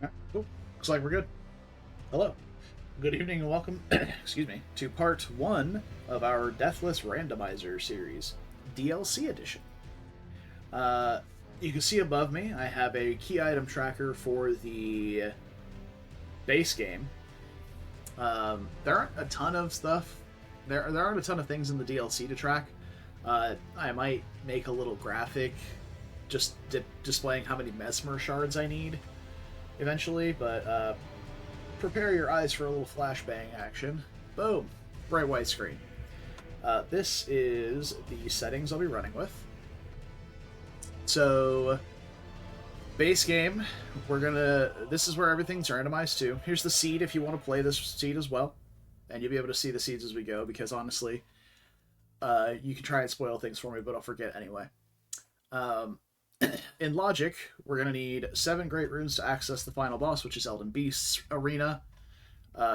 Alright, cool. Looks like we're good. Hello. Good evening and welcome, excuse me, to part 1 of our Deathless Randomizer series, DLC edition. Uh, you can see above me, I have a key item tracker for the base game. There aren't a ton of stuff. There aren't a ton of things in the DLC to track. I might make a little graphic just displaying how many Messmer shards I need eventually, but prepare your eyes for a little flashbang action. Boom! Bright white screen. This is the settings I'll be running with. So, base game, this is where everything's randomized to. Here's the seed if you want to play this seed as well. And you'll be able to see the seeds as we go, because honestly, you can try and spoil things for me, but I'll forget anyway. In logic, we're going to need 7 great runes to access the final boss, which is Elden Beast's arena.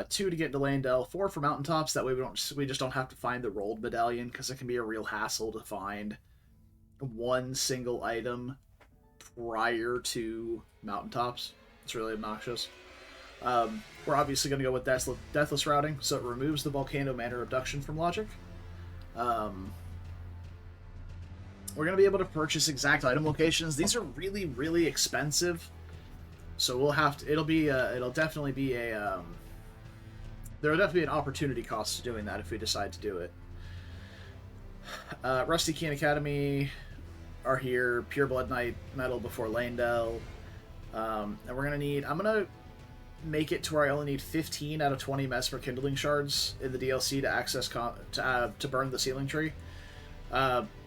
2 to get into Landell, 4 for mountaintops. That way we just don't have to find the rolled medallion, because it can be a real hassle to find one single item prior to mountaintops. It's really obnoxious. We're obviously going to go with Deathless routing, so it removes the volcano mana abduction from logic. We're going to be able to purchase exact item locations. These are really, really expensive. So we'll have to, it'll definitely be a, there'll definitely be an opportunity cost to doing that if we decide to do it. Rusty Keen Academy are here. Pure Blood Knight medal before Landell. And we're going to need, I'm going to make it to where I only need 15 out of 20 Messmer Kindling shards in the DLC to access, to burn the ceiling tree.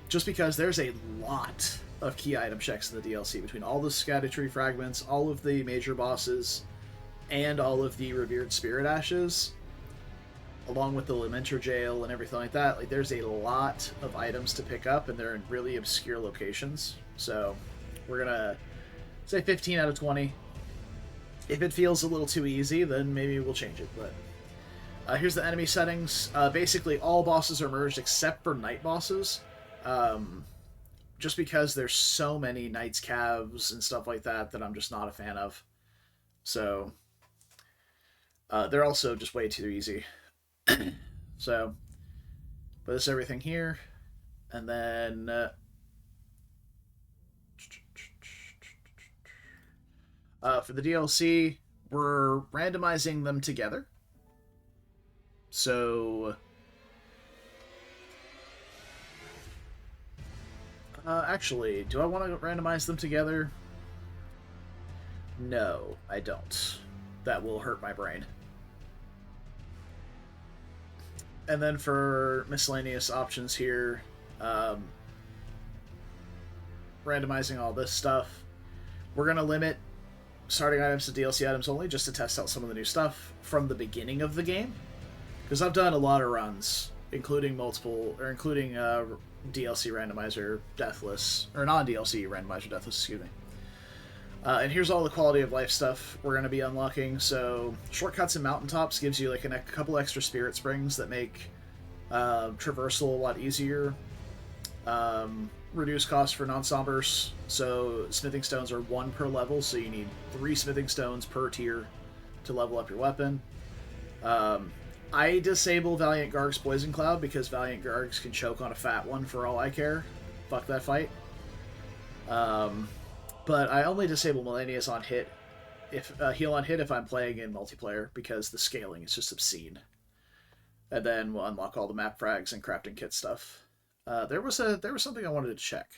Just because there's a lot of key item checks in the DLC between all the scattered tree fragments, all of the major bosses, and all of the revered spirit ashes, along with the Lamenter jail and everything like that. Like, there's a lot of items to pick up, and they're in really obscure locations. So we're gonna say 15 out of 20. If it feels a little too easy, then maybe we'll change it. But here's the enemy settings. Basically, all bosses are merged except for night bosses. Just because there's so many Knights Calves and stuff like that I'm just not a fan of. So, they're also just way too easy. So, put this everything here, and then for the DLC, we're randomizing them together. So, actually, do I want to randomize them together? No, I don't. That will hurt my brain. And then for miscellaneous options here, randomizing all this stuff, we're going to limit starting items to DLC items only, just to test out some of the new stuff from the beginning of the game. Because I've done a lot of runs, including DLC randomizer Deathless, or non-DLC randomizer Deathless, excuse me. And here's all the quality of life stuff we're going to be unlocking. So, shortcuts and mountaintops gives you like a couple extra spirit springs that make traversal a lot easier. Reduce cost for non-sombers. So, smithing stones are 1 per level, so you need 3 smithing stones per tier to level up your weapon. I disable Valiant Garg's Poison Cloud because Valiant Gargs can choke on a fat one for all I care. Fuck that fight. But I only disable Millennius on hit, heal on hit if I'm playing in multiplayer, because the scaling is just obscene. And then we'll unlock all the map frags and crafting kit stuff. There was something I wanted to check.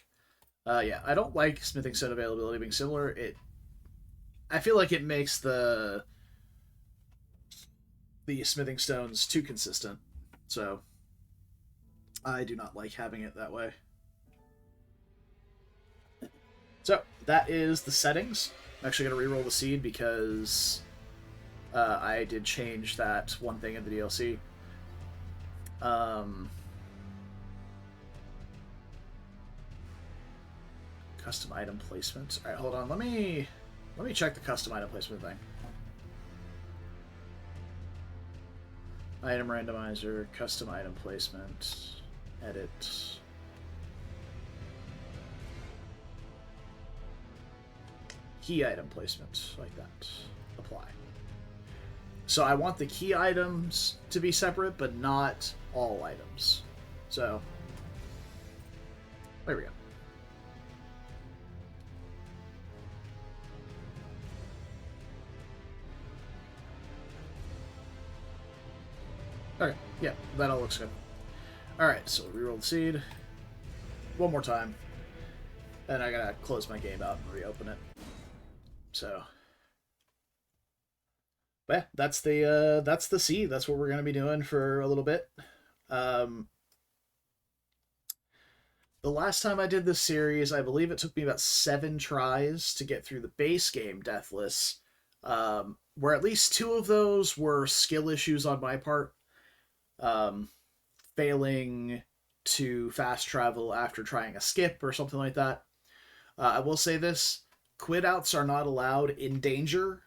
Yeah, I don't like smithing stone availability being similar. I feel like it makes the smithing stones too consistent, so I do not like having it that way. So that is the settings. I'm actually going to reroll the seed because I did change that one thing in the DLC. Custom item placement. All right, hold on. Let me check the custom item placement thing. Item randomizer, custom item placement, edit. key item placement, like that. Apply. So I want the key items to be separate, but not all items. So, there we go. Okay, yeah, that all looks good. Alright, so reroll the seed. One more time. And I gotta close my game out and reopen it. So, but yeah, that's the seed. That's what we're gonna be doing for a little bit. The last time I did this series, I believe it took me about 7 tries to get through the base game, Deathless, where at least 2 of those were skill issues on my part, failing to fast travel after trying a skip or something like that. I will say this, quit outs are not allowed in danger,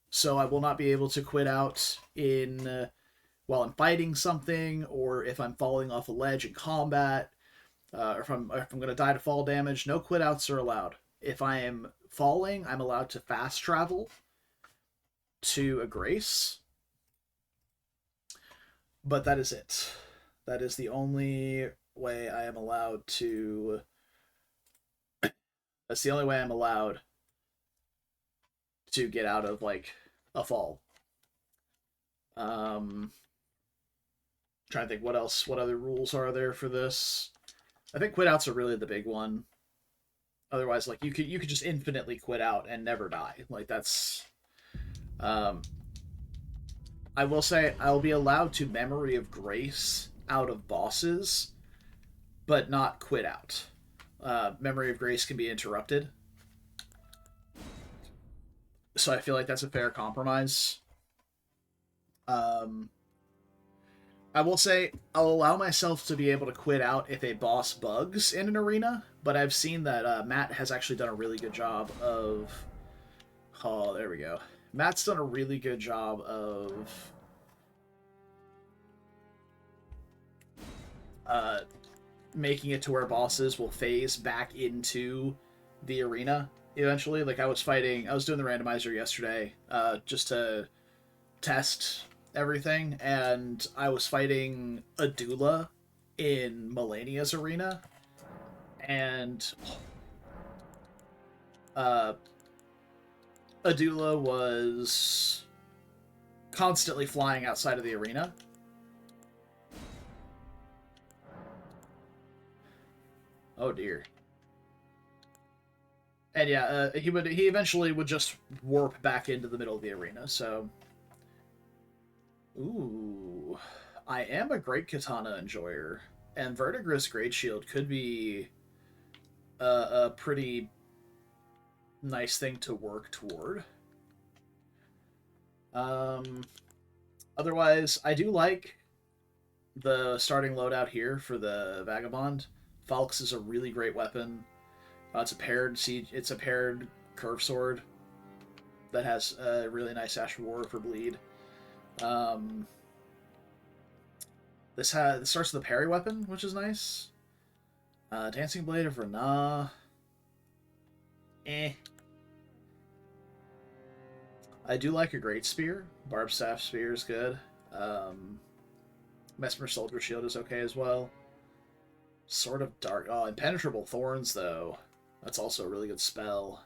so I will not be able to quit out in while I'm fighting something, or if I'm falling off a ledge in combat, or if I'm going to die to fall damage. No quit outs are allowed. If I am falling, I'm allowed to fast travel to a grace, but that is it. That is the only way I am allowed to. That's the only way I'm allowed to get out of like a fall. Trying to think what else, what other rules are there for this. I think quit outs are really the big one. Otherwise, like you could just infinitely quit out and never die. Like that's. I will say I'll be allowed to Memory of Grace out of bosses, but not quit out. Memory of Grace can be interrupted, so I feel like that's a fair compromise. I will say I'll allow myself to be able to quit out if a boss bugs in an arena, but I've seen that Matt has actually done a really good job of. Oh, there we go. Matt's done a really good job of making it to where bosses will phase back into the arena eventually. Like I was doing the randomizer yesterday, just to test everything, and I was fighting Adula in Melania's arena, and Adula was constantly flying outside of the arena. Oh dear. And yeah, he eventually would just warp back into the middle of the arena. So, ooh, I am a great katana enjoyer, and Verdigris Great Shield could be a pretty nice thing to work toward. Otherwise, I do like the starting loadout here for the Vagabond. Falx is a really great weapon. It's a paired curve sword that has a really nice Ash of War for bleed. This starts with a parry weapon, which is nice. Dancing Blade of Rana. I do like a Great Spear. Barbed Staff Spear is good. Messmer Soldier Shield is okay as well. Sword of Dark. Oh, Impenetrable Thorns, though. That's also a really good spell.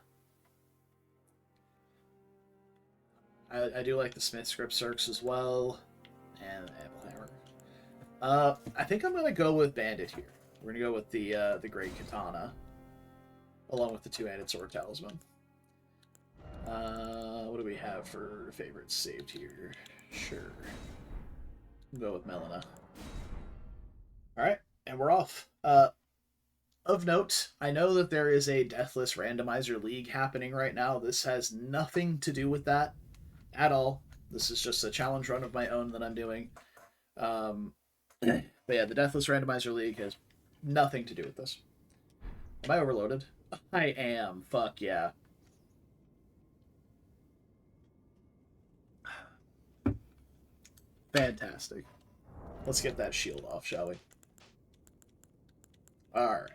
I do like the Smith Script Circs as well. And Hammer. I think I'm going to go with Bandit here. We're going to go with the Great Katana, along with the two-handed Sword Talisman. What do we have for favorites saved here? Sure. We'll go with Melina. Alright, and we're off. Of note, I know that there is a Deathless Randomizer League happening right now. This has nothing to do with that at all. This is just a challenge run of my own that I'm doing. But yeah, the Deathless Randomizer League has nothing to do with this. Am I overloaded? I am. Fuck yeah. Fantastic. Let's get that shield off, shall we? Alright.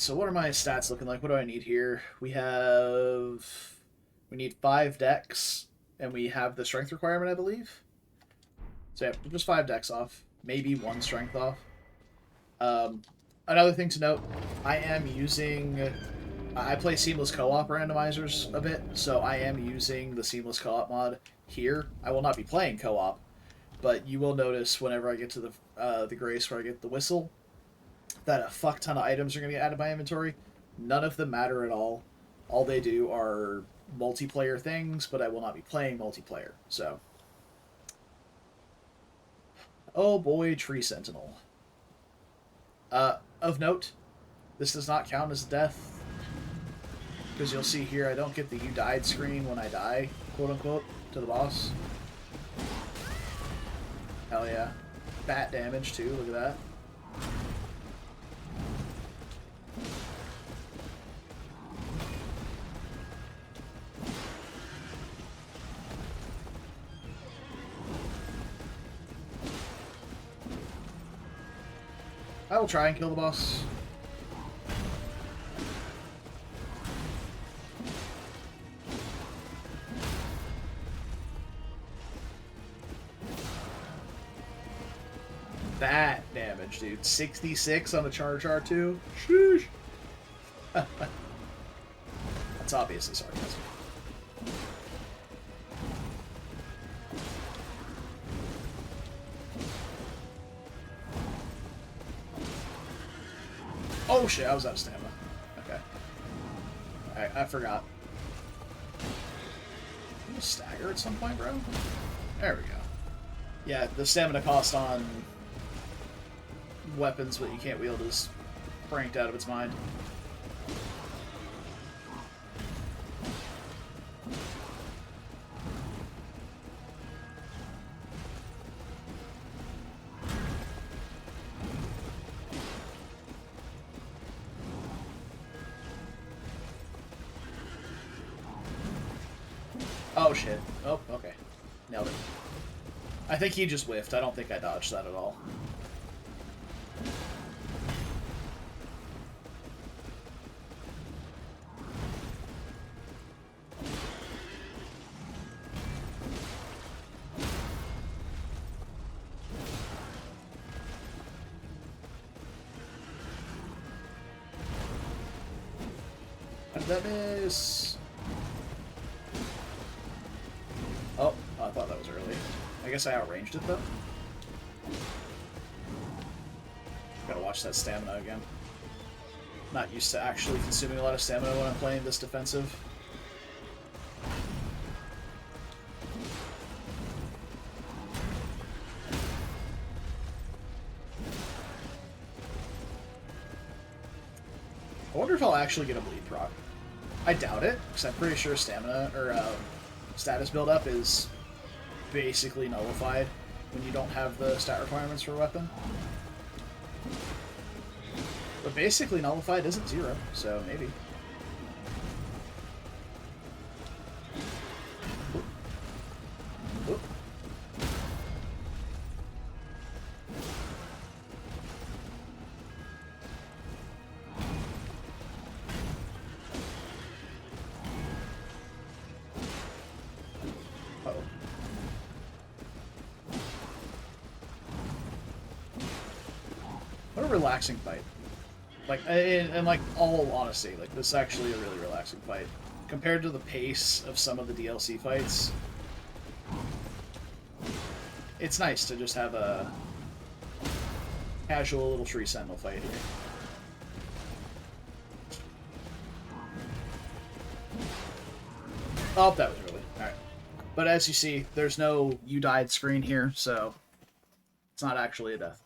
So what are my stats looking like? What do I need here? We need 5 decks, and we have the strength requirement, I believe. So yeah, just 5 decks off, maybe 1 strength off. Another thing to note, I am using. I play seamless co-op randomizers a bit, so I am using the seamless co-op mod here. I will not be playing co-op, but you will notice whenever I get to the grace where I get the whistle, that a fuck ton of items are going to get added to my inventory. None of them matter at all. All they do are multiplayer things, but I will not be playing multiplayer. So, oh boy, Tree Sentinel. Of note, this does not count as a death, because you'll see here I don't get the "you died" screen when I die, quote unquote, to the boss. Hell yeah. Bat damage too, look at that. I will try and kill the boss. That damage, dude. 66 on the charge R2. Sheesh. That's obviously sarcasm. Oh shit, I was out of stamina. Okay. I forgot. I'm gonna stagger at some point, bro. There we go. Yeah, the stamina cost on weapons that you can't wield is cranked out of its mind. Oh shit. Oh, okay. Nailed it. I think he just whiffed. I don't think I dodged that at all. How did that miss? Oh, I thought that was early. I guess I outranged it, though. Gotta watch that stamina again. Not used to actually consuming a lot of stamina when I'm playing this defensive. I wonder if I'll actually get a bleed proc. I doubt it, because I'm pretty sure stamina, or status buildup is basically nullified when you don't have the stat requirements for a weapon. But basically nullified isn't 0, so maybe. Oop. Oop. Uh-oh. What a relaxing fight. Like, in like all honesty, like this is actually a really relaxing fight compared to the pace of some of the DLC fights. It's nice to just have a casual little Tree Sentinel fight here. Oh, that was early. Alright. But as you see, there's no "you died" screen here, so it's not actually a death.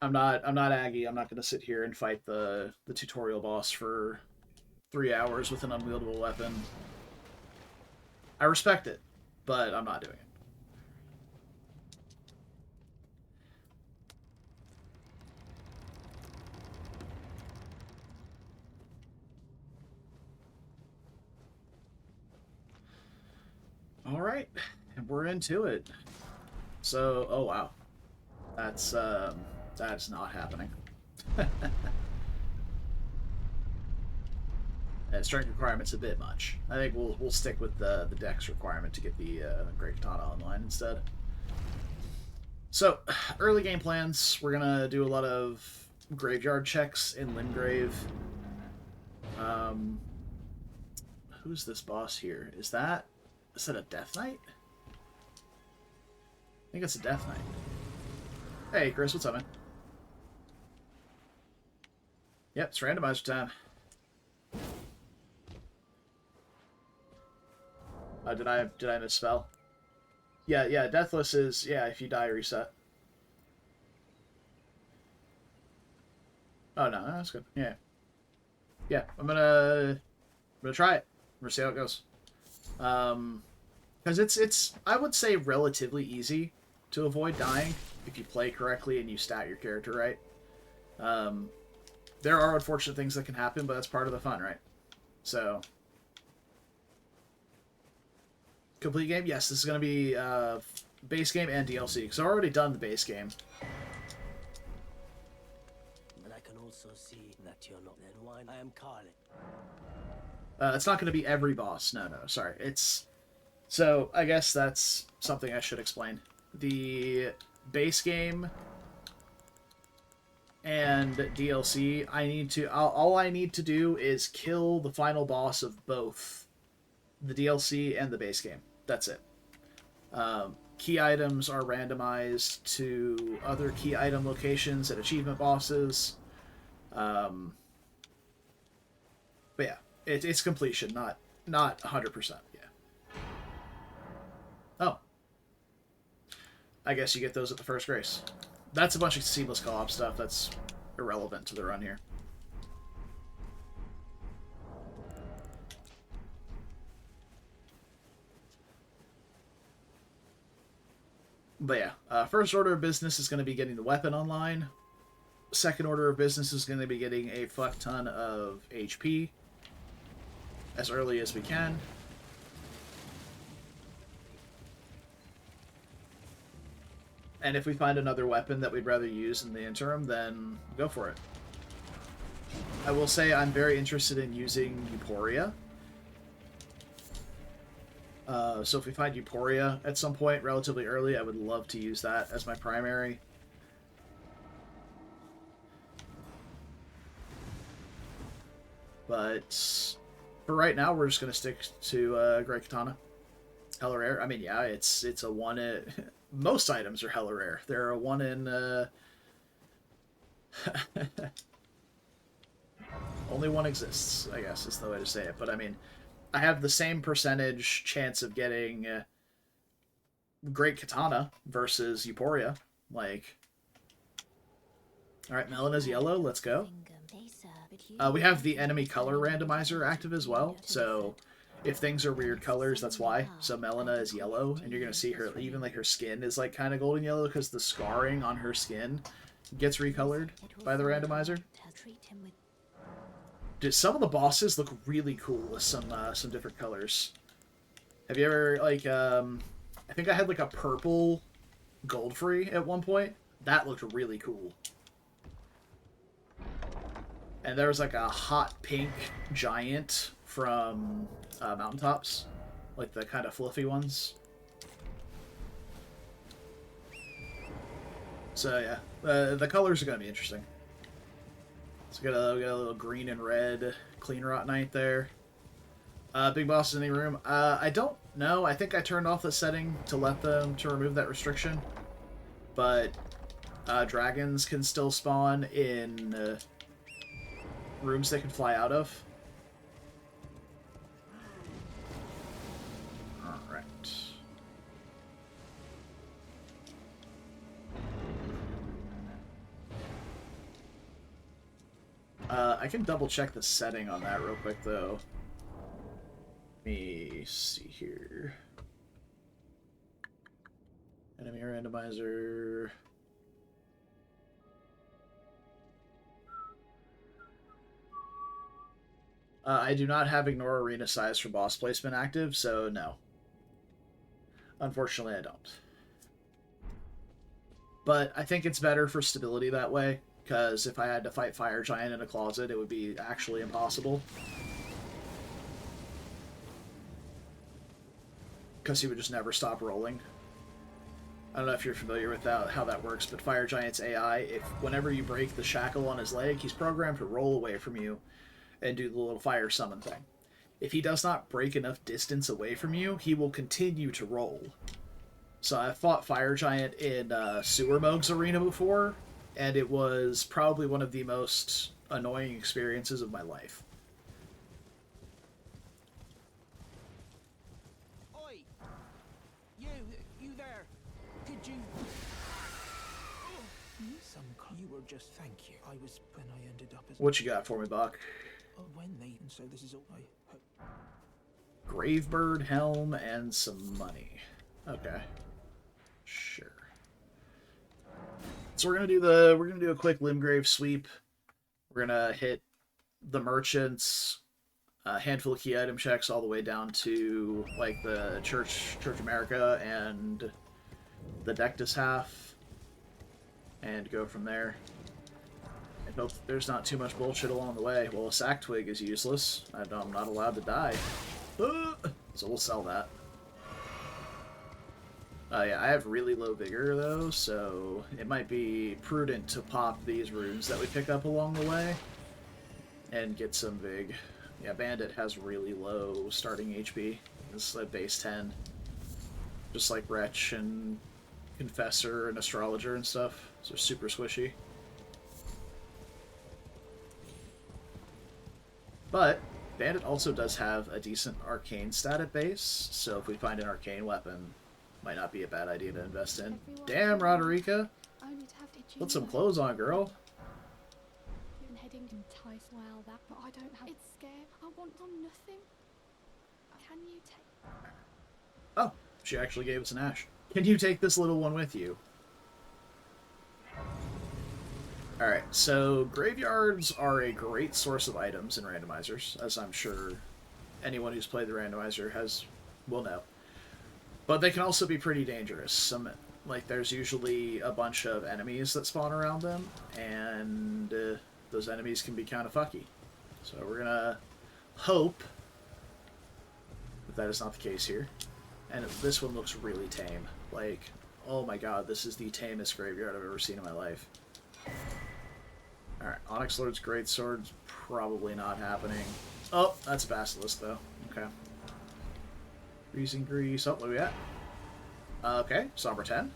I'm not Aggie. I'm not going to sit here and fight the tutorial boss for 3 hours with an unwieldable weapon. I respect it, but I'm not doing it. All right, and we're into it. So, oh wow, that's not happening. Strength requirement's a bit much. I think we'll stick with the dex requirement to get the Great Katana online instead. So, early game plans. We're gonna do a lot of graveyard checks in Limgrave. Who's this boss here? Is that a Death Knight? I think it's a Death Knight. Hey, Chris, what's up, man? Yep, it's randomizer time. Did I misspell? Yeah, Deathless is, yeah, if you die, reset. Oh, no, that's good. Yeah. Yeah, I'm gonna try it. We're gonna see how it goes. Because it's, I would say, relatively easy to avoid dying if you play correctly and you stat your character right. There are unfortunate things that can happen, but that's part of the fun, right? So... Complete game? Yes, this is going to be base game and DLC, because I've already done the base game. And I can also see that you're not then wine. I am Carlin. It's not going to be every boss. No, sorry. It's... So, I guess that's something I should explain. The base game and DLC, all I need to do is kill the final boss of both the DLC and the base game. That's it. Key items are randomized to other key item locations and achievement bosses. But yeah, it's completion, not 100%. Yeah. Oh. I guess you get those at the first grace. That's a bunch of seamless co-op stuff. That's irrelevant to the run here. But yeah, first order of business is going to be getting the weapon online. Second order of business is going to be getting a fuck ton of HP as early as we can. And if we find another weapon that we'd rather use in the interim, then go for it. I will say I'm very interested in using Euphoria. So if we find Euphoria at some point relatively early, I would love to use that as my primary. But for right now, we're just going to stick to Great Katana. Hella rare. I mean, yeah, it's a one in... Most items are hella rare. They're a one in... Only one exists, I guess, is the way to say it. But I mean... I have the same percentage chance of getting Great Katana versus Euphoria. Like, alright, Melena's yellow, let's go. We have the enemy color randomizer active as well, so if things are weird colors, that's why. So Melena is yellow, and you're going to see her, even like her skin is like kind of golden yellow because the scarring on her skin gets recolored by the randomizer. Dude, some of the bosses look really cool with some different colors. Have you ever, like, I think I had, like, a purple Goldfree at one point. That looked really cool. And there was, like, a hot pink giant from Mountaintops. Like, the kind of fluffy ones. So, yeah. The colors are going to be interesting. So we got a little green and red Clean Rot Knight there. Big bosses in any room. I don't know. I think I turned off the setting to remove that restriction. But dragons can still spawn in rooms they can fly out of. Alright. I can double check the setting on that real quick, though. Let me see here. Enemy randomizer. I do not have ignore arena size for boss placement active, so no. Unfortunately, I don't. But I think it's better for stability that way, because if I had to fight Fire Giant in a closet, it would be actually impossible. Because he would just never stop rolling. I don't know if you're familiar with that, how that works, but Fire Giant's AI, whenever you break the shackle on his leg, he's programmed to roll away from you and do the little fire summon thing. If he does not break enough distance away from you, he will continue to roll. So I fought Fire Giant in Sewer Moog's arena before, and it was probably one of the most annoying experiences of my life. Oi! You there? Could you... You were just... Thank you. I was when I ended up as... What you got for me, Buck? When they... And so this is all I... Gravebird, helm, and some money. Okay. Sure. So we're gonna do a quick Limgrave sweep. We're gonna hit the merchants, a handful of key item checks all the way down to like the Church America and the Dectus half, and go from there. I hope there's not too much bullshit along the way. Well, a sack twig is useless. I'm not allowed to die. So we'll sell that. Yeah, I have really low vigor, though, so it might be prudent to pop these runes that we pick up along the way and get some vig. Yeah, Bandit has really low starting HP. This is like base 10. Just like Wretch and Confessor and Astrologer and stuff. So super squishy. But Bandit also does have a decent arcane stat at base, so if we find an arcane weapon, might not be a bad idea to invest in. Damn, Roderica! Put some clothes on, girl. Been heading to entice while that, but I don't have. It's scared. I want on nothing. Can you take? Oh, she actually gave us an ash. Can you take this little one with you? Alright, so graveyards are a great source of items in randomizers, as I'm sure anyone who's played the randomizer will know. But they can also be pretty dangerous. There's usually a bunch of enemies that spawn around them, and those enemies can be kind of fucky. So we're gonna hope that is not the case here. And this one looks really tame. Like, oh my god, this is the tamest graveyard I've ever seen in my life. Alright, Onyx Lord's Greatsword's probably not happening. Oh, that's Basilisk, though. Okay. Freezing Grease. Oh, what are we at? Okay, Somber 10.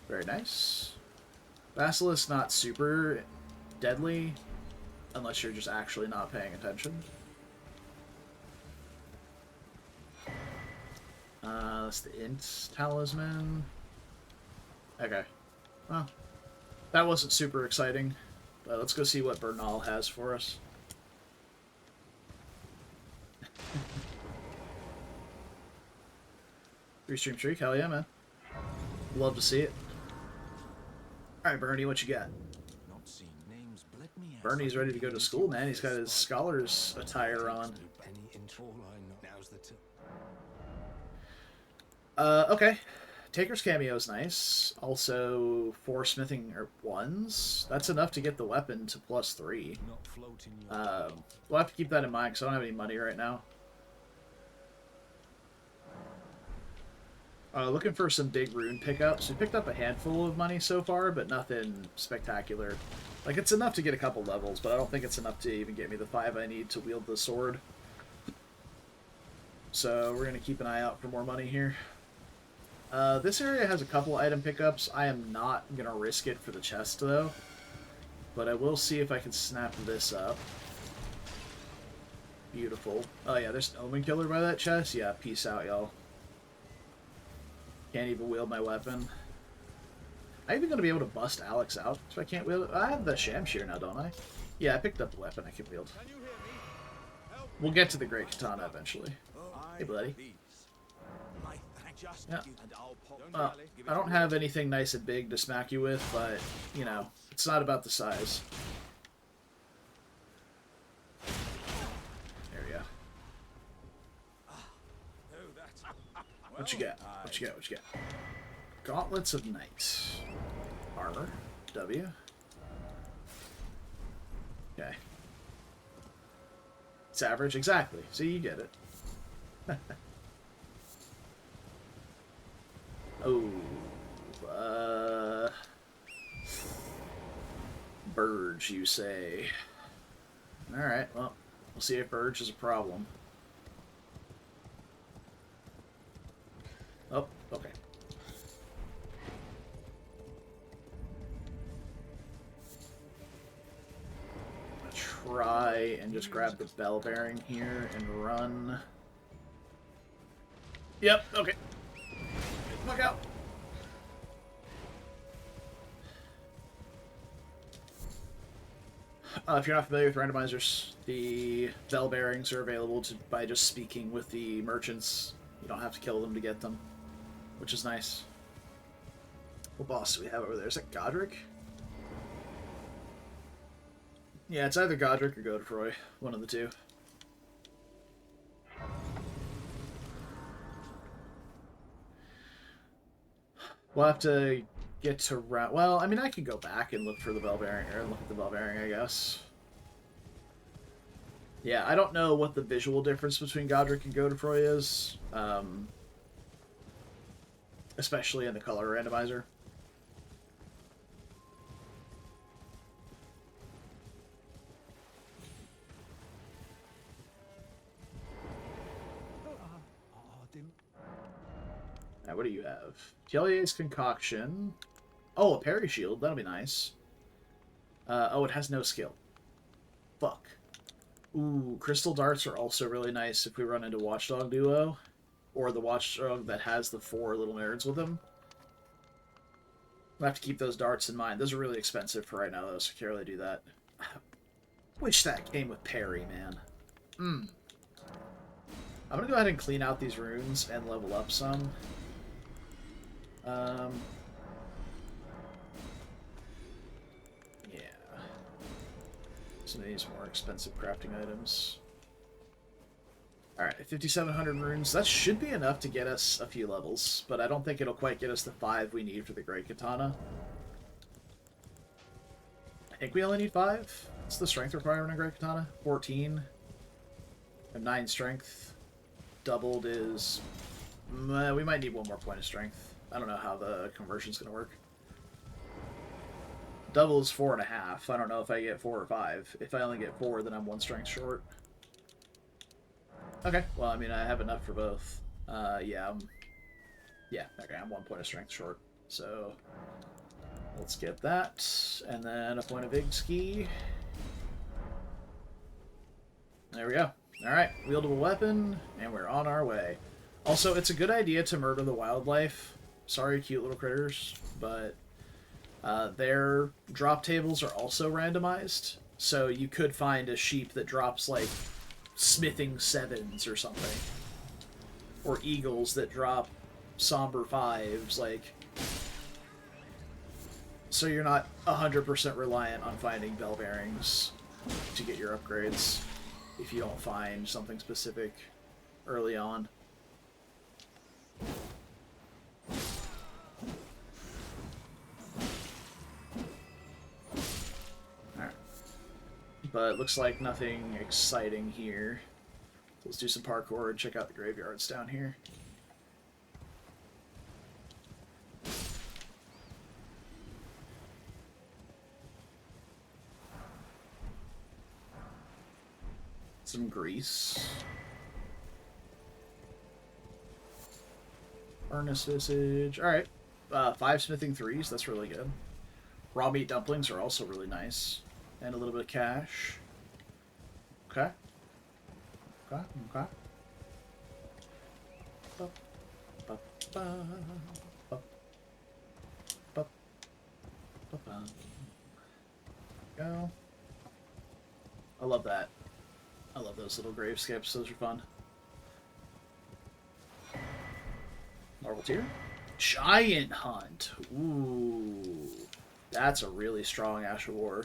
Very nice. Basilisk not super deadly, unless you're just actually not paying attention. That's the Int Talisman. Okay. Well, that wasn't super exciting. But let's go see what Bernal has for us. Three-stream streak, hell yeah, man. Love to see it. Alright, Bernie, what you got? Bernie's ready to go to school, man. He's got his scholar's attire on. Okay. Taker's cameo is nice. Also, 4 smithing ones. That's enough to get the weapon to +3. We'll have to keep that in mind because I don't have any money right now. Looking for some big rune pickups. We picked up a handful of money so far, but nothing spectacular. Like, it's enough to get a couple levels, but I don't think it's enough to even get me the 5 I need to wield the sword. So we're going to keep an eye out for more money here. This area has a couple item pickups. I am not going to risk it for the chest, though. But I will see if I can snap this up. Beautiful. Oh yeah, there's an Omen Killer by that chest? Yeah, peace out, y'all. Can't even wield my weapon. I'm even going to be able to bust Alex out if I can't wield it. I have the Shamshir now, don't I? Yeah, I picked up the weapon I can wield. We'll get to the Great Katana eventually. Hey, buddy. Yeah. I don't have anything nice and big to smack you with, but, you know, it's not about the size. There we go. What you got? What you got? What you got? Gauntlets of Night. Armor. W. Okay. It's average, exactly. So you get it. Oh, Burge, you say? All right. Well, we'll see if Burge is a problem. Oh, okay. I'm gonna try and just grab the bell bearing here and run. Yep, okay. Fuck out. If you're not familiar with randomizers, the bell bearings are available by just speaking with the merchants. You don't have to kill them to get them, which is nice. What boss do we have over there? Is that Godric? Yeah, it's either Godric or Godefroy. One of the two. We'll have to get to well, I mean, I can go back and look for the bell bearing, or look at the bell bearing, I guess. Yeah, I don't know what the visual difference between Godric and Godefroy is, especially in the color randomizer. Now, what do you have? Tellier's Concoction. Oh, a parry shield. That'll be nice. Oh, it has no skill. Fuck. Ooh, Crystal Darts are also really nice if we run into Watchdog Duo. Or the Watchdog that has the 4 little nerds with him. We'll have to keep those darts in mind. Those are really expensive for right now, though, so can't really do that. Wish that came with parry, man. I'm gonna go ahead and clean out these runes and level up some. Yeah. Some of these more expensive crafting items. Alright, 5,700 runes. That should be enough to get us a few levels, but I don't think it'll quite get us the 5 we need for the Great Katana. I think we only need 5. What's the strength requirement in Great Katana? 14. And 9 strength. Doubled is... we might need 1 more point of strength. I don't know how the conversion's going to work. Double is 4.5. I don't know if I get 4 or 5. If I only get 4, then I'm 1 strength short. Okay, well, I mean, I have enough for both. Yeah, okay, I'm 1 point of strength short. So, let's get that. And then a point of Igski. There we go. Alright, wieldable weapon, and we're on our way. Also, it's a good idea to murder the wildlife. Sorry, cute little critters, but their drop tables are also randomized. So you could find a sheep that drops, like, smithing 7s or something. Or eagles that drop somber 5s, like... So you're not 100% reliant on finding bell bearings to get your upgrades if you don't find something specific early on. Alright. But it looks like nothing exciting here. Let's do some parkour and check out the graveyards down here. Some grease. Furnace Visage. Alright. 5 smithing 3s, that's really good. Raw meat dumplings are also really nice. And a little bit of cash. Okay. Okay, okay. Bup, bup, bup, bup, bup, bup, bup. Go. I love that. I love those little grave skips, those are fun. Marble tier. Giant Hunt. Ooh. That's a really strong Ash of War.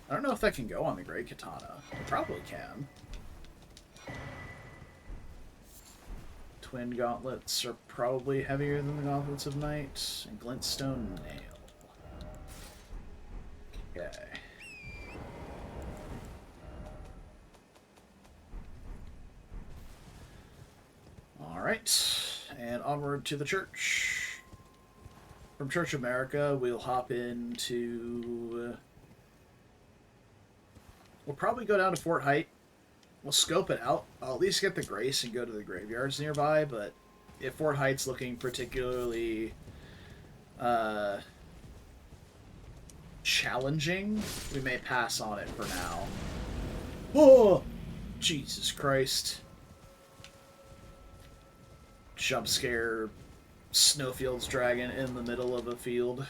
I don't know if that can go on the Great Katana. It probably can. Twin Gauntlets are probably heavier than the Gauntlets of Night. And Glintstone Nail. Okay. Alright, and onward to the church. From Church America, we'll hop into... we'll probably go down to Fort Height. We'll scope it out. I'll at least get the Grace and go to the graveyards nearby, but if Fort Height's looking particularly challenging, we may pass on it for now. Oh! Jesus Christ. Jump scare Snowfield's dragon in the middle of a field.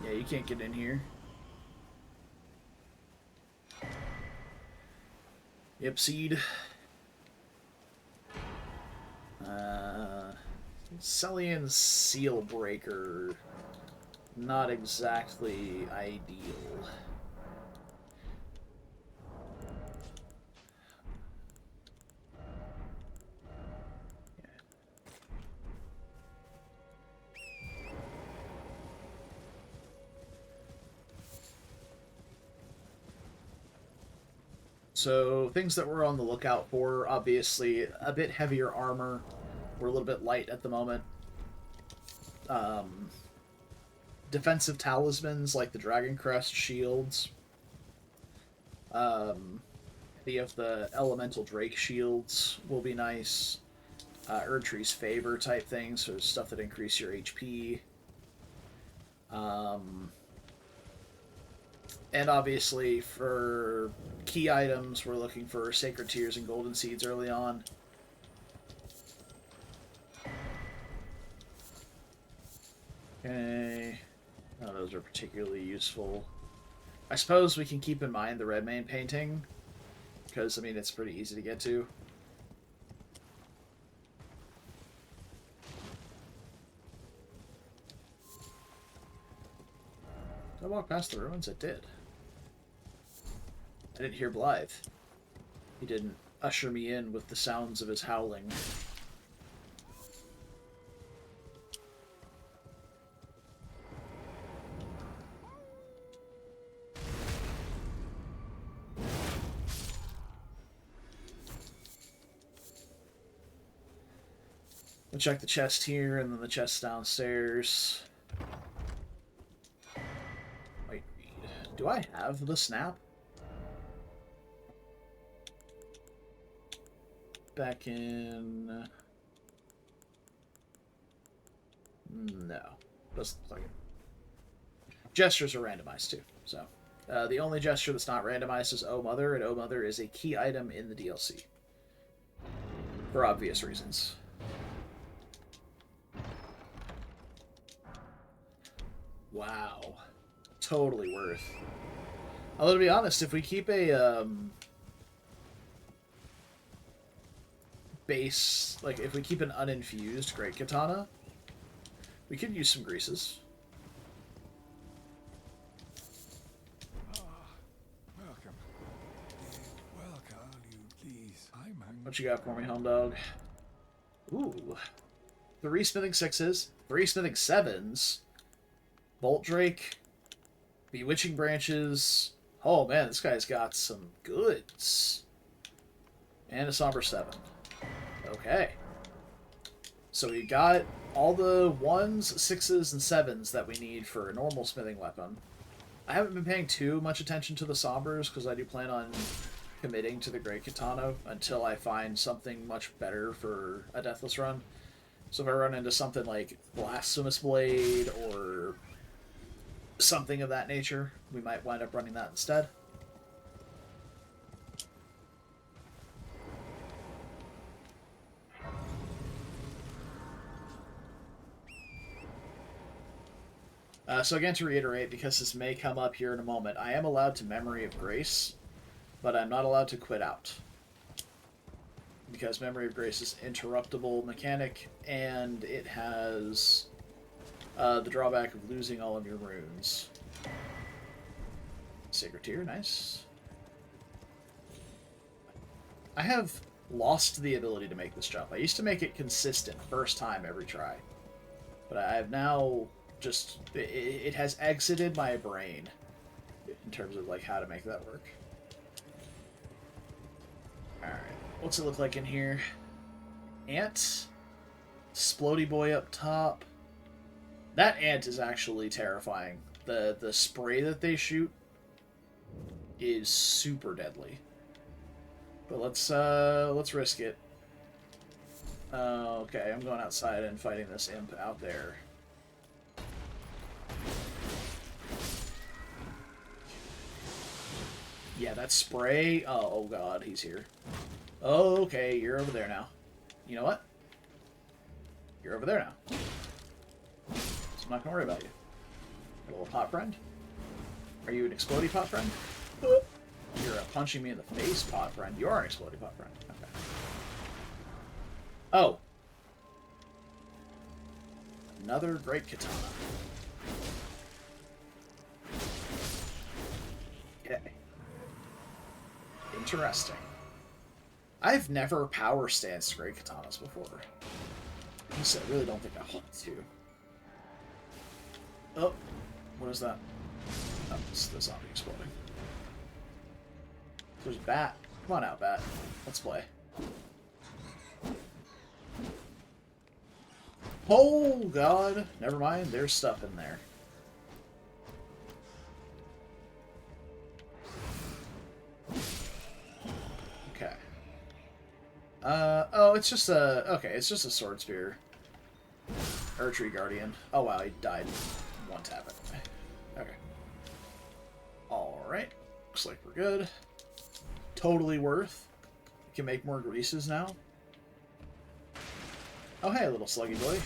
Yeah, you can't get in here. Yep, seed. Celian Seal Breaker. Not exactly ideal. So, things that we're on the lookout for, obviously, a bit heavier armor. We're a little bit light at the moment. Defensive talismans, like the Dragon Crest shields. Any of the Elemental Drake shields will be nice. Erdtree's Favor type things, so stuff that increase your HP. And obviously, for key items, we're looking for Sacred Tears and Golden Seeds early on. Okay. None of those are particularly useful. I suppose we can keep in mind the Redmane painting, because, I mean, it's pretty easy to get to. Did I walk past the ruins? I did. I didn't hear Blythe. He didn't usher me in with the sounds of his howling. We'll check the chest here, and then the chest downstairs. Wait, do I have the snap? Back in... no. Doesn't look like it. Gestures are randomized too, so... the only gesture that's not randomized is Oh Mother, and Oh Mother is a key item in the DLC. For obvious reasons. Wow. Totally worth. Although, to be honest, if we keep a, base, like, if we keep an uninfused Great Katana, we could use some greases. Welcome. Welcome, you please. I'm hungry. What you got for me, home dog? Ooh. 3 smithing 6s, 3 smithing 7s, Bolt Drake, Bewitching Branches. Oh man, this guy's got some goods. And a Somber 7. Okay. So we got all the 1s, 6s, and 7s that we need for a normal smithing weapon. I haven't been paying too much attention to the Sombers, because I do plan on committing to the Great Katana until I find something much better for a Deathless run. So if I run into something like Blasphemous Blade or something of that nature, we might wind up running that instead. So again, to reiterate, because this may come up here in a moment, I am allowed to Memory of Grace, but I'm not allowed to quit out. Because Memory of Grace is an interruptible mechanic, and it has the drawback of losing all of your runes. Sacred Tear, nice. I have lost the ability to make this jump. I used to make it consistent, first time every try. But I have now just... It has exited my brain in terms of like how to make that work. Alright, what's it look like in here? ant. Splody boy up top. That ant is actually terrifying. The spray that they shoot is super deadly. But let's risk it. Okay, I'm going outside and fighting this imp out there. Yeah, that spray. Oh god, he's here. Okay, you're over there now. You know what? You're over there now. So I'm not gonna worry about you. A little pot friend? Are you an explodey pot friend? You're a punching me in the face pot friend. You are an explodey pot friend. Okay. Oh. Another great katana. Okay. Interesting. I've never power stanced great katanas before. I really don't think I want to. Oh, what is that? Oh, it's the zombie exploding. There's a bat. Come on out, bat. Let's play. Oh, God. Never mind. There's stuff in there. Okay. Oh, it's just a... Okay, it's just a sword spear. Archery Guardian. Oh, wow, he died. One tap anyway. Okay. Alright. Looks like we're good. Totally worth. We can make more greases now. Oh, hey, little sluggy boy.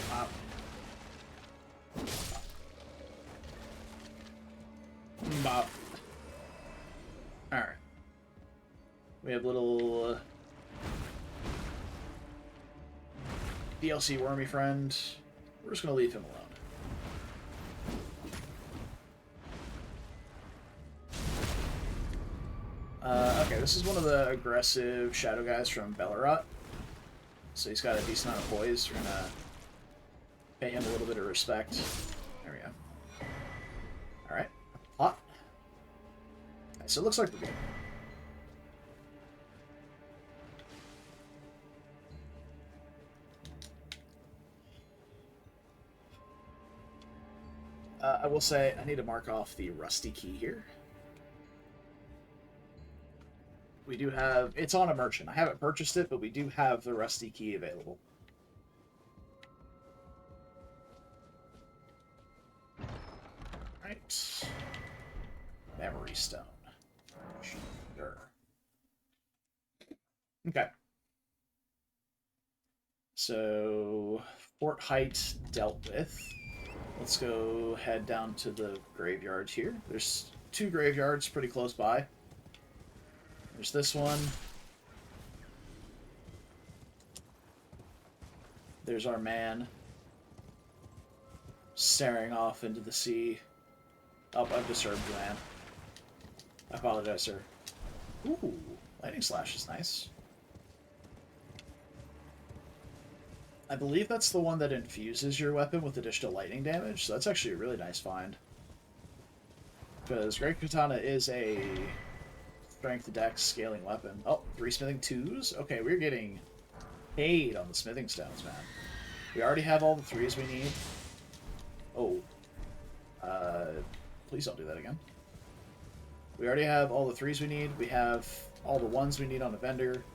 Bop. Bop. Alright. We have little... DLC wormy friend. We're just going to leave him alone. Okay, this is one of the aggressive shadow guys from Bellerot. So he's got a decent amount of poise. We're going to pay him a little bit of respect. There we go. Alright. Hot. Okay, so it looks like we're good. I will say, I need to mark off the rusty key here. We do have... It's on a merchant. I haven't purchased it, but we do have the rusty key available. Right. Memory stone. Sure. Okay. So, Fort Height dealt with. Let's go head down to the graveyard here. There's two graveyards pretty close by. There's this one. There's our man staring off into the sea. Oh, I've disturbed you, man. I apologize, sir. Ooh, lightning slash is nice. I believe that's the one that infuses your weapon with additional lightning damage, so that's actually a really nice find. Because Great Katana is a strength dex scaling weapon. Oh, 3 smithing 2s? Okay, we're getting paid on the smithing stones, man. We already have all the 3s we need. Oh. Please don't do that again. We already have all the 3s we need. We have all the 1s we need on the vendor.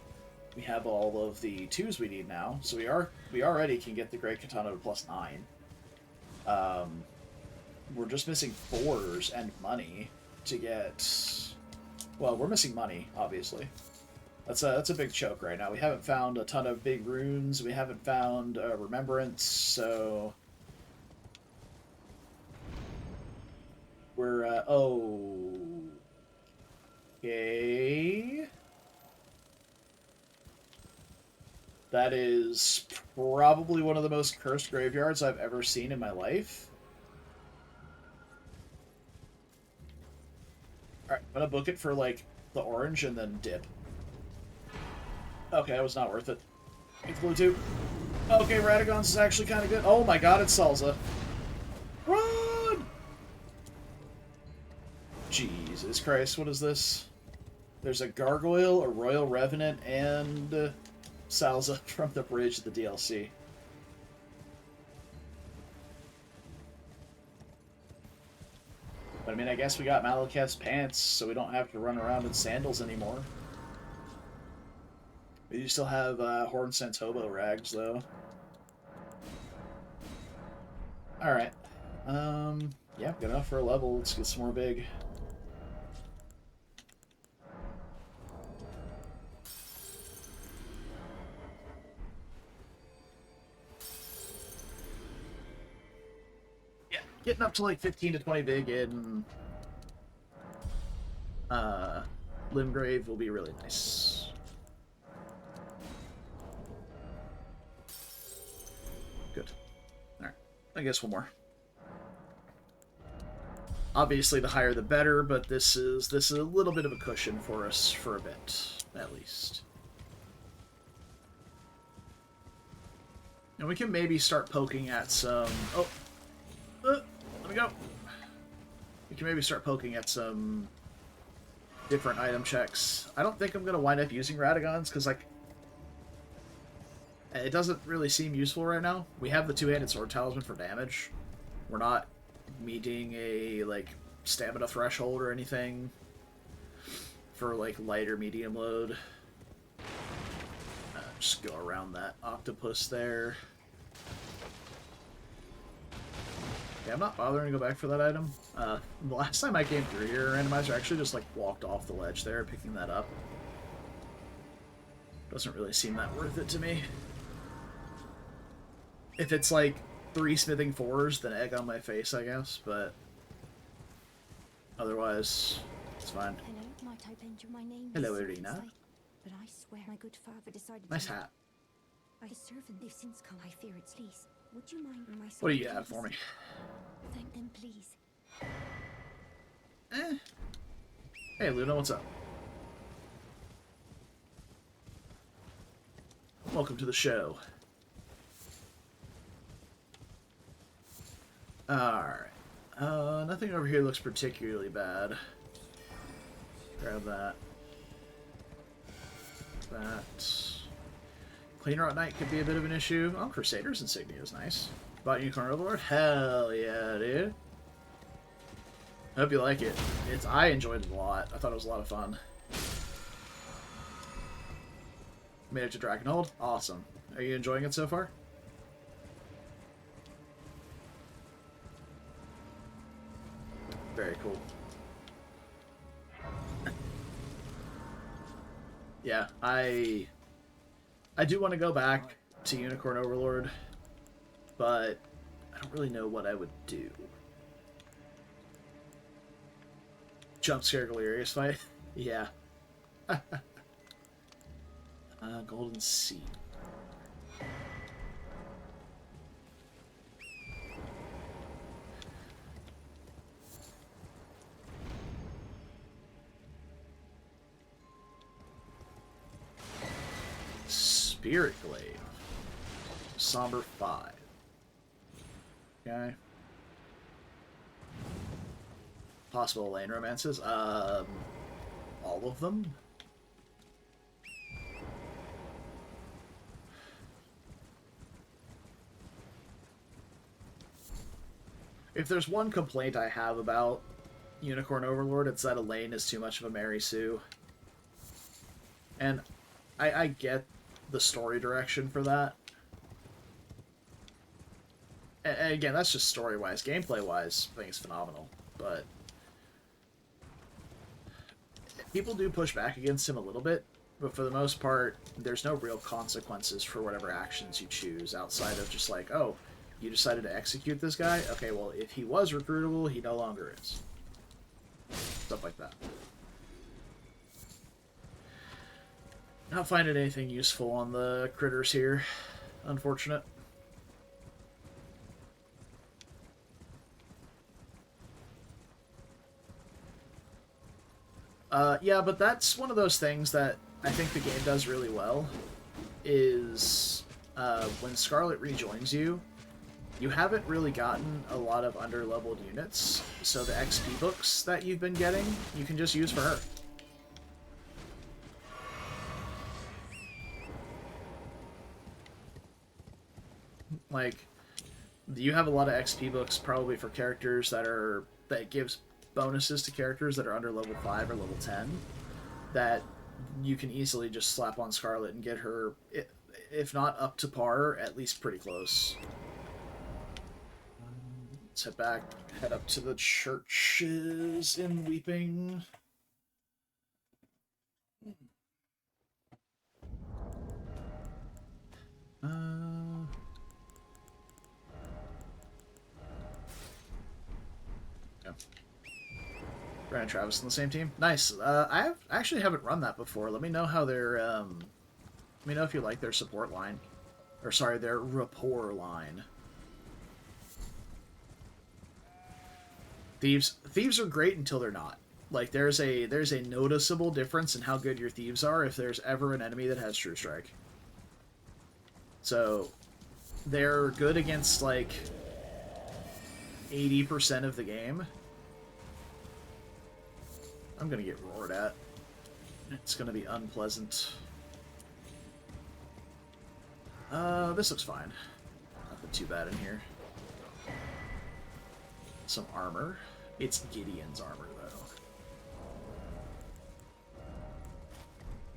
We have all of the 2s we need now, so we already can get the Great Katana to +9. We're just missing 4s and money to get... Well, we're missing money, obviously. That's a big choke right now. We haven't found a ton of big runes. We haven't found Remembrance, so... We're, okay... That is probably one of the most cursed graveyards I've ever seen in my life. Alright, I'm gonna book it for, like, the orange and then dip. Okay, that was not worth it. It's blue too. Okay, Radagons is actually kind of good. Oh my god, it's Salsa. Run! Jesus Christ, what is this? There's a Gargoyle, a Royal Revenant, and Salza from the bridge of the DLC. But I mean, I guess we got Malekith's pants, so we don't have to run around in sandals anymore. We still have Hornsent's hobo rags, though. Alright. Yeah, good enough for a level. Let's get some more big. Yeah, getting up to like 15 to 20 big in Limgrave will be really nice. Good. Alright. I guess one more. Obviously, the higher the better, but this is a little bit of a cushion for us for a bit, at least. And we can maybe start poking at some... Oh! Let me go! We can maybe start poking at some different item checks. I don't think I'm going to wind up using Radagons, because, like, it doesn't really seem useful right now. We have the two-handed sword talisman for damage. We're not meeting a, like, stamina threshold or anything for, like, light or medium load. Just go around that octopus there. Yeah, I'm not bothering to go back for that item. The last time I came through here, Randomizer actually just, like, walked off the ledge there, picking that up. Doesn't really seem that worth it to me. If it's, like, 3 smithing 4s, then egg on my face, I guess, but otherwise, it's fine. Hello, might I lend you my name? Hello, Irina. But I swear my good father decided Nice to... hat. I servant, they've since come. I fear it's least. Would you mind my... What do you have for me? Thank them, please. Hey, Luna, what's up? Welcome to the show. Alright. Nothing over here looks particularly bad. Grab that. That. Cleaner at night could be a bit of an issue. Oh, Crusader's insignia is nice. Bought Unicorn Overlord? Hell yeah, dude. I hope you like it. I enjoyed it a lot. I thought it was a lot of fun. Made it to Dragonhold? Awesome. Are you enjoying it so far? Very cool. Yeah, I do want to go back to Unicorn Overlord, but I don't really know what I would do. Jump scare Galerius fight? Yeah. Golden Sea. Spirit Glaive. Somber 5. Okay. Possible lane romances. All of them? If there's one complaint I have about Unicorn Overlord, it's that Elaine is too much of a Mary Sue. And I get the story direction for that. And again, that's just story-wise. Gameplay-wise, I think it's phenomenal. But people do push back against him a little bit, but for the most part, there's no real consequences for whatever actions you choose outside of just like, oh, you decided to execute this guy? Okay, well, if he was recruitable, he no longer is. Stuff like that. Not finding anything useful on the critters here. Unfortunate. Yeah, but that's one of those things that I think the game does really well, is when Scarlet rejoins you, you haven't really gotten a lot of under-leveled units, so the XP books that you've been getting, you can just use for her. Like, you have a lot of XP books probably for characters that gives bonuses to characters that are under level 5 or level 10 that you can easily just slap on Scarlet and get her, if not up to par, at least pretty close. Let's head back, head up to the churches in Weeping. Yeah. Brand and Travis on the same team. Nice. Actually haven't run that before. Let me know how their let me know if you like their support line, or sorry, their rapport line. Thieves are great until they're not. Like there's a noticeable difference in how good your thieves are if there's ever an enemy that has True Strike. So they're good against like 80% of the game. I'm gonna get roared at. It's gonna be unpleasant. This looks fine. Nothing too bad in here. Some armor. It's Gideon's armor, though.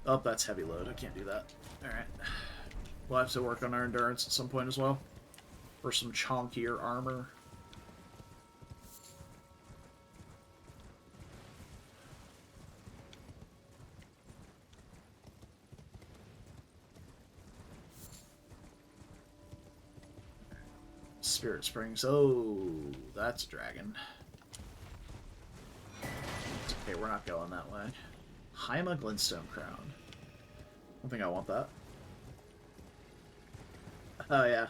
Oh, that's heavy load. I can't do that. Alright. We'll have to work on our endurance at some point as well. For some chonkier armor. Spirit Springs. Oh, that's a dragon. Okay, we're not going that way. Haima Glintstone Crown. I don't think I want that. Oh yeah.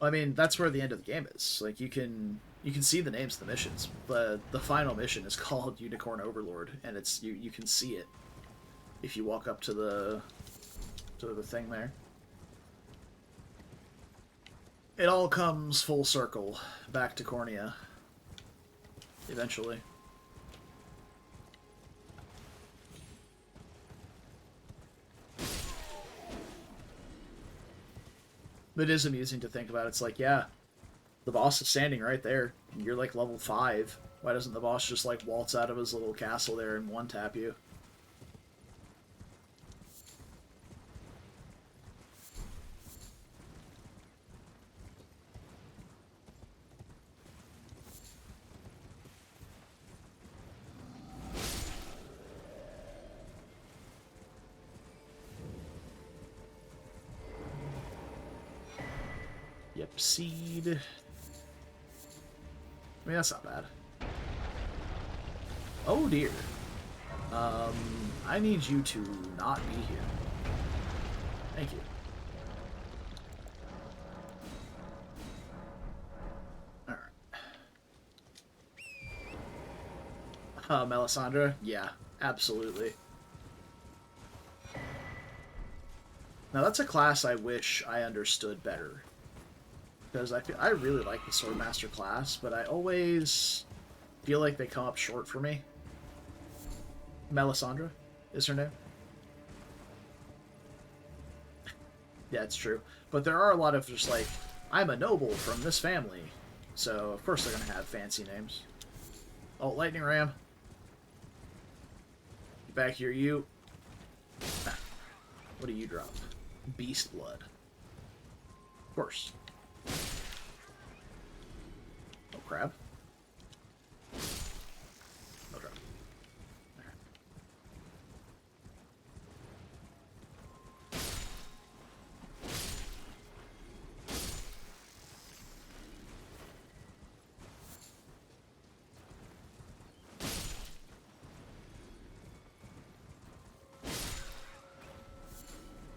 I mean, that's where the end of the game is. Like you can see the names of the missions. The final mission is called Unicorn Overlord, and it's you can see it if you walk up to the thing there. It all comes full circle back to Cornea eventually. It is amusing to think about. It's like, yeah, the boss is standing right there. And you're like level 5. Why doesn't the boss just like waltz out of his little castle there and one-tap you? Yep, seed. I mean, that's not bad. Oh dear. I need you to not be here. Thank you. Alright. Melisandre? Yeah, absolutely. Now that's a class I wish I understood better. Because I really like the Swordmaster class, but I always feel like they come up short for me. Melisandre is her name. Yeah, it's true. But there are a lot of just like, I'm a noble from this family. So, of course they're going to have fancy names. Oh, Lightning Ram. Get back here, you. What do you drop? Beast Blood. Of course. Oh, crab. No crab.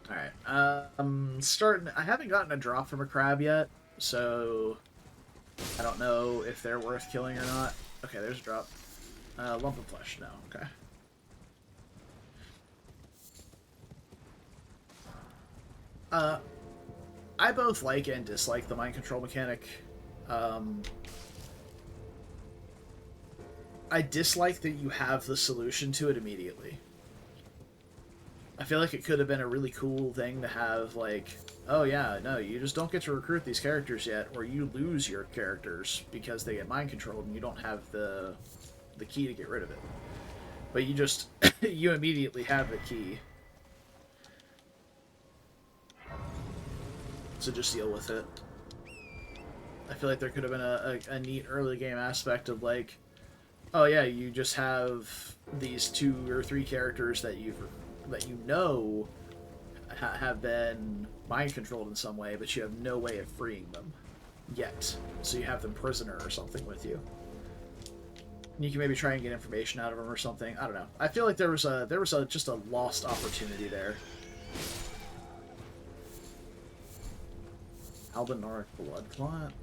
Alright. I haven't gotten a drop from a crab yet, so I don't know if they're worth killing or not. Okay, there's a drop. Lump of flesh, no. Okay. I both like and dislike the mind control mechanic. I dislike that you have the solution to it immediately. I feel like it could have been a really cool thing to have, like, oh yeah, no, you just don't get to recruit these characters yet, or you lose your characters because they get mind controlled and you don't have the key to get rid of it. But you just, you immediately have the key. So just deal with it. I feel like there could have been a neat early game aspect of, like, oh yeah, you just have these 2 or 3 characters that you know have been mind controlled in some way, but you have no way of freeing them yet. So you have them prisoner or something with you. And you can maybe try and get information out of them or something. I don't know. I feel like there was just a lost opportunity there. Albinoric blood clot.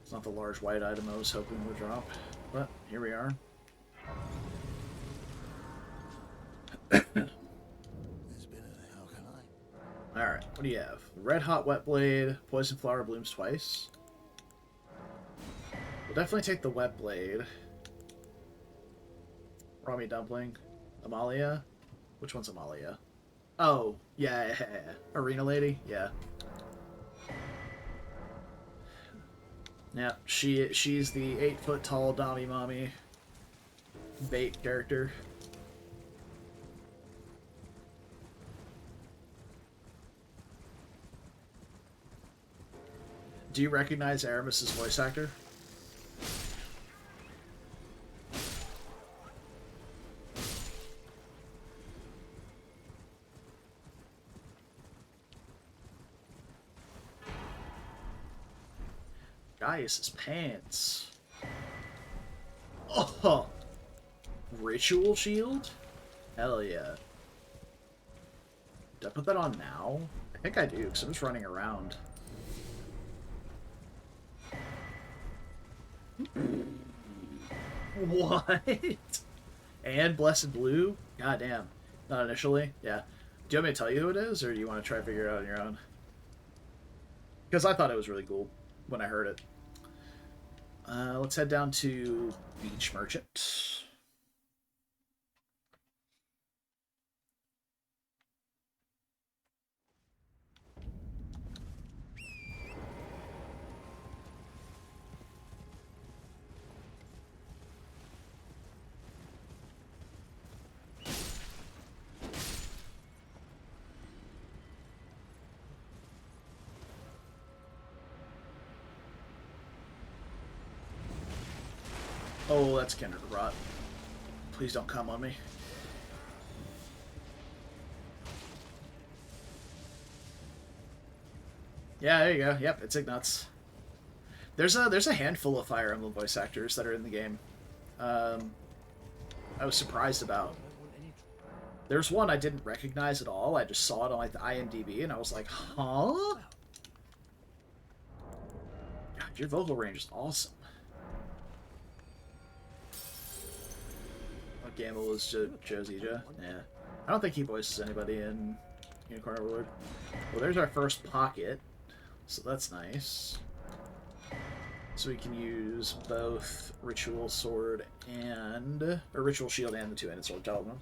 It's not the large white item I was hoping would drop, but here we are. Alright, what do you have? Red Hot Wet Blade, Poison Flower blooms twice. We'll definitely take the Wet Blade. Rami Dumpling. Amalia? Which one's Amalia? Oh, yeah. Arena Lady? Yeah. Yeah, she's the 8-foot-tall Dami Mommy bait character. Do you recognize Aramis's voice actor? Gaius's pants. Oh! Ritual shield? Hell yeah. Did I put that on now? I think I do, because I'm just running around. What? And Blessed Blue? Goddamn. Not initially? Yeah. Do you want me to tell you who it is, or do you want to try to figure it out on your own? Because I thought it was really cool when I heard it. Let's head down to Beach Merchant. Oh, that's Kindred Rot. Please don't come on me. Yeah, there you go. Yep, it's Ignatz. There's a handful of Fire Emblem voice actors that are in the game. I was surprised about. There's one I didn't recognize at all. I just saw it on like the IMDb, and I was like, huh? God, your vocal range is awesome. Gamble was Josija. Yeah. I don't think he voices anybody in Unicorn Overlord. Well, there's our first pocket. So that's nice. So we can use both Ritual Sword and... or Ritual Shield and the two-handed sword talisman.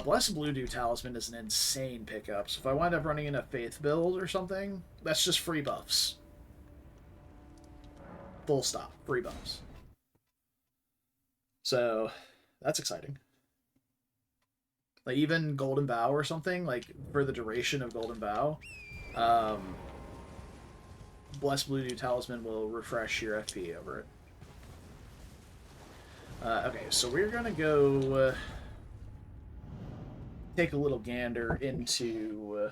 Blessed Blue Dew Talisman is an insane pickup. So if I wind up running in a Faith build or something, that's just free buffs. Full stop. Free buffs. So, that's exciting. Like, even Golden Bow or something, like, for the duration of Golden Bow, Blessed Blue Dew Talisman will refresh your FP over it. Okay, so we're gonna go take a little gander into...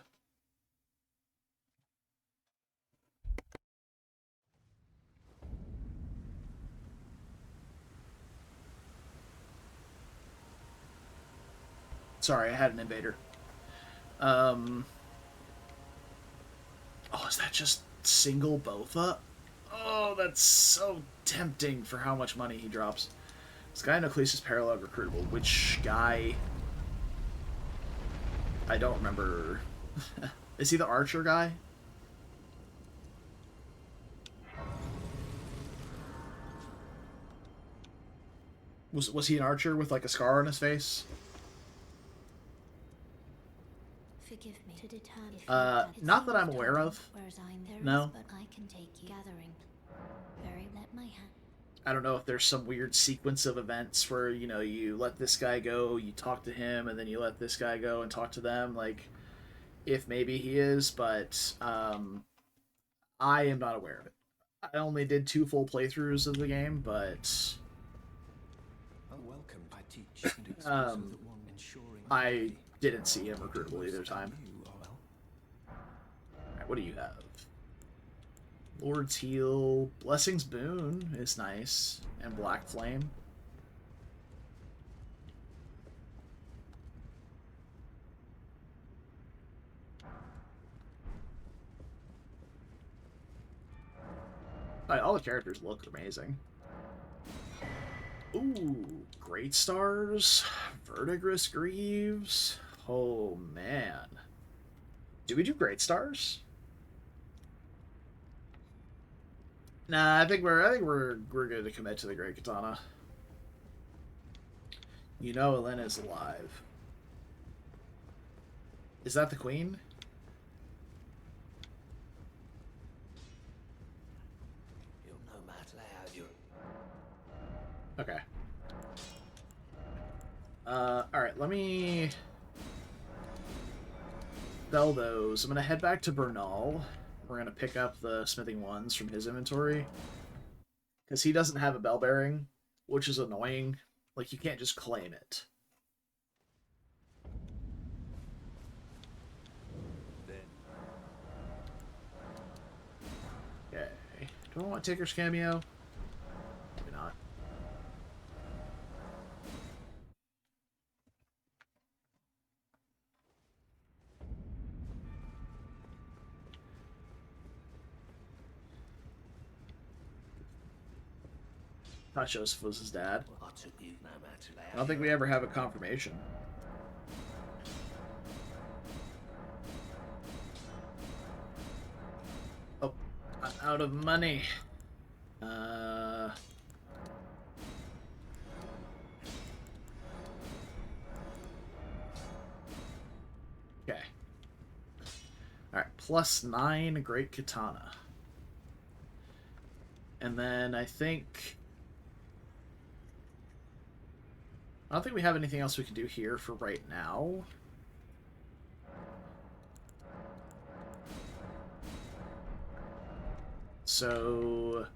Sorry, I had an invader. Oh, is that just single Bofa? Oh, that's so tempting for how much money he drops. Sky Nucleus parallel recruitable. Which guy? I don't remember. Is he the archer guy? Was he an archer with like a scar on his face? Forgive me to determine. Not that I'm aware of. Whereas I'm there No. is, but I can take you gathering. Very let my hand. I don't know if there's some weird sequence of events where, you know, you let this guy go, you talk to him, and then you let this guy go and talk to them. Like, if maybe he is, but I am not aware of it. I only did 2 full playthroughs of the game, but Oh, welcome. I teach and explain so Um, that one ensuring I didn't see him recruitable either time. you, OL. Alright, what do you have? Lord's Heal, Blessing's Boon is nice, and Black Flame. Alright, all the characters look amazing. Ooh, Great Stars, Verdigris Greaves. Oh man, do we do Great Stars? Nah, I think we're good to commit to the Great Katana. You know Elena's alive. Is that the queen? You'll no matter how you. Okay. Alright, let me sell those. I'm gonna head back to Bernal. We're gonna pick up the smithing ones from his inventory. Because he doesn't have a bell bearing, which is annoying. Like, you can't just claim it. Okay. Do I want Taker's cameo? Maybe not. Thought Joseph was his dad. I took you no matter how. I don't think we ever have a confirmation. Oh, I'm out of money. Okay. Alright, +9 Great Katana. And then I don't think we have anything else we can do here for right now. So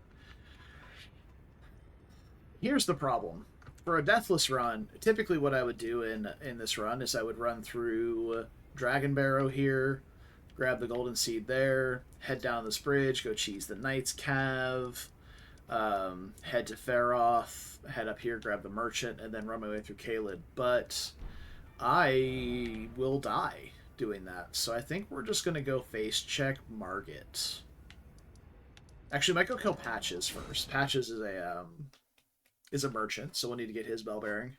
here's the problem. For a deathless run, typically what I would do in this run is I would run through Dragon Barrow here, grab the golden seed there, head down this bridge, go cheese the Knight's Cav, head to Feroth, head up here, grab the merchant, and then run my way through Caelid. But I will die doing that, so I think we're just gonna go face check Margit. Actually, I might go kill Patches first. Patches is a merchant, so we'll need to get his bell bearing.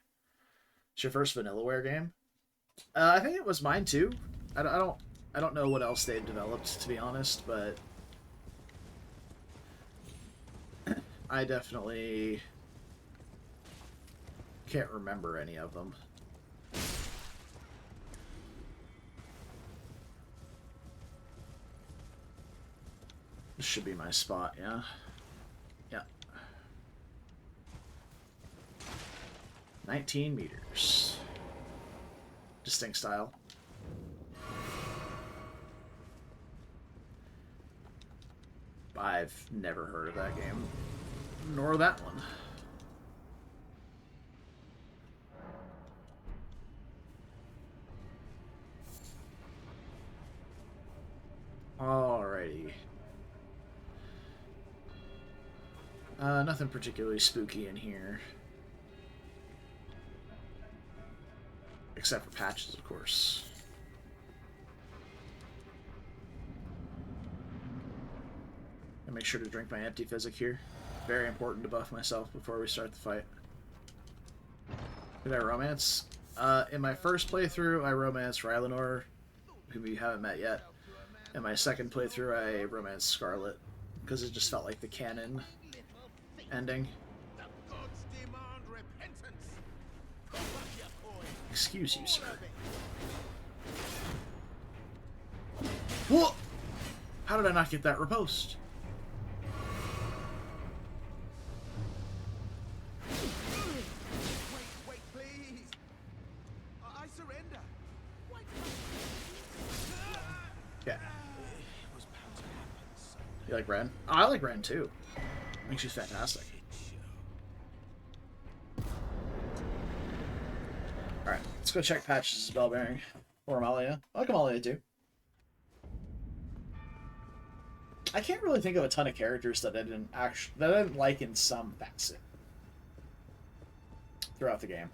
It's your first Vanillaware game. I think it was mine too. I don't know what else they've developed, to be honest, but I definitely can't remember any of them. This should be my spot, yeah? Yeah. 19 meters. Distinct style. I've never heard of that game. Nor that one. Alrighty. Nothing particularly spooky in here. Except for Patches, of course. And make sure to drink my empty physic here. Very important to buff myself before we start the fight. Did I romance? In my first playthrough, I romanced Rylanor, whom you haven't met yet. In my second playthrough, I romanced Scarlet, because it just felt like the canon ending. The gods demand repentance. Excuse you, sir. Whoa! How did I not get that riposte? Wait, please! I surrender! Yeah. It was bound to happen, so... You like Ren? Oh, I like Ren too. I think she's fantastic. Alright, let's go check Patch's spell bearing. Or Amalia. I like Amalia too. I can't really think of a ton of characters that I didn't like in some facet throughout the game.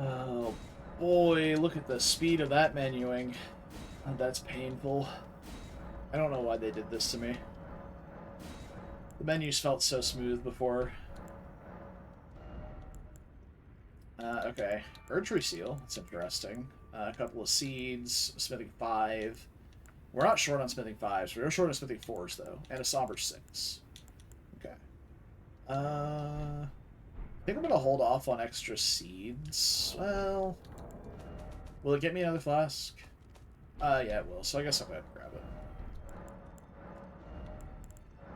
Oh boy, look at the speed of that menuing. Oh, that's painful. I don't know why they did this to me. The menus felt so smooth before. Okay. Urgery Seal. That's interesting. A couple of seeds. Smithing 5. We're not short on smithing 5s. We're short on smithing 4s, though. And a somber 6. Okay. I think I'm going to hold off on extra seeds. Well... Will it get me another flask? Yeah, it will. So I guess I'm going to grab it.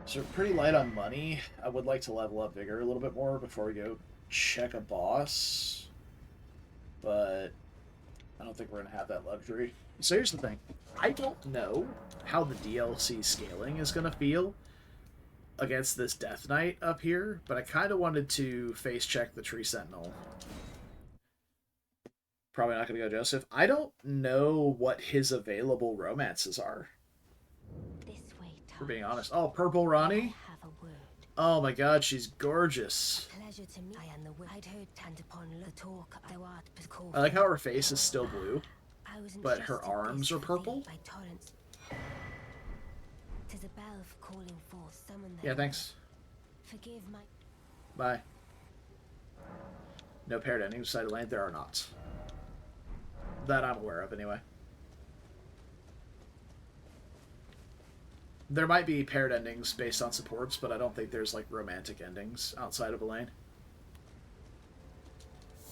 So we're pretty light on money. I would like to level up Vigor a little bit more before we go check a boss. But I don't think we're going to have that luxury. So here's the thing. I don't know how the DLC scaling is going to feel against this Death Knight up here, but I kind of wanted to face check the Tree Sentinel. Probably not going to go Joseph. I don't know what his available romances are. This way, For being honest. Oh, Purple Ronnie? Have a word. Oh my god, she's gorgeous. Pleasure to meet. I am the I'd heard and upon the talk thou art called. I like how her face is still blue, I was but her entrusted arms this are for purple. thee by torrents. 'Tis a bell for calling forth summon them. Yeah, thanks. Forgive my Bye. No paired endings beside the lane? There are not. That I'm aware of, anyway. There might be paired endings based on supports, but I don't think there's, like, romantic endings outside of a lane.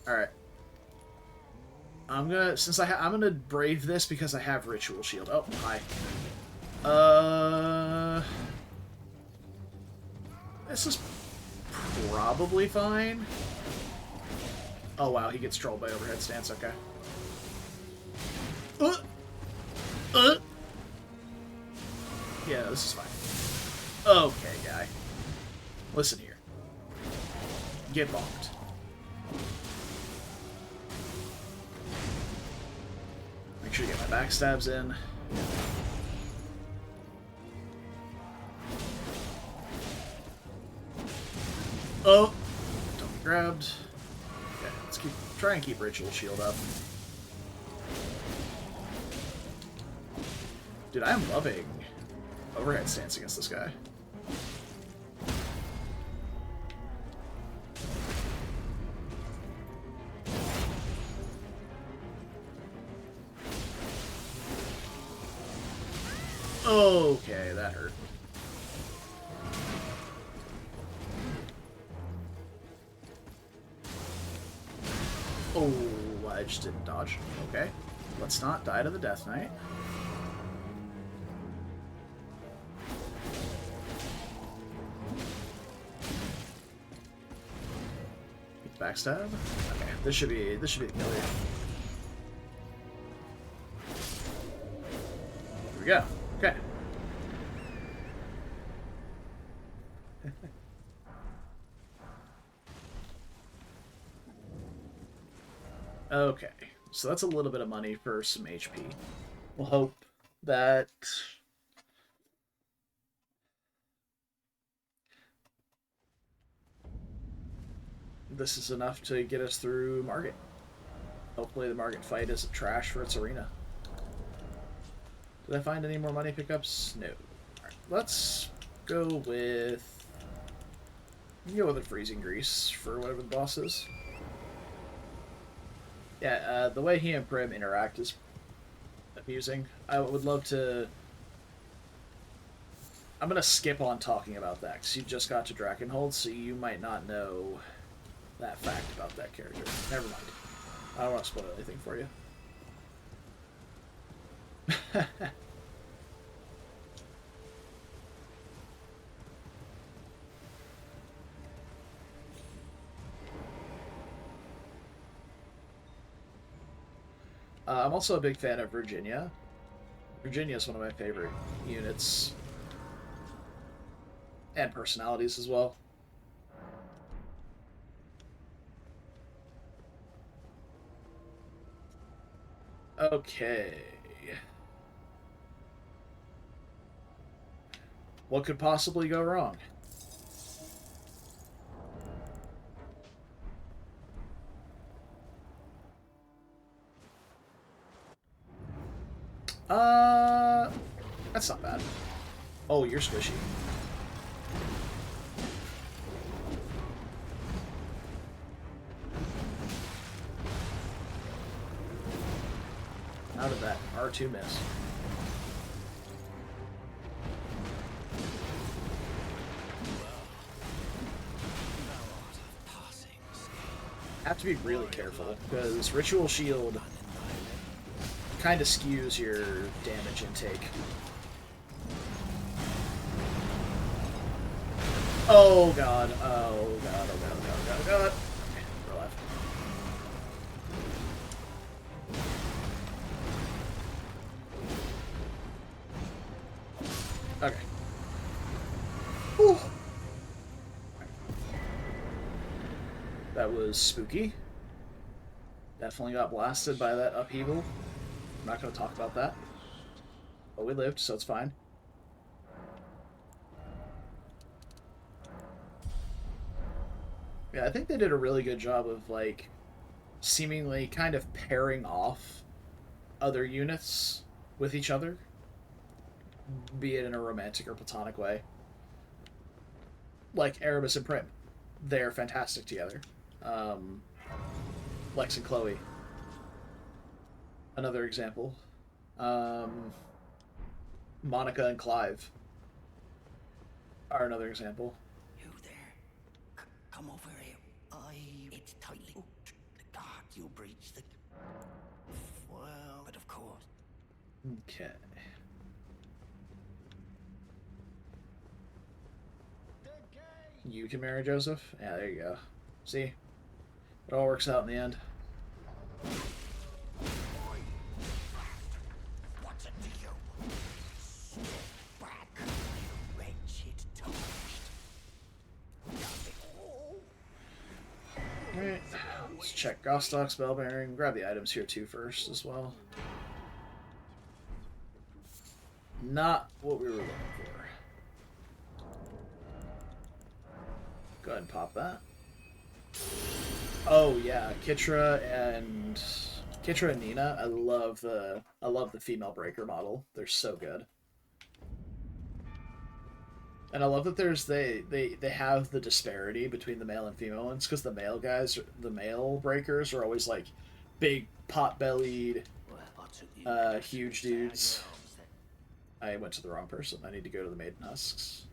Alright. I'm gonna brave this because I have Ritual Shield. Oh, hi. This is probably fine. Oh wow, he gets trolled by overhead stance, okay. Yeah, this is fine. Okay, guy. Listen here. Get bonked. Make sure you get my backstabs in. Oh! Don't be grabbed. Okay, let's try and keep Ritual Shield up. Dude, I am loving overhead stance against this guy. Okay, that hurt. Oh, I just didn't dodge. Okay. Let's not die to the Death Knight. Backstab. Okay, this should be the killer. Here we go. Okay. Okay, so that's a little bit of money for some HP. We'll hope that this is enough to get us through Margit. Hopefully the Margit fight isn't trash for its arena. Did I find any more money pickups? No. Alright, let's go with... You can go with a Freezing Grease for whatever the boss is. Yeah, the way he and Prim interact is amusing. I would love to... I'm going to skip on talking about that, because you just got to Drakenhold, so you might not know that fact about that character. Never mind. I don't want to spoil anything for you. I'm also a big fan of Virginia. Virginia is one of my favorite units. And personalities as well. Okay. What could possibly go wrong? That's not bad. Oh, you're squishy. How did that R2 miss? Have to be really careful because Ritual Shield kind of skews your damage intake. Oh god, oh god, oh god, oh god, oh god, oh god. Okay, we're alive. Okay. Whew. That was spooky. Definitely got blasted by that upheaval. I'm not going to talk about that. But we lived, so it's fine. Yeah, I think they did a really good job of, like, seemingly kind of pairing off other units with each other. Be it in a romantic or platonic way. Like Erebus and Prim. They're fantastic together. Lex and Chloe. Another example. Monica and Clive are another example. You there? Come over here. It's tightly. Oh, the guard, you breached the. Well, but of course. Okay. You can marry Joseph? Yeah, there you go. See? It all works out in the end. What's it to you? Step back, you wretched toast. Alright, let's check Gostock's Bell Bearing. Grab the items here too first as well. Not what we were looking for. Go ahead and pop that. Oh yeah, Kitra and Nina. I love the female breaker model. They're so good. And I love that they have the disparity between the male and female ones, because the male breakers are always like big pot-bellied, huge dudes. I went to the wrong person. I need to go to the Maiden Husks.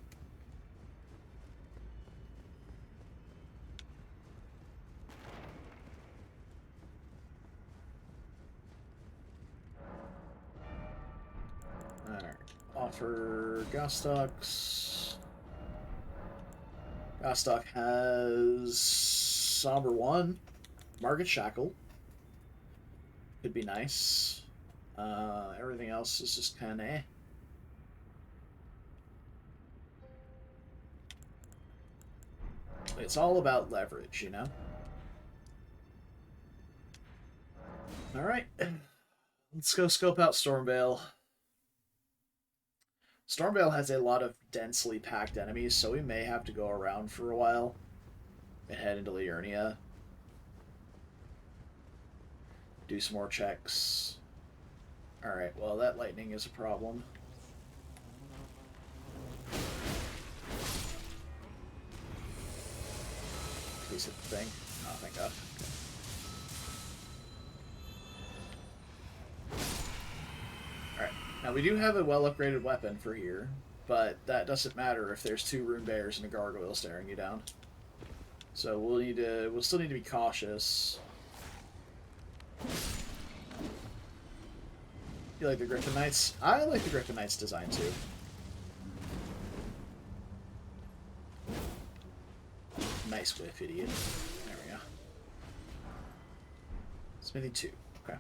Alright. Offer Gostock's. Gostock has Somber 1. Market Shackle. Could be nice. Everything else is just kind of eh. It's all about leverage, you know? Alright. Let's go scope out Stormveil. Stormveil has a lot of densely packed enemies, so we may have to go around for a while and head into Liurnia. Do some more checks. Alright, well, that lightning is a problem. Please hit the thing. Oh, thank God. Alright, now we do have a well-upgraded weapon for here, but that doesn't matter if there's 2 rune bears and a gargoyle staring you down. So we'll still need to be cautious. You like the Griffin Knights? I like the Griffin Knights design too. Nice whiff, idiot. There we go. Smithy 2. Okay.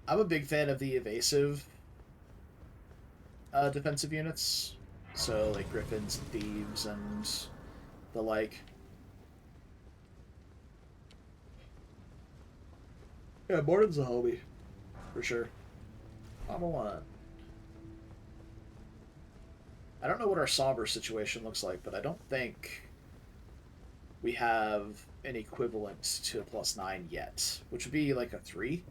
I'm a big fan of the evasive defensive units. So, like Griffins and Thieves and the like. Yeah, Morden's a homie. For sure. I'm a lot. I don't know what our somber situation looks like, but I don't think we have an equivalent to a +9 yet, which would be like a 3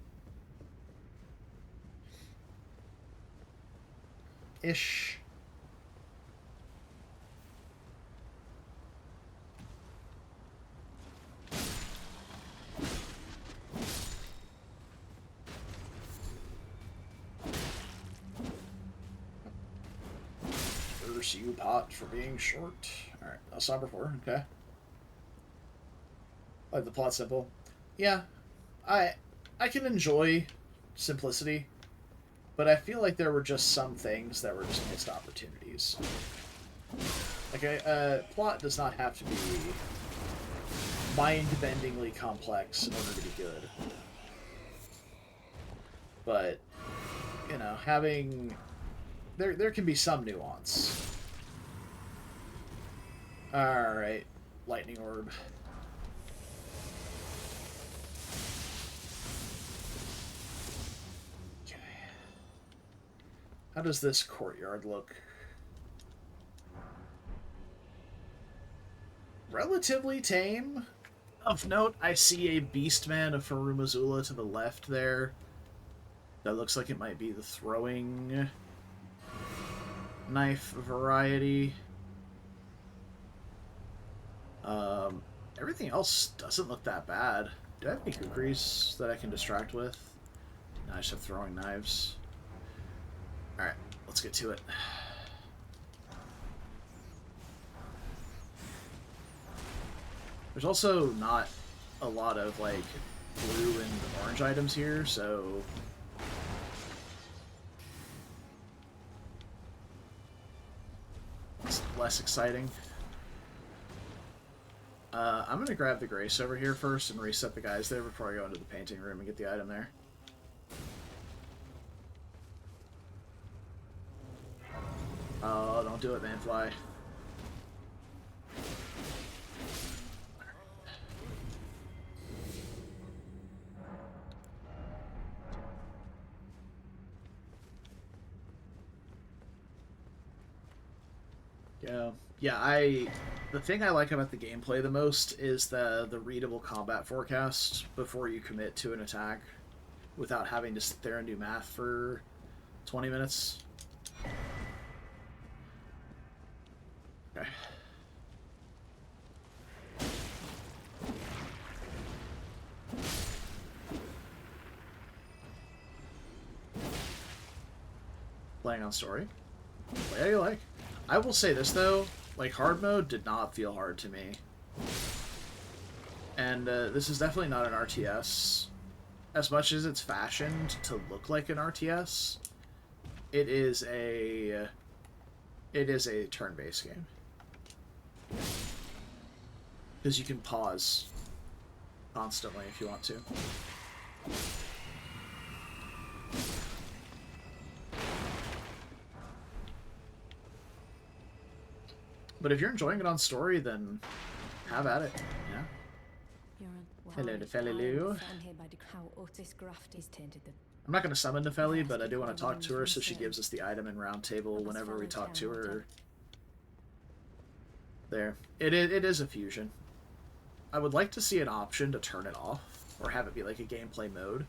ish. Curse you, pot, for being short. Alright, a somber 4, okay. I like the plot simple. Yeah, I can enjoy simplicity, but I feel like there were just some things that were just missed opportunities. Like, plot does not have to be mind-bendingly complex in order to be good. But, you know, having... There can be some nuance. Alright, lightning orb. Okay. How does this courtyard look? Relatively tame. Of note, I see a Beastman of Farumazula to the left there. That looks like it might be the throwing knife variety. Everything else doesn't look that bad. Do I have any kukris that I can distract with? No, I just have throwing knives. Alright, let's get to it. There's also not a lot of, like, blue and orange items here, so... it's less exciting. I'm gonna grab the Grace over here first and reset the guys there before I go into the painting room and get the item there. Oh, don't do it, Manfly. Yeah, the thing I like about the gameplay the most is the readable combat forecast before you commit to an attack without having to sit there and do math for 20 minutes. Okay. Playing on story. Play how you like. I will say this, though. Like, hard mode did not feel hard to me. And this is definitely not an RTS. As much as it's fashioned to look like an RTS, it is a turn-based game. Because you can pause constantly if you want to. But if you're enjoying it on story, then have at it. Yeah. Hello, Nefellu. I'm not going to summon Nefeli, but I do want to talk to her so she gives us the item in round table whenever we talk to her. There. It is a fusion. I would like to see an option to turn it off, or have it be like a gameplay mode,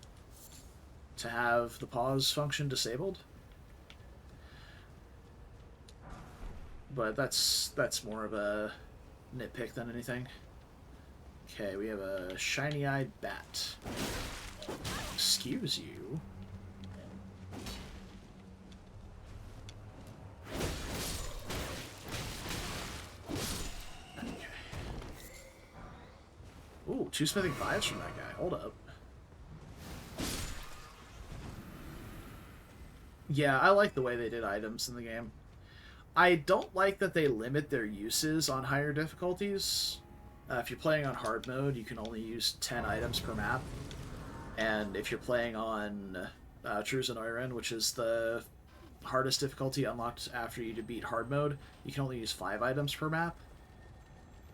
to have the pause function disabled. But that's more of a nitpick than anything. Okay, we have a shiny-eyed bat. Excuse you. Ooh, 2 smithing 5s from that guy. Hold up. Yeah, I like the way they did items in the game. I don't like that they limit their uses on higher difficulties. If you're playing on hard mode, you can only use 10 items per map. And if you're playing on Truseneuren, which is the hardest difficulty unlocked after you beat hard mode, you can only use 5 items per map.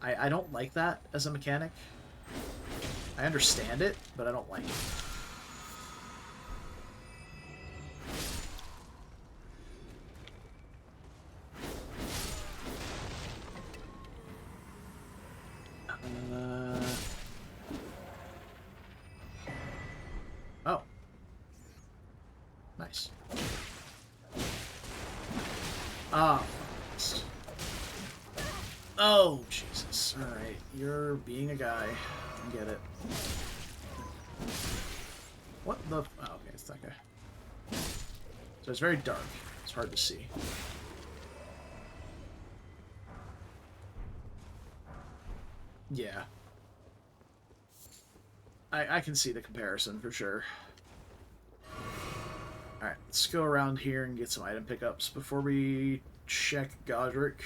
I don't like that as a mechanic. I understand it, but I don't like it. Oh. Nice. Ah. Oh, Jesus. Alright, you're being a guy. I get it. What the... Oh, okay, it's that guy. So it's very dark. It's hard to see. Yeah. I can see the comparison, for sure. Alright, let's go around here and get some item pickups before we check Godric.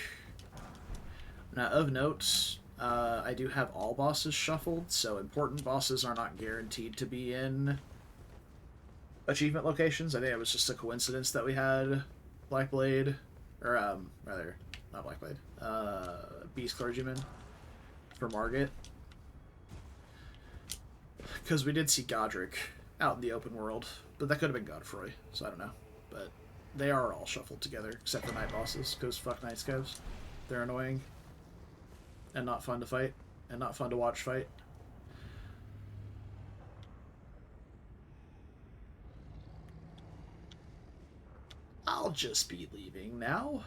Now, of note, I do have all bosses shuffled, so important bosses are not guaranteed to be in achievement locations. I think it was just a coincidence that we had Blackblade, or, rather, not Blackblade, Beast Clergyman for Margit. Because we did see Godric out in the open world, but that could have been Godfrey, so I don't know. But they are all shuffled together, except for night bosses, because fuck night scavs. They're annoying. And not fun to fight. And not fun to watch fight. I'll just be leaving now.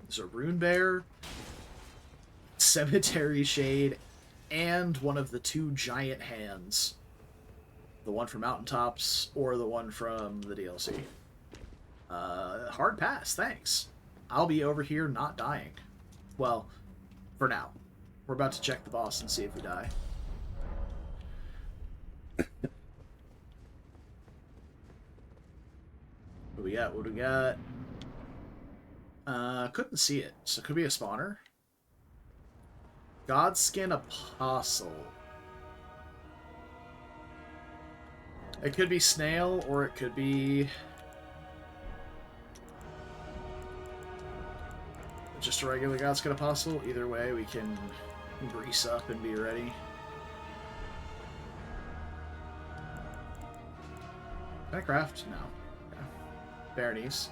There's a Rune Bear, Cemetery Shade, and one of the 2 giant hands. The one from Mountaintops, or the one from the DLC. Hard pass, thanks. I'll be over here not dying. Well, for now. We're about to check the boss and see if we die. What do we got? What do we got? Couldn't see it, so it could be a spawner. Godskin Apostle. It could be Snail, or it could be just a regular Godskin Apostle. Either way, we can grease up and be ready. Can I craft? No. Okay. Berenice.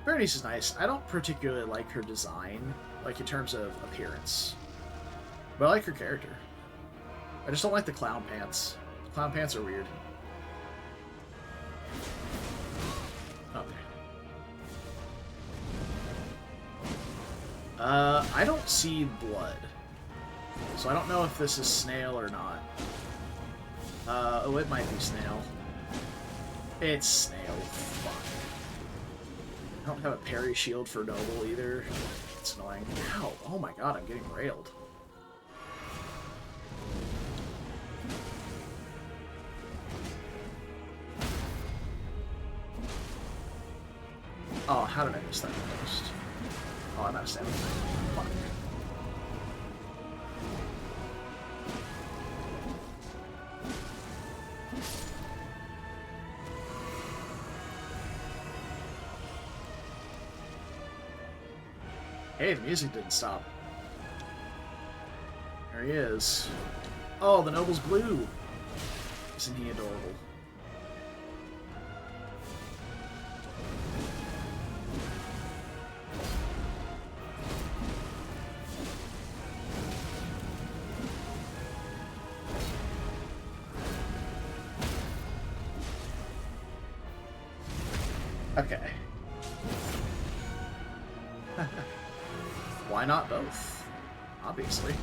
Berenice is nice. I don't particularly like her design, like in terms of appearance. But I like her character. I just don't like the clown pants. Clown pants are weird. Okay. I don't see blood. So I don't know if this is Snail or not. Oh, it might be Snail. It's Snail. Fuck. I don't have a parry shield for Noble either. It's annoying. Ow. Oh my god, I'm getting railed. Oh, how did I miss that post? Oh, I'm out of stamina. Fuck. Hey, the music didn't stop. There he is. Oh, the Noble's blue. Isn't he adorable? Okay. Why not both? Obviously.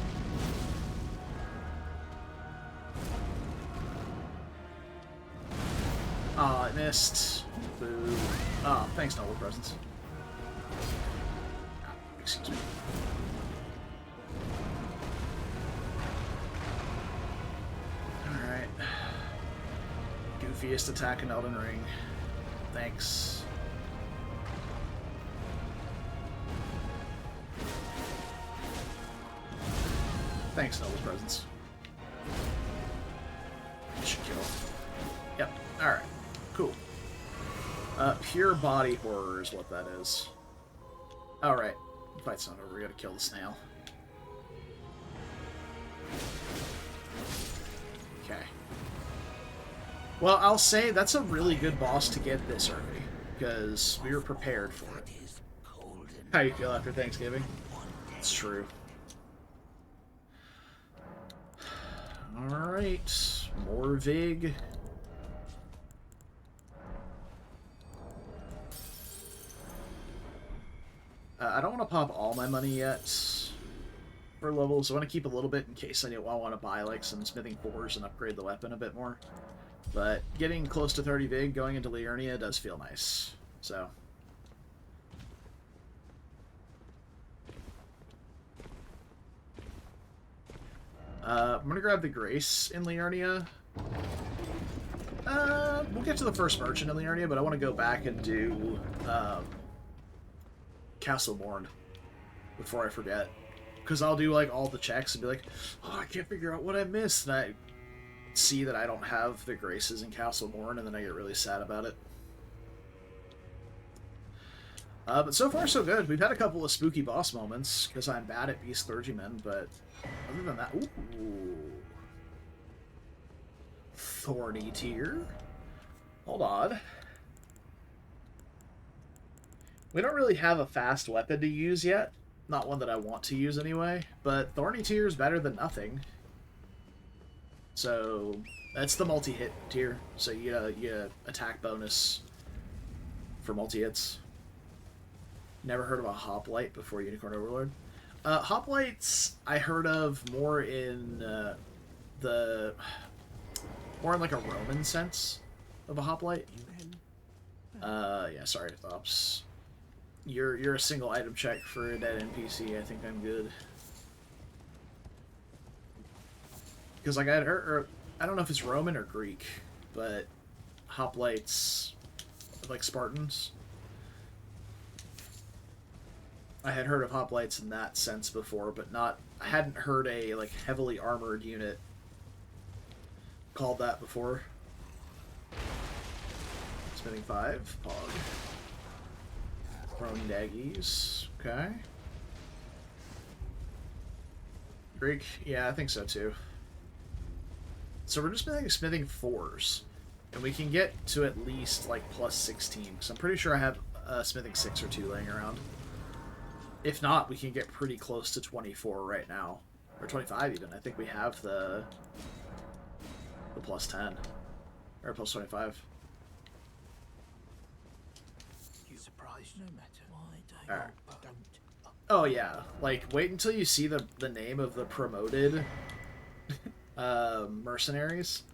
Oh, I missed. Boo. Oh, thanks, Noble Presence. Ah, excuse me. goofiest attack in Elden Ring. Thanks. Thanks, Noble Presence. Should kill. Yep. Alright. Cool. Pure body horror is what that is. Alright. The fight's not over. We gotta kill the snail. Okay. Well, I'll say that's a really good boss to get this early, because we were prepared for it. How you feel after Thanksgiving? It's true. Alright. More Vig. I don't want to pop all my money yet for levels. I want to keep a little bit in case I want to buy like some smithing 4s and upgrade the weapon a bit more. But getting close to 30 Vig going into Liurnia does feel nice. So. I'm going to grab the Grace in Liurnia. We'll get to the first merchant in Liurnia, but I want to go back and do Castleborn before I forget. Because I'll do like all the checks and be like, oh, I can't figure out what I missed. And I see that I don't have the Graces in Castleborn, and then I get really sad about it. But so far, so good. We've had a couple of spooky boss moments, because I'm bad at Beast Clergymen, but other than that... Ooh. Thorny Tear. Hold on. We don't really have a fast weapon to use yet. Not one that I want to use anyway, but Thorny Tear is better than nothing. So, that's the multi-hit tier. So you get attack bonus for multi-hits. Never heard of a Hoplite before Unicorn Overlord. Hoplites I heard of more in more in like a Roman sense of a hoplite. Yeah, sorry, Thops. You're a single item check for a dead NPC. I think I'm good. Because like I don't know if it's Roman or Greek, but hoplites like Spartans. I had heard of hoplites in that sense before, but not. I hadn't heard a like heavily armored unit called that before. Spinning 5, Pog. Throwing daggies. Okay. Greek? Yeah, I think so too. So we're just smithing 4s. And we can get to at least like plus 16. Because I'm pretty sure I have smithing 6 or 2 laying around. If not, we can get pretty close to 24 right now. Or 25 even. I think we have the plus 10. Or plus 25. You surprised no matter why Alright. Oh yeah. Like, wait until you see the name of the promoted mercenaries.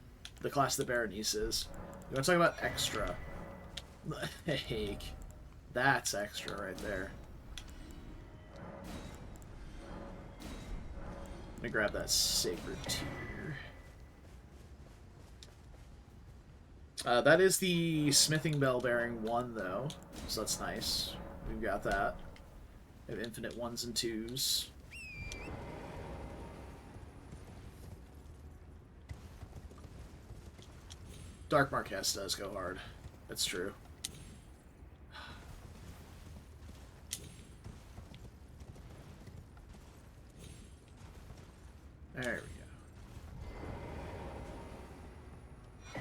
The class that Berenice is. You want to talk about extra? Like, that's extra right there. Let me grab that Sacred Tear. That is the Smithing Bell bearing 1, though, so that's nice. We've got that. We have infinite 1s and 2s. Dark Marquess does go hard. That's true. There we go.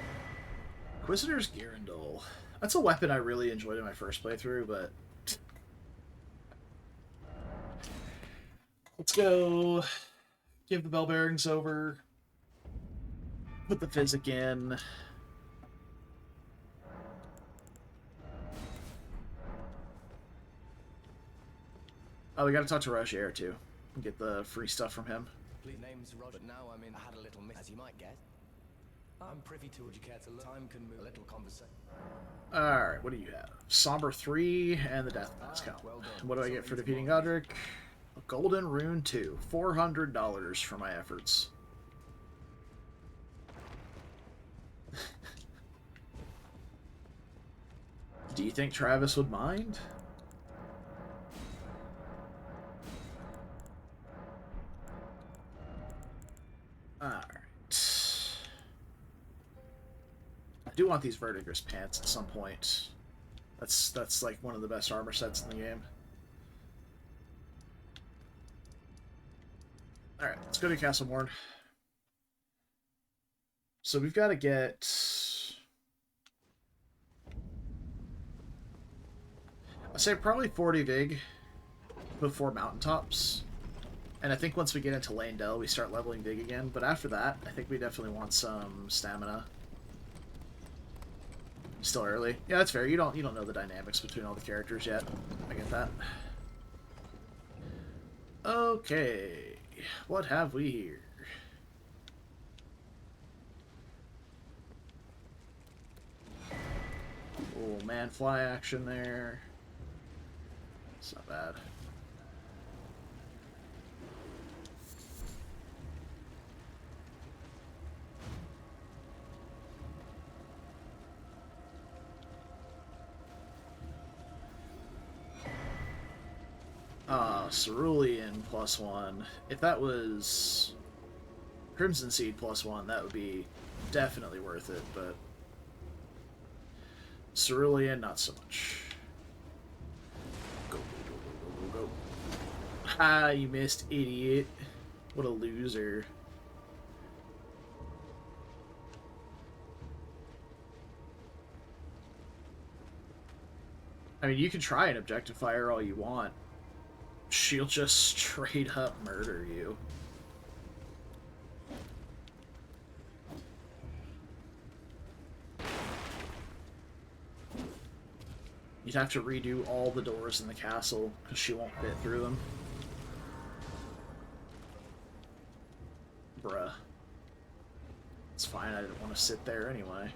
Inquisitor's Girandol. That's a weapon I really enjoyed in my first playthrough, but... Let's go. Give the bell bearings over. Put the physic in. Oh, we gotta talk to Roger too. And get the free stuff from him. Name's Roger, but now I had a little miss, as you might guess. I'm privy to what you care to learn. Time can move a little conversation. Alright, what do you have? Somber 3 and the Death Mask count. Well done. What do I get for defeating Godric? A Golden Rune 2. $400 for my efforts. Do you think Travis would mind? Alright. I do want these Verdigris pants at some point. That's like one of the best armor sets in the game. Alright, let's go to Castle Morn. So we've got to get... I'd say probably 40 Vig before Mountaintops. And I think once we get into Lane-Del, we start leveling Vig again. But after that, I think we definitely want some stamina. Still early. Yeah, that's fair. You don't know the dynamics between all the characters yet. I get that. Okay. What have we here? Oh, man, fly action there. It's not bad. Cerulean +1. If that was Crimson Seed +1, that would be definitely worth it, but Cerulean, not so much. Go, go, go, go, go, go. Ha, you missed, idiot. What a loser. I mean, you can try and objectify her all you want. She'll just straight up murder you. You'd have to redo all the doors in the castle because she won't fit through them. Bruh. It's fine, I didn't want to sit there anyway.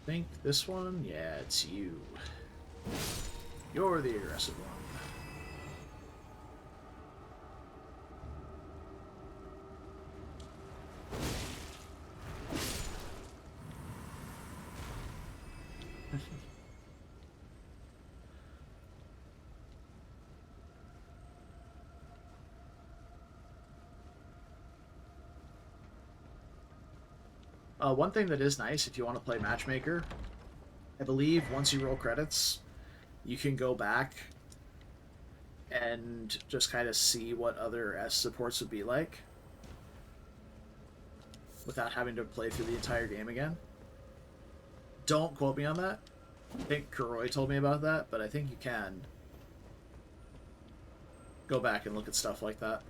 I think this one? Yeah, it's you. You're the aggressive one. One thing that is nice if you want to play Matchmaker, I believe once you roll credits, you can go back and just kind of see what other S supports would be like without having to play through the entire game again. Don't quote me on that. I think Kuroi told me about that, but I think you can go back and look at stuff like that.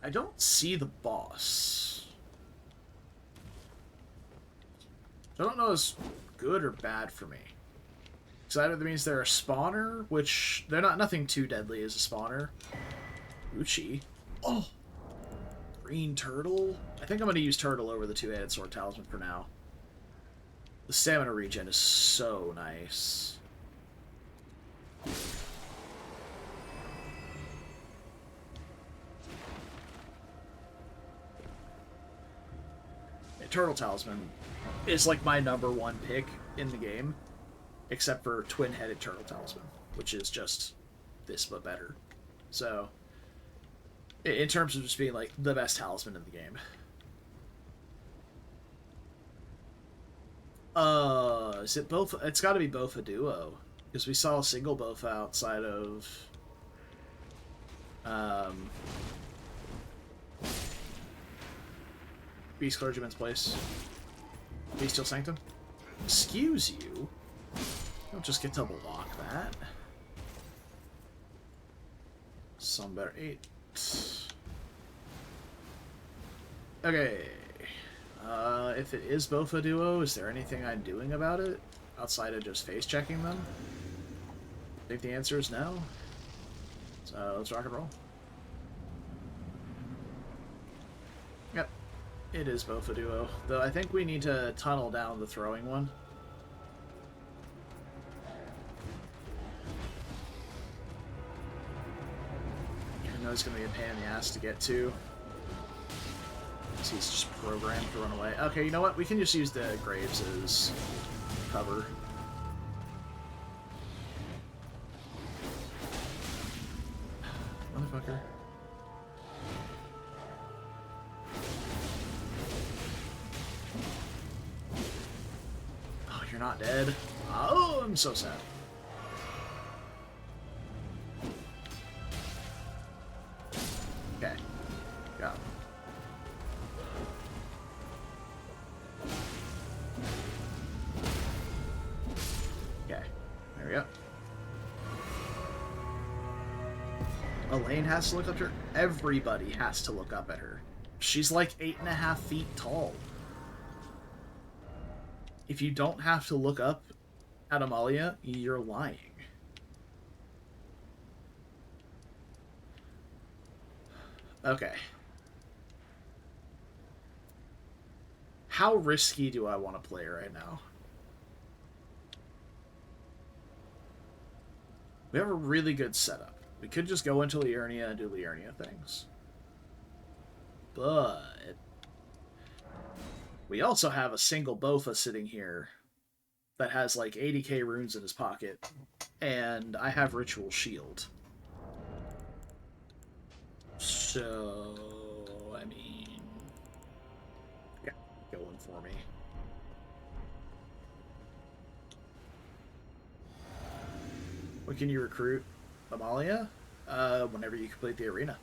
I don't see the boss. I don't know if it's good or bad for me. So that either means they're a spawner, which they're nothing too deadly as a spawner. Uchi. Oh! Green turtle? I think I'm going to use turtle over the two-handed sword talisman for now. The stamina regen is so nice. Turtle Talisman is like my #1 pick in the game, except for twin-headed Turtle Talisman, which is just this but better. So, in terms of just being like the best talisman in the game. Is it both? It's got to be both a duo, because we saw a single both outside of Beast Clergyman's place. Bestial Sanctum. Excuse you. Don't just get to block that. Some better 8. Okay. If it is both a duo, is there anything I'm doing about it outside of just face checking them? I think the answer is no. So let's rock and roll. It is both a duo. Though I think we need to tunnel down the throwing one. Even though it's going to be a pain in the ass to get to. He's just programmed to run away. Okay, you know what? We can just use the graves as cover. Motherfucker. Oh, you're not dead? Oh, I'm so sad. Okay. Got him. Okay. There we go. Elaine has to look up to her. Everybody has to look up at her. She's like 8.5 feet tall. If you don't have to look up at Amalia, you're lying. Okay. How risky do I want to play right now? We have a really good setup. We could just go into Liurnia and do Liurnia things. But we also have a single Botha sitting here that has like 80k runes in his pocket, and I have Ritual Shield. So, I mean, yeah, going for me. When can you recruit Amalia? Whenever you complete the arena.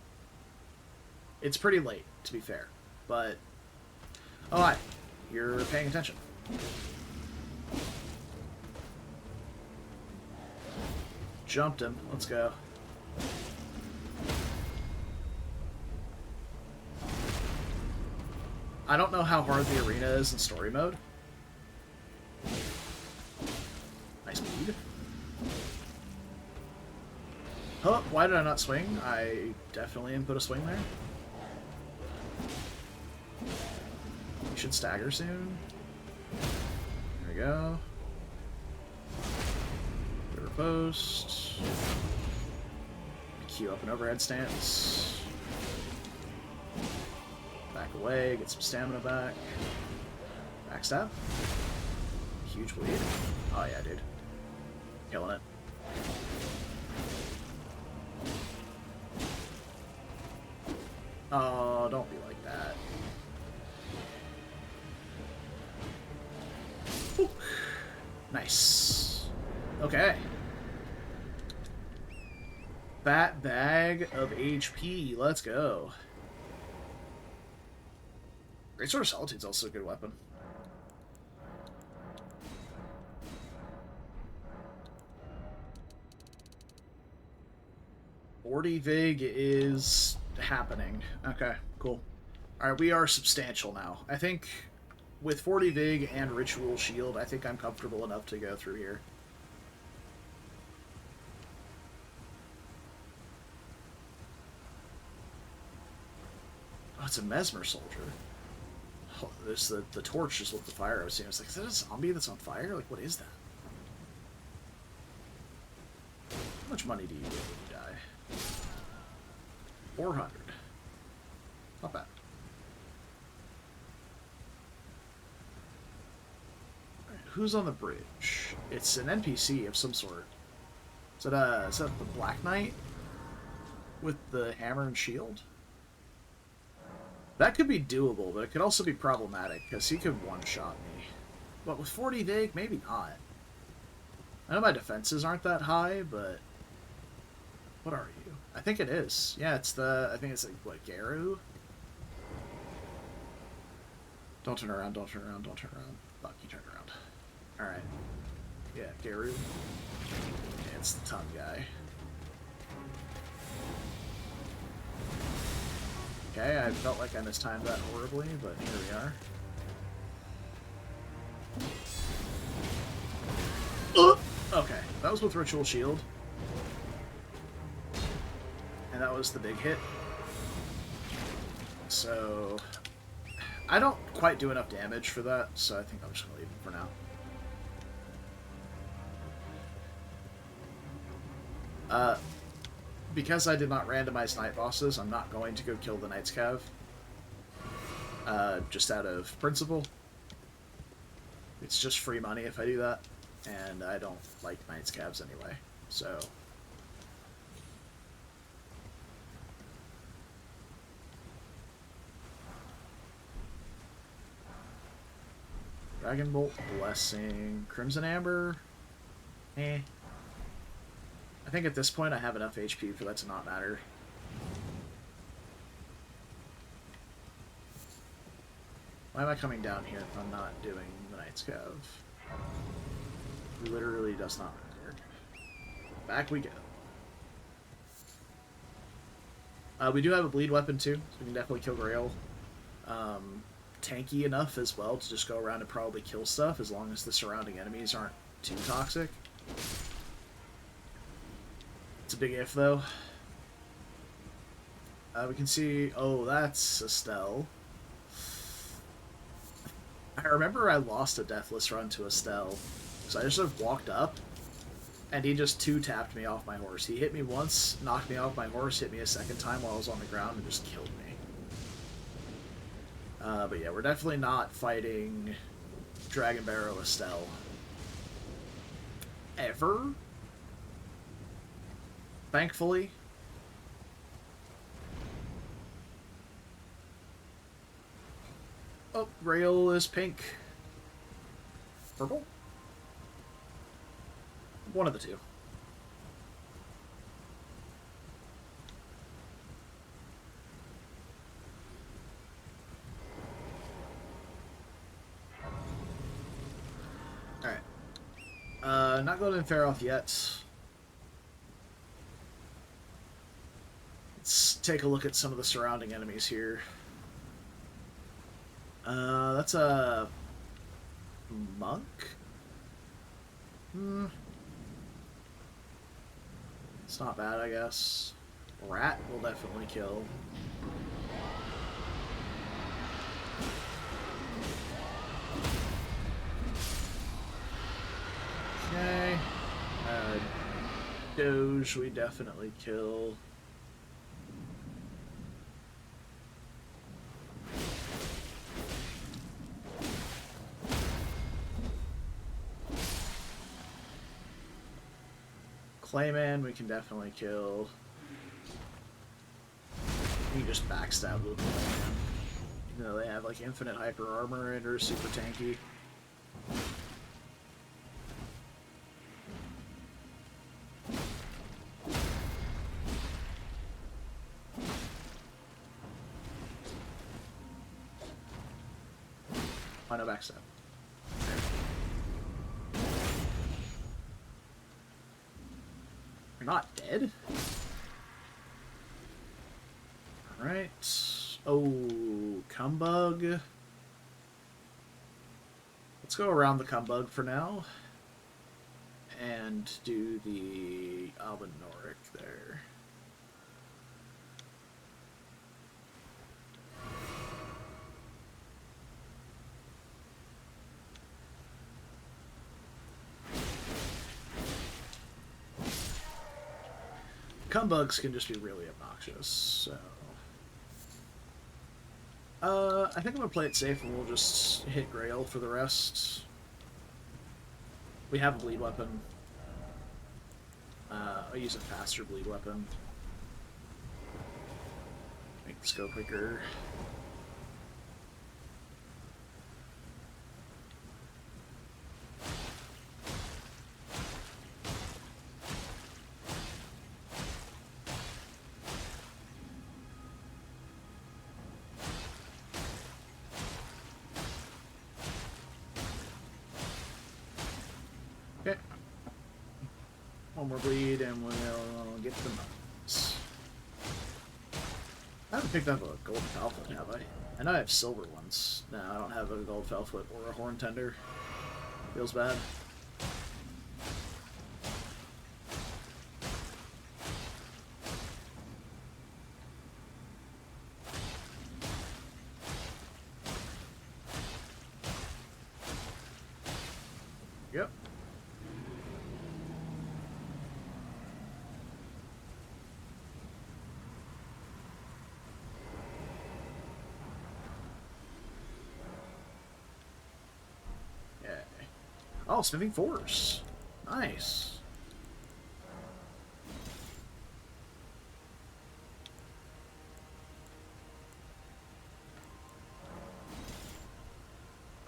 It's pretty late, to be fair, but... Oh, hi. You're paying attention. Jumped him. Let's go. I don't know how hard the arena is in story mode. Nice speed. Huh, why did I not swing? I definitely input a swing there. You should stagger soon. There we go. River post. Queue up an overhead stance. Back away, get some stamina back. Backstab. Huge bleed. Oh yeah, dude. Killing it. Oh, don't be like that. Ooh. Nice. Okay. Fat bag of HP. Let's go. Great Sword of Solitude's also a good weapon. Vig is happening. Okay, cool. Alright, we are substantial now. I think with 40 Vig and Ritual Shield, I think I'm comfortable enough to go through here. Oh, it's a Messmer soldier. Oh, there's the torch just lit the fire. I was seeing. I was like, is that a zombie that's on fire? Like, what is that? How much money do you get when you die? 400. Not bad. Right, who's on the bridge? It's an NPC of some sort. Is that the Black Knight with the hammer and shield? That could be doable, but it could also be problematic, because he could one-shot me. But with 40 Vig, maybe not. I know my defenses aren't that high, but... What are you? I think it is. Yeah, it's the... I think it's like, what, Garu? Don't turn around, don't turn around, don't turn around. Fuck, you turned around. Alright. Yeah, Garu. Yeah, it's the tongue guy. Okay, I felt like I mistimed that horribly, but here we are. Okay, that was with Ritual Shield. And that was the big hit. So, I don't quite do enough damage for that, so I think I'm just going to leave him for now. Because I did not randomize night bosses, I'm not going to go kill the Knight's Cav. Just out of principle. It's just free money if I do that, and I don't like Knight's Cavs anyway, so... Dragon Bolt, Blessing, Crimson Amber, I think at this point I have enough HP for that to not matter. Why am I coming down here if I'm not doing the Knight's Cav? Literally does not matter. Back we go. We do have a bleed weapon too, so we can definitely kill Grail. Tanky enough as well to just go around and probably kill stuff as long as the surrounding enemies aren't too toxic. It's a big if though. We can see, oh, that's Estelle. I remember I lost a Deathless run to Estelle, so I just sort of walked up, and he just two-tapped me off my horse. He hit me once, knocked me off my horse, hit me a second time while I was on the ground, and just killed me. But yeah, we're definitely not fighting Dragon Barrow Estelle. Ever? Thankfully. Oh, Grail is pink. Purple? One of the two. Alright. Not going in Feroth yet. Let's take a look at some of the surrounding enemies here. That's a monk? It's not bad, I guess. Rat will definitely kill. Okay. Doge we definitely kill. Clayman we can definitely kill. You can just backstab Luke Clayman. Even though they have like infinite hyper armor and are super tanky. Why no backstab? You're not dead? Alright. Oh, Cumbug. Let's go around the Cumbug for now. And do the Albinoric there. Cumbugs can just be really obnoxious, so... I think I'm gonna play it safe and we'll just hit Grail for the rest. We have a bleed weapon. I'll use a faster bleed weapon. Make this go quicker. Okay. One more bleed and we'll get the nuts. I haven't picked up a gold falfoot, have I? I know I have silver ones. No, I don't have a gold falfoot or a horn tender. Feels bad. Oh, smithing force. Nice.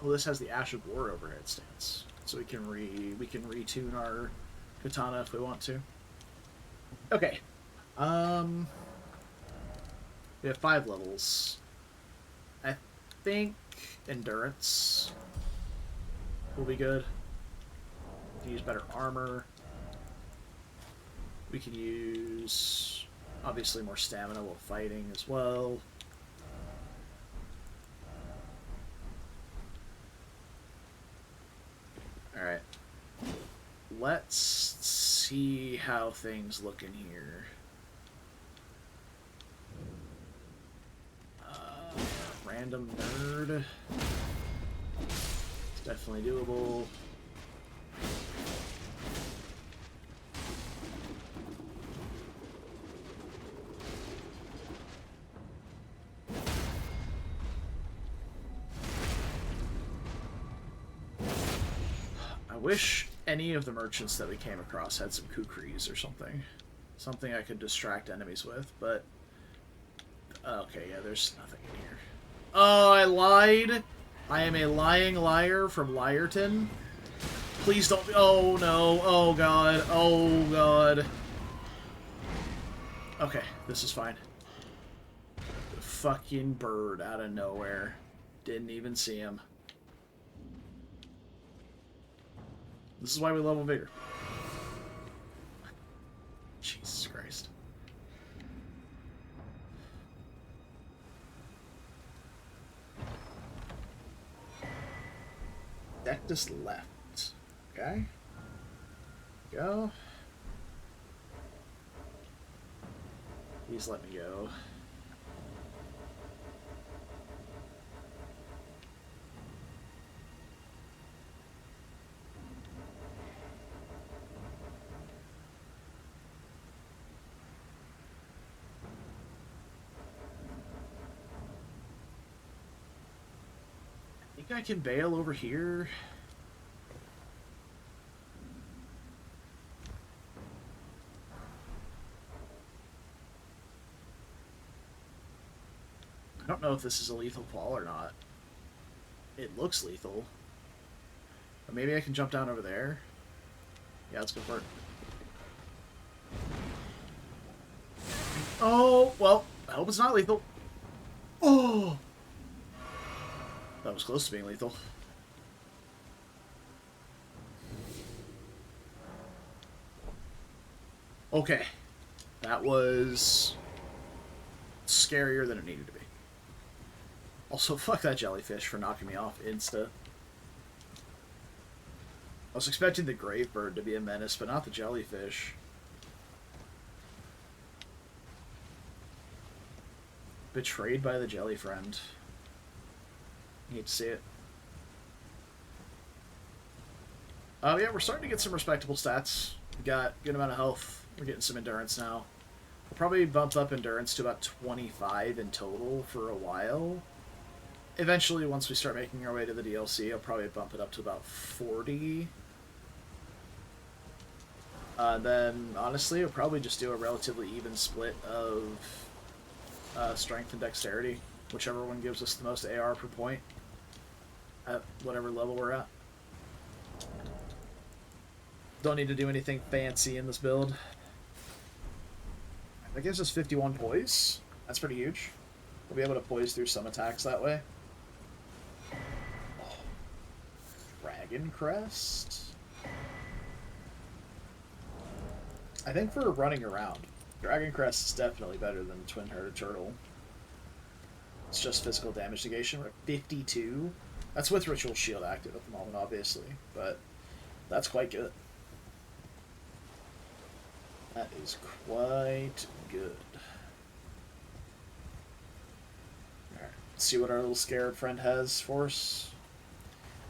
Oh, this has the Ash of War overhead stance, so we can retune our katana if we want to. Okay. We have 5 levels. I think endurance will be good. We can use better armor. We can use, obviously, more stamina while fighting as well. Alright. Let's see how things look in here. Random nerd. It's definitely doable. I wish any of the merchants that we came across had some kukris or something. Something I could distract enemies with, but... Okay, yeah, there's nothing in here. Oh, I lied! I am a lying liar from Liarton. Please don't... Oh, no. Oh, God. Oh, God. Okay, this is fine. The fucking bird out of nowhere. Didn't even see him. This is why we level Vigor. Jesus Christ. Deck just left. Okay. Go. Please let me go. I think I can bail over here. I don't know if this is a lethal fall or not. It looks lethal. Or maybe I can jump down over there. Yeah, let's go for it. Oh, well, I hope it's not lethal. Oh! That was close to being lethal. Okay. That was scarier than it needed to be. Also, fuck that jellyfish for knocking me off insta. I was expecting the grave bird to be a menace, but not the jellyfish. Betrayed by the jelly friend. Hate to see it. Oh yeah, we're starting to get some respectable stats. We got a good amount of health. We're getting some endurance now. We'll probably bump up endurance to about 25 in total for a while. Eventually, once we start making our way to the DLC, I'll probably bump it up to about 40. Then, honestly, I'll probably just do a relatively even split of strength and dexterity. Whichever one gives us the most AR per point at whatever level we're at. Don't need to do anything fancy in this build. That gives us 51 poise. That's pretty huge. We'll be able to poise through some attacks that way. Oh. Dragon Crest. I think for running around, Dragon Crest is definitely better than the Twin-Hearted Turtle. It's just physical damage negation. We're at 52. That's with Ritual Shield active at the moment, obviously, but that's quite good. That is quite good. Alright, let's see what our little scarab friend has for us.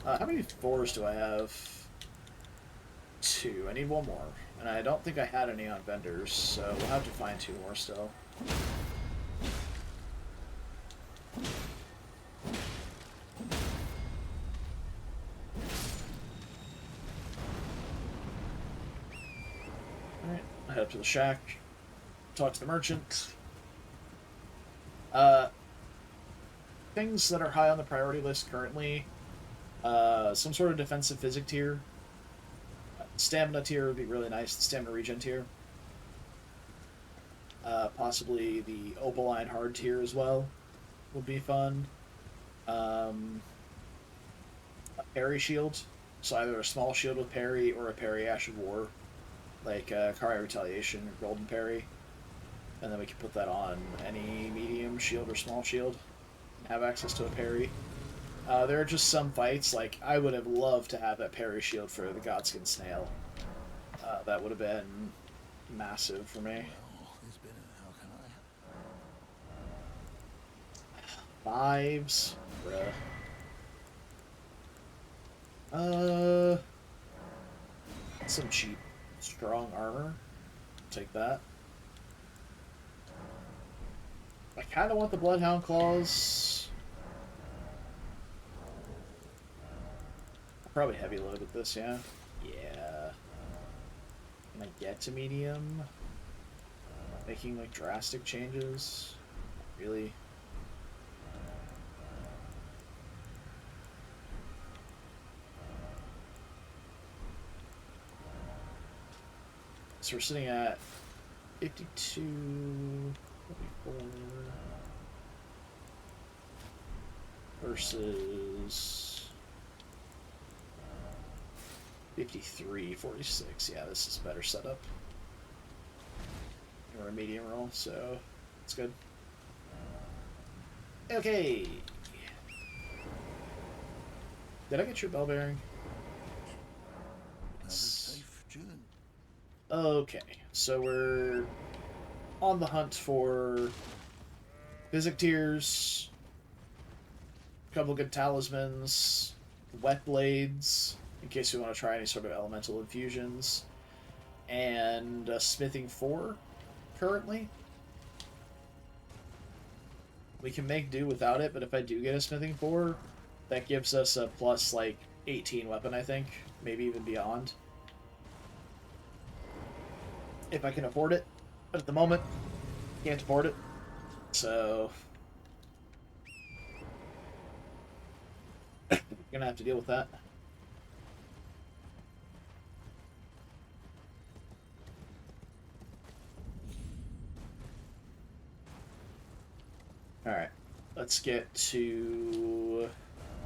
How many 4s do I have? 2. I need 1 more. And I don't think I had any on vendors, so we'll have to find 2 more still. head up to the shack, talk to the merchant. Uh, things that are high on the priority list currently, some sort of defensive physic tier. Stamina tier would be really nice, the stamina regen tier. Possibly the Opaline hard tier as well would be fun. A parry shield, so either a small shield with parry or a parry Ash of War, like Kari Retaliation or Golden Parry. And then we can put that on any medium shield or small shield and have access to a parry. There are just some fights, like I would have loved to have that parry shield for the Godskin Snail. That would have been massive for me. Fives, bruh. Some cheap, strong armor. Take that. I kind of want the Bloodhound Claws. I'll probably heavy load with this, yeah? Yeah. Can I get to medium? Making, like, drastic changes? Really? So we're sitting at 52, 44 versus 53, 46. Yeah, this is a better setup. We're a medium roll, so it's good. Okay. Did I get your bell bearing? Okay, so we're on the hunt for physic tiers, a couple good talismans, wet blades, in case we want to try any sort of elemental infusions, and a smithing 4 currently. We can make do without it, but if I do get a smithing 4, that gives us a plus like 18 weapon, I think, maybe even beyond. If I can afford it, but at the moment, can't afford it, so gonna have to deal with that. Alright, let's get to...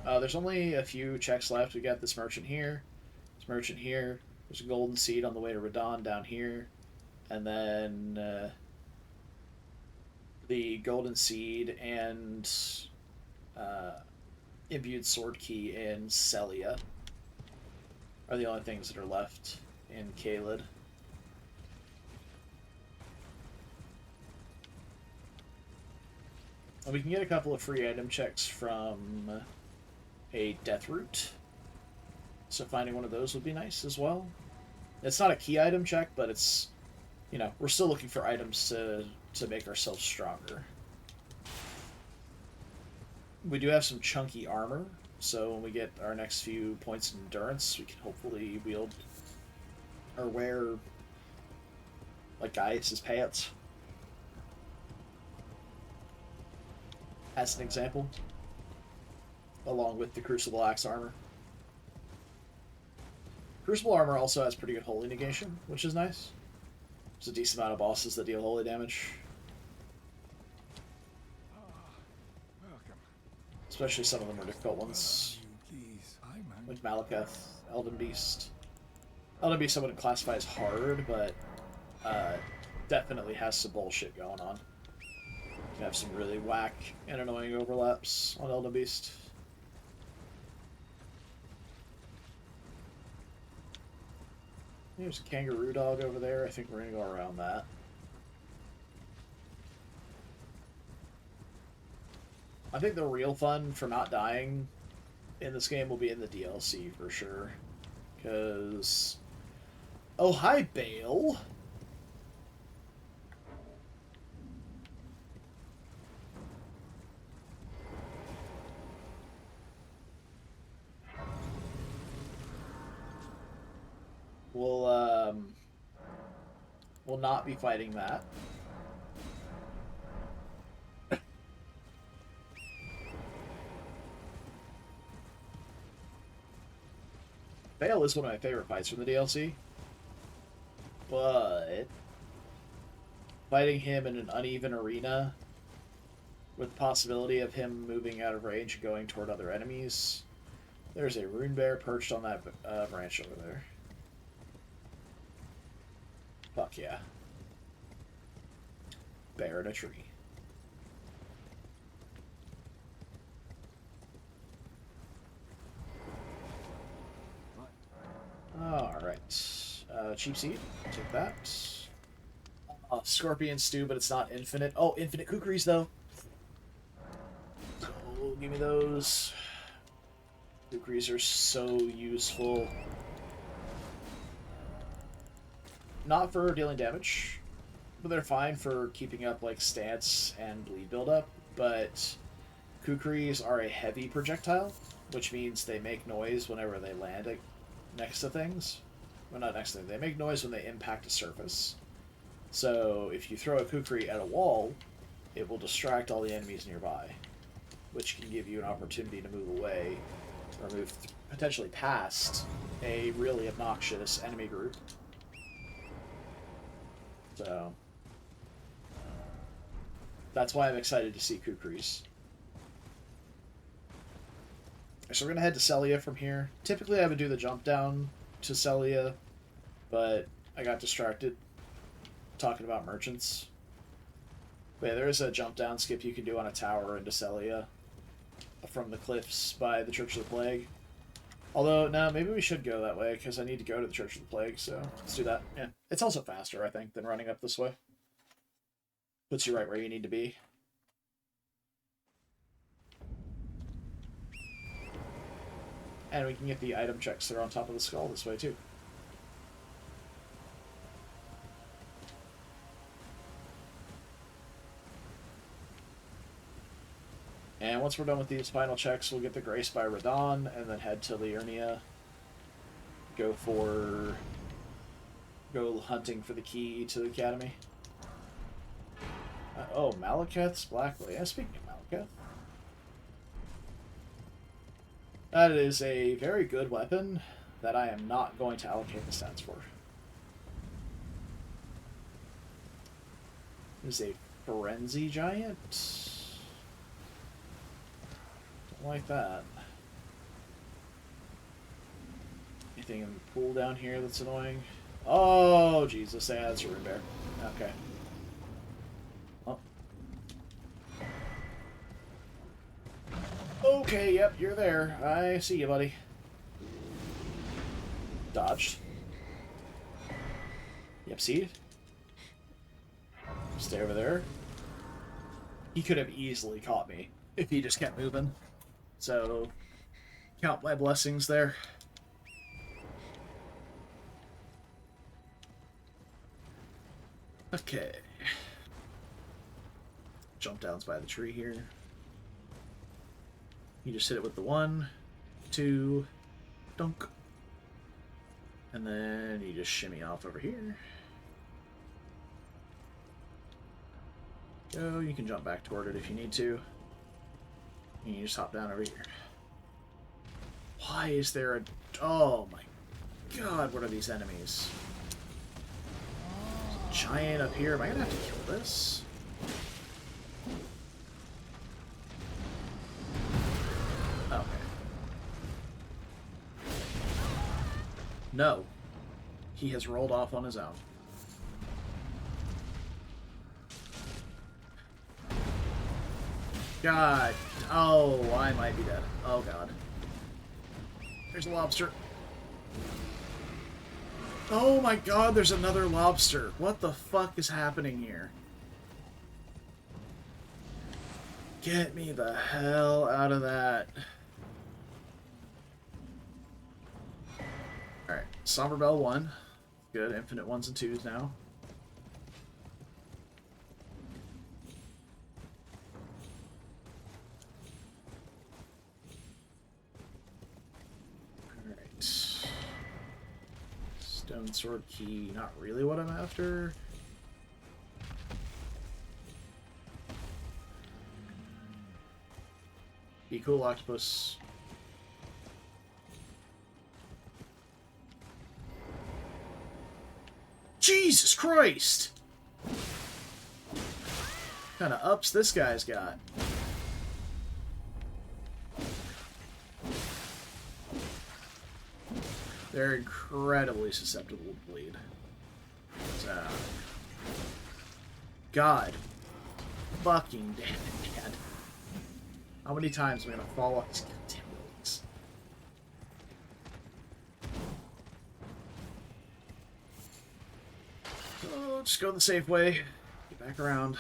there's only a few checks left. We got this merchant here, this merchant here, there's a golden seed on the way to Radon down here, and then the golden seed and imbued sword key in Celia are the only things that are left in Caelid. And we can get a couple of free item checks from a death root, so finding one of those would be nice as well. It's not a key item check, but it's, you know, we're still looking for items to make ourselves stronger. We do have some chunky armor, so when we get our next few points of endurance, we can hopefully wield or wear like Gaius' pants. As an example, along with the Crucible Axe armor. Crucible armor also has pretty good holy negation, which is nice. There's a decent amount of bosses that deal holy damage. Especially some of them are difficult ones. Like Malekith, Elden Beast. Elden Beast I wouldn't classify as hard, but definitely has some bullshit going on. You can have some really whack and annoying overlaps on Elden Beast. There's a kangaroo dog over there. I think we're going to go around that. I think the real fun for not dying in this game will be in the DLC for sure. Because... Oh, hi, Bale! We'll not be fighting that. Vale is one of my favorite fights from the DLC. But fighting him in an uneven arena with the possibility of him moving out of range and going toward other enemies. There's a rune bear perched on that branch over there. Fuck yeah. Bear in a tree. Alright. Cheap seed. Take that. Scorpion stew, but it's not infinite. Oh, infinite kukris, though. So, give me those. Kukris are so useful. Not for dealing damage, but they're fine for keeping up, like, stance and bleed buildup. But kukris are a heavy projectile, which means they make noise whenever they land next to things. Well, not next to things. They make noise when they impact a surface. So if you throw a kukri at a wall, it will distract all the enemies nearby, which can give you an opportunity to move away or move potentially past a really obnoxious enemy group. So that's why I'm excited to see kukris. So we're going to head to Celia from here. Typically I would do the jump down to Celia, but I got distracted talking about merchants. But yeah, there is a jump down skip you can do on a tower into Celia from the cliffs by the Church of the Plague. Although, no, maybe we should go that way, because I need to go to the Church of the Plague, so let's do that. Yeah, it's also faster, I think, than running up this way. Puts you right where you need to be. And we can get the item checks that are on top of the skull this way, too. And once we're done with these final checks, we'll get the Grace by Radon, and then head to Liurnia. Go hunting for the key to the Academy. Oh, Malekith's Blackblade. Yeah, speaking of Malekith. That is a very good weapon that I am not going to allocate the stats for. This is a Frenzy Giant. Don't like that. Anything in the pool down here that's annoying? Oh, Jesus, yeah, that's a rune bear. Okay. Oh. Okay, yep, you're there. I see you, buddy. Dodged. Yep, see? Stay over there. He could have easily caught me if he just kept moving. So, count my blessings there. Okay. Jump downs by the tree here. You just hit it with the 1, 2, dunk. And then you just shimmy off over here. Go, you can jump back toward it if you need to. And you just hop down over here. Why is there a... Oh my god, what are these enemies? There's a giant up here. Am I gonna have to kill this? Okay. No. He has rolled off on his own. God. Oh, I might be dead. Oh, God. There's a lobster. Oh my god, there's another lobster. What the fuck is happening here? Get me the hell out of that. Alright, Somber Bell 1. Good, infinite 1s and 2s now. Alright. Stone Sword Key, not really what I'm after. Be cool, octopus. Jesus Christ! Kind of ups this guy's got. They're incredibly susceptible to bleed. So, God fucking damn it, man. How many times am I gonna fall off these goddamn buildings? Oh, just go the safe way. Get back around.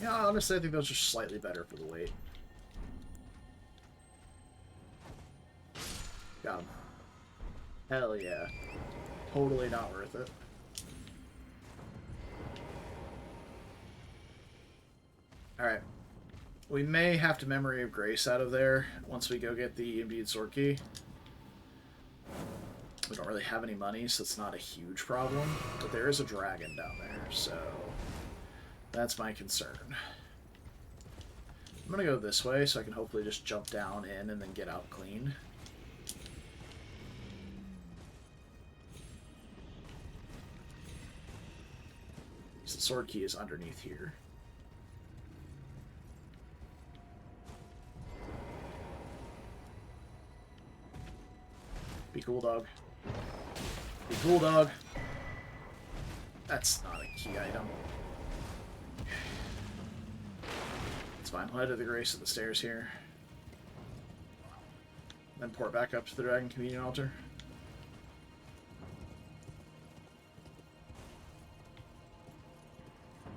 Yeah, honestly, I think those are slightly better for the weight. Got him. Hell yeah. Totally not worth it. Alright. We may have to Memory of Grace out of there once we go get the Imbued Sword Key. We don't really have any money, so it's not a huge problem. But there is a dragon down there, so that's my concern. I'm gonna go this way so I can hopefully just jump down in and then get out clean. So the sword key is underneath here. Be cool, dog. Be cool, dog. That's not a key item. It's fine. We'll head to the Grace of the Stairs here. Then port back up to the Dragon Communion Altar.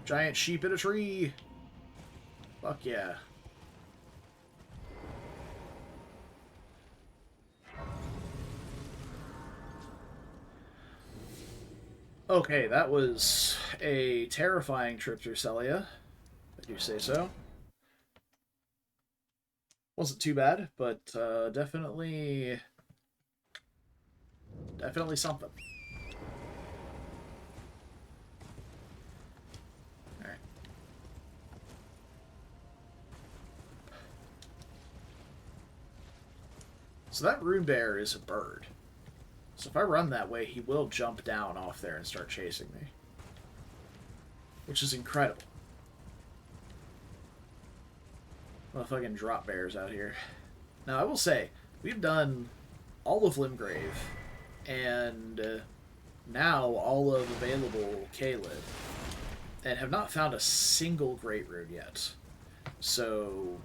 Giant sheep in a tree! Fuck yeah. Okay, that was a terrifying trip through Celia, if you say so. Wasn't too bad, but definitely something. Alright. So that rune bear is a bird. So if I run that way, he will jump down off there and start chasing me. Which is incredible. Well, fucking drop bears out here. Now, I will say, we've done all of Limgrave, and now all of available Caleb, and have not found a single Great Rune yet. So,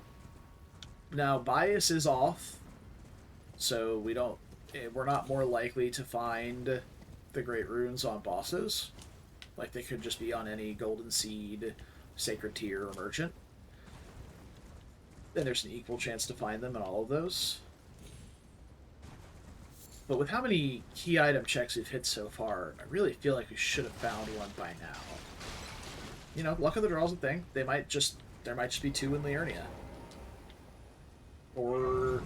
now bias is off, so we're not more likely to find the Great Runes on bosses. Like, they could just be on any Golden Seed, Sacred Tier, or Merchant. Then there's an equal chance to find them in all of those. But with how many key item checks we've hit so far, I really feel like we should have found one by now. You know, luck of the draw is a thing. There might just be two in Liurnia. Or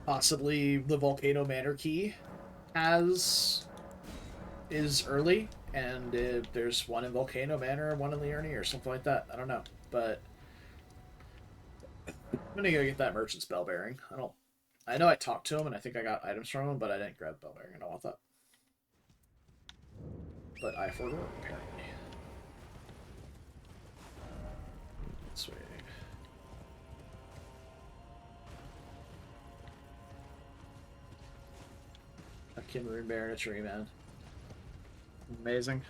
possibly the Volcano Manor key is early, and there's one in Volcano Manor and one in Liurnia or something like that. I don't know, but I'm gonna go get that merchant's bell bearing. I know I talked to him and I think I got items from him, but I didn't grab the bell bearing. I don't want that. But I forgot, apparently. This way. A Kimmerin bear in a tree, man. Amazing.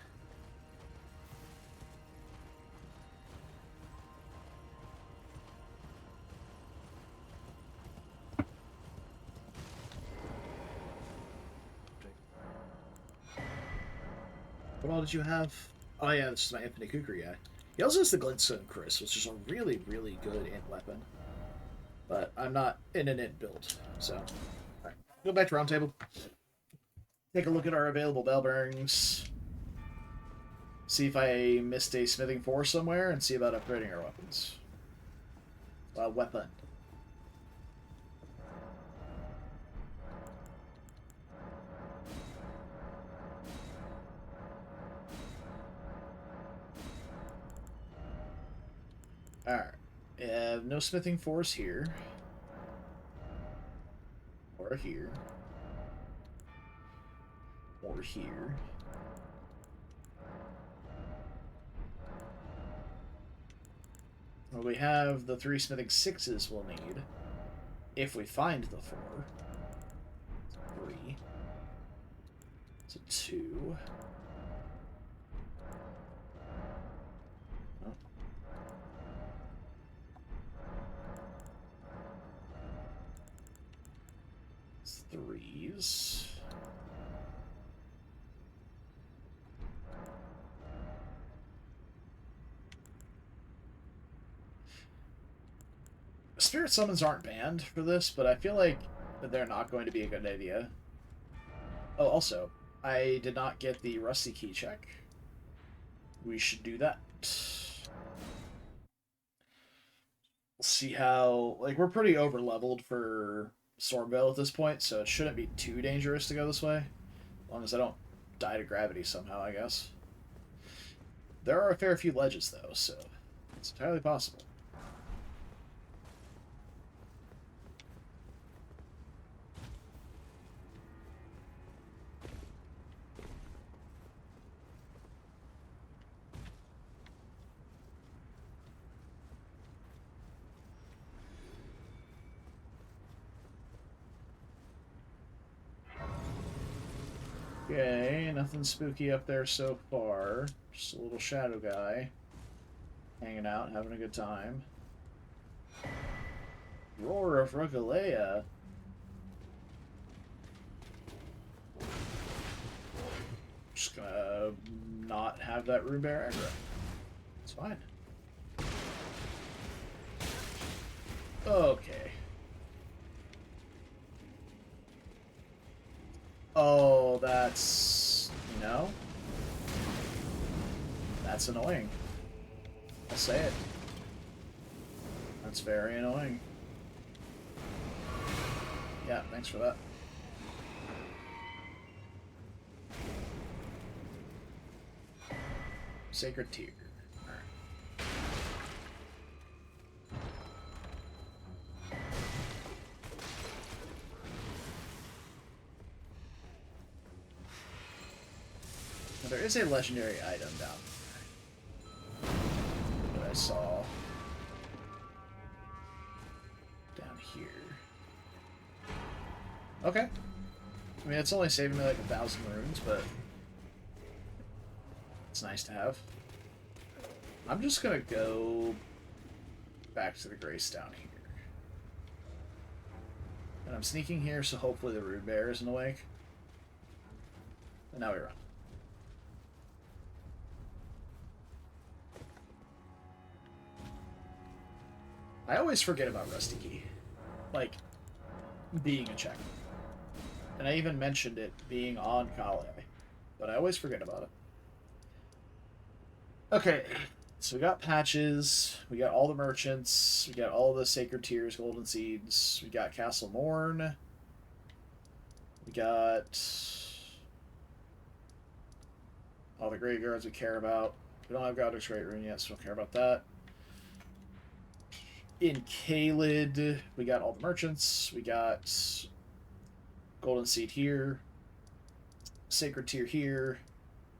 What all did you have? Oh yeah, this is my Infinite Kukri guy. He also has the Glintstone Chris, which is a really, really good int weapon. But I'm not in an int build, so. Alright, go back to roundtable. Take a look at our available bell bearings. See if I missed a smithing force somewhere, and see about upgrading our weapons. Weapon. Alright. No smithing force here. Or here. Or here. Well, we have the 3 smithing 6s we'll need. If we find the 4. 3. It's a 2. Oh. It's 3s. Spirit summons aren't banned for this, but I feel like that they're not going to be a good idea. Oh, also, I did not get the Rusty Key check. We should do that. We'll see how... Like, we're pretty over-leveled for Stormveil at this point, so it shouldn't be too dangerous to go this way. As long as I don't die to gravity somehow, I guess. There are a fair few ledges, though, so it's entirely possible. Okay, nothing spooky up there so far. Just a little shadow guy. Hanging out, having a good time. Roar of Rugalea. Just gonna not have that rune bear aggro. It's fine. Okay. Oh, that's... No? That's annoying. I'll say it. That's very annoying. Yeah, thanks for that. Sacred Tear. There is a legendary item down there that I saw down here. Okay. I mean, it's only saving me like 1,000 runes, but it's nice to have. I'm just gonna go back to the Grace down here. And I'm sneaking here, so hopefully the Rude Bear isn't awake. And now we run. I always forget about Rusty Key. Like, being a check. And I even mentioned it being on Kale, but I always forget about it. Okay, so we got patches, we got all the merchants, we got all the Sacred Tears, Golden Seeds, we got Castle Morn, we got all the graveyards we care about. We don't have Godric's Great Rune yet, so we don't care about that. In Caelid, we got all the merchants, we got Golden Seed here, Sacred Tear here,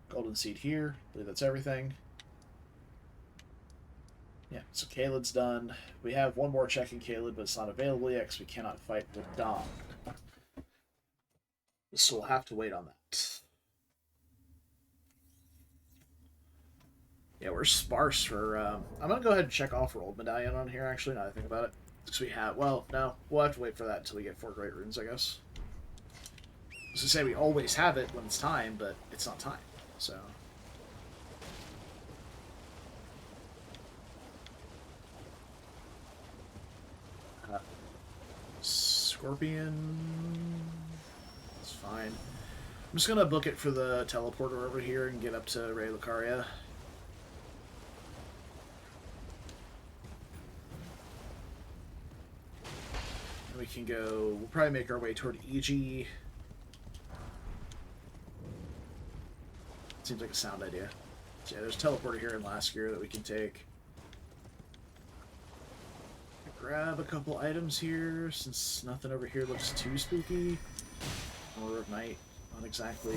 Golden Seed here. I believe that's everything. Yeah, so Caelid's done. We have one more check in Caelid, but it's not available yet because we cannot fight with Dom. So we'll have to wait on that. Yeah, we're sparse for... I'm going to go ahead and check off-rolled Medallion on here, actually, now that I think about it. Because we have... Well, no. We'll have to wait for that until we get 4 Great Runes, I guess. I was going to say we always have it when it's time, but it's not time, so... Scorpion. It's fine. I'm just gonna book it for the teleporter over here and get up to Ray Lucaria. And we can go. We'll probably make our way toward EG. Seems like a sound idea. So yeah, there's a teleporter here in last gear that we can take. Grab a couple items here, since nothing over here looks too spooky. Order of Night, not exactly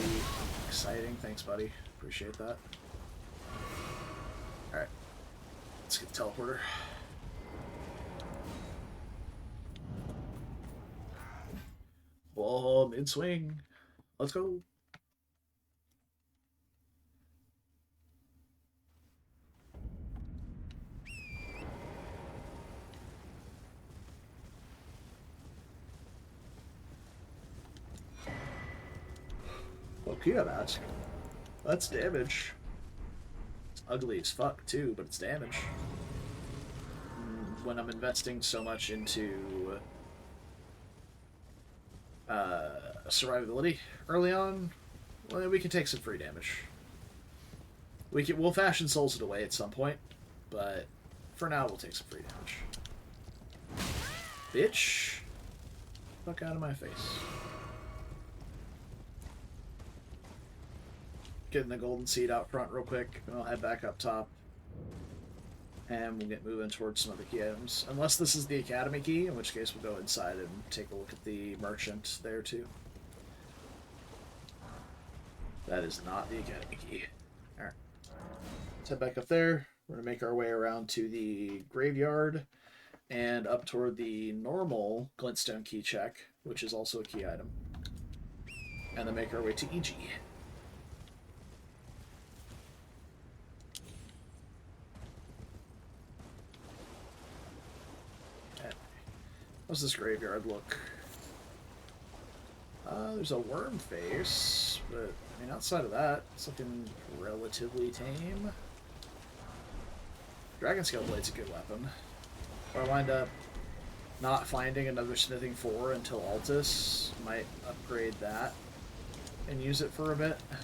exciting. Thanks, buddy. Appreciate that. Alright. Let's get the teleporter. Whoa, mid-swing. Let's go. Okay, that's damage. It's ugly as fuck too, but it's damage. When I'm investing so much into survivability early on, well, we can take some free damage. We'll fashion souls it away at some point, but for now we'll take some free damage. Bitch, fuck out of my face. Getting the golden seed out front real quick, and I'll head back up top. And we'll get moving towards some other key items. Unless this is the academy key, in which case we'll go inside and take a look at the merchant there too. That is not the academy key. Alright. Let's head back up there. We're going to make our way around to the graveyard and up toward the normal glintstone key check, which is also a key item. And then make our way to EG. How's this graveyard look? There's a worm face, but I mean, outside of that, something relatively tame. Dragon Scale Blade's a good weapon. If I wind up not finding another Smithing 4 until Altus, might upgrade that and use it for a bit. I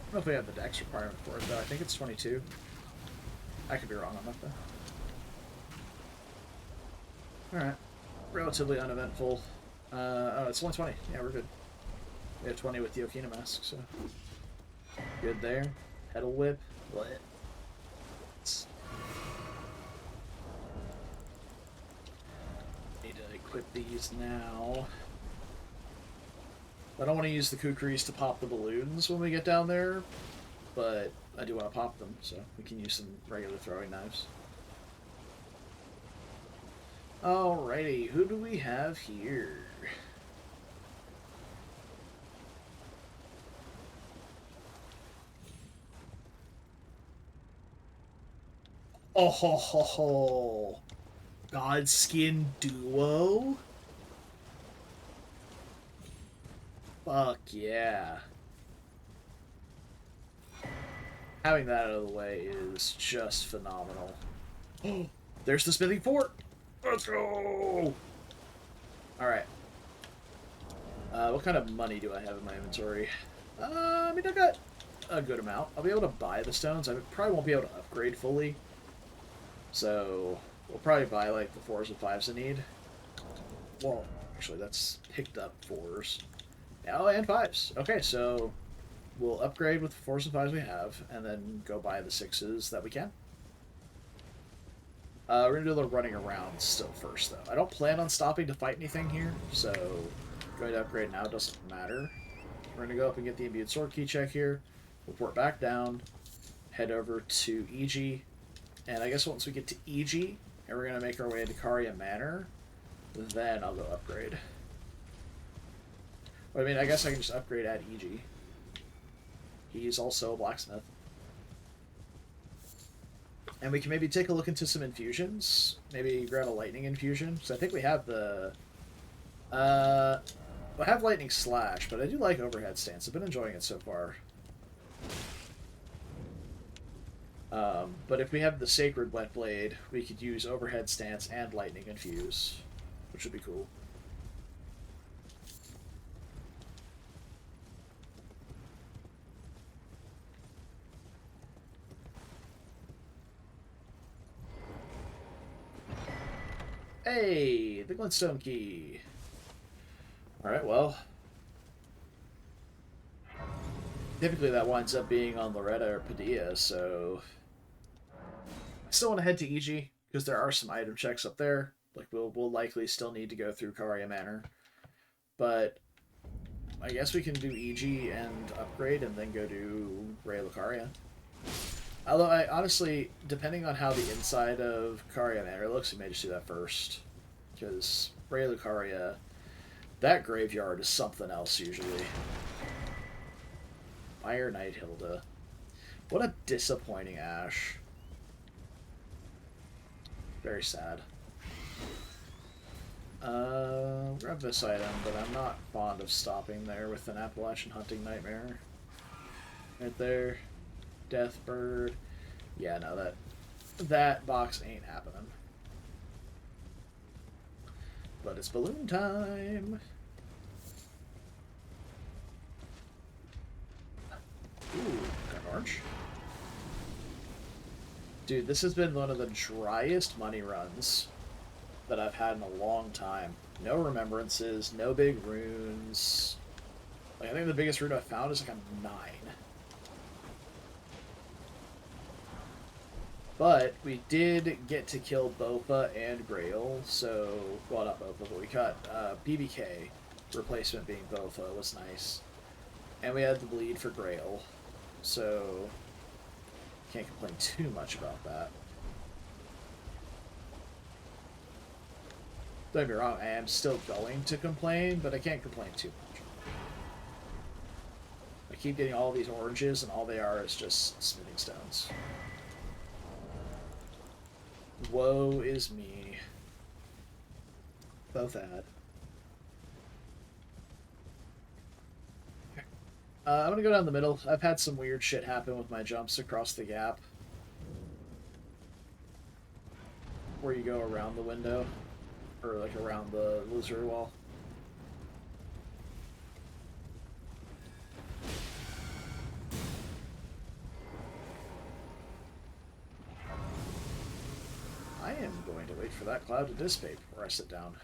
don't know if we have the dex requirement for it, though. I think it's 22. I could be wrong on that, though. Alright. Relatively uneventful. Oh, it's only 20. Yeah, we're good. We have 20 with the Okina mask, so... Good there. Petal Whip. What? Need to equip these now. I don't want to use the kukris to pop the balloons when we get down there, but I do want to pop them, so we can use some regular throwing knives. Alrighty, who do we have here? Oh ho ho ho! Godskin Duo? Fuck yeah. Having that out of the way is just phenomenal. There's the Smithing Fort! Let's go! Alright. What kind of money do I have in my inventory? I mean, I got a good amount. I'll be able to buy the stones. I probably won't be able to upgrade fully. So, we'll probably buy, like, the 4s and 5s I need. Well, actually, that's picked up 4s. Oh, and 5s. Okay, so we'll upgrade with the 4s and 5s we have, and then go buy the 6s that we can. We're going to do a little running around still first, though. I don't plan on stopping to fight anything here, so going to upgrade now doesn't matter. We're going to go up and get the Imbued Sword key check here, report back down, head over to EG, and I guess once we get to EG, and we're going to make our way to Karia Manor, then I'll go upgrade. But, I mean, I guess I can just upgrade at EG. He's also a blacksmith. And we can maybe take a look into some infusions. Maybe grab a lightning infusion. So I think we have the... I have lightning slash, but I do like overhead stance. I've been enjoying it so far. But if we have the sacred wet blade, we could use overhead stance and lightning infuse, which would be cool. Hey, the glintstone key. Alright, well. Typically that winds up being on Loretta or Padilla, so... I still want to head to EG, because there are some item checks up there. Like, we'll likely still need to go through Karia Manor. But I guess we can do EG and upgrade and then go to Ray Lucaria. Although, I honestly, depending on how the inside of Karia Manor looks, we may just do that first. Because Ray Lucaria, that graveyard is something else usually. Fire Knight Hilda. What a disappointing Ash. Very sad. Grab this item, but I'm not fond of stopping there with an Appalachian Hunting Nightmare. Right there. Deathbird. Yeah, no, that box ain't happening. But it's balloon time! Ooh, got an orange. Dude, this has been one of the driest money runs that I've had in a long time. No remembrances, no big runes. Like, I think the biggest rune I found is like a 9. But we did get to kill Bopa and Grail, so... Well, not Bopa, but we cut BBK. Replacement being Bopa was nice. And we had the bleed for Grail, so... Can't complain too much about that. Don't get me wrong, I am still going to complain, but I can't complain too much. I keep getting all these oranges, and all they are is just smithing stones. Woe is me. Both ad. I'm gonna go down the middle. I've had some weird shit happen with my jumps across the gap. Where you go around the window. Or like around the illusory wall. I am going to wait for that cloud to dissipate before I sit down.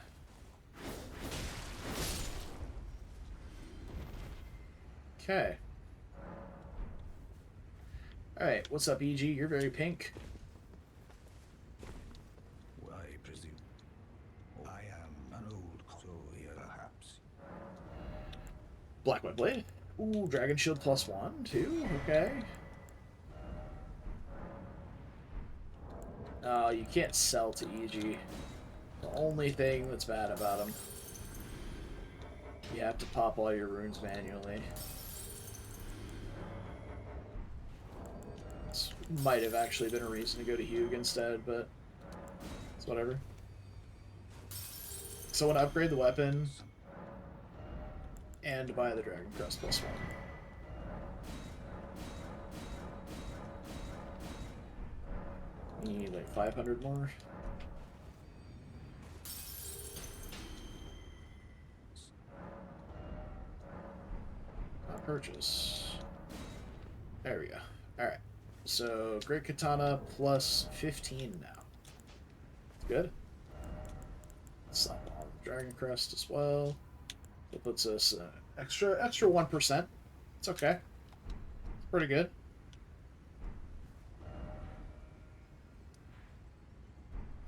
Okay. Alright, what's up, EG? You're very pink. I presume. I am an old Chloe, perhaps. Black White Blade. Ooh, Dragon Shield +1, too? Okay. Oh, you can't sell to EG. The only thing that's bad about them. You have to pop all your runes manually. This might have actually been a reason to go to Hugh instead, but it's whatever. So I want to upgrade the weapon and buy the Dragon Crest +1. You need like 500 more. Not purchase. There we go. Alright. So, Great Katana +15 now. Good. Slap on Dragon Crest as well. It puts us extra 1%. It's okay. It's pretty good.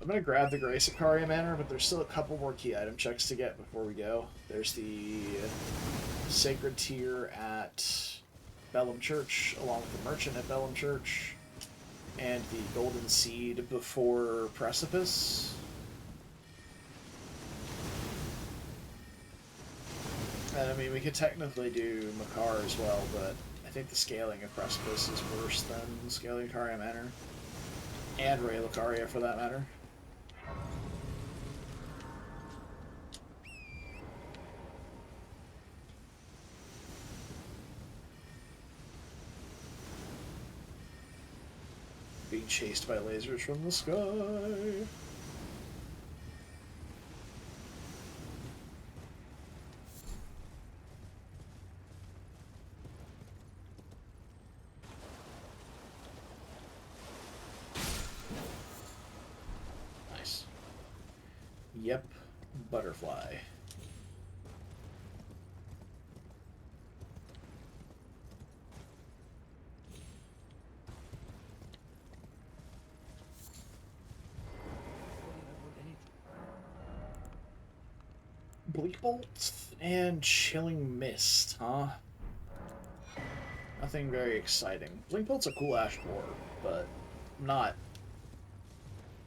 I'm going to grab the Grace at Karia Manor, but there's still a couple more key item checks to get before we go. There's the Sacred Tier at Bellum Church, along with the Merchant at Bellum Church, and the Golden Seed before Precipice. And I mean, we could technically do Makar as well, but I think the scaling of Precipice is worse than scaling Karia Manor. And Ray Lucaria, for that matter. Being chased by lasers from the sky. Nice. Yep, butterfly. Bleak Bolt and Chilling Mist, huh? Nothing very exciting. Bleak Bolt's a cool ash boar, but not...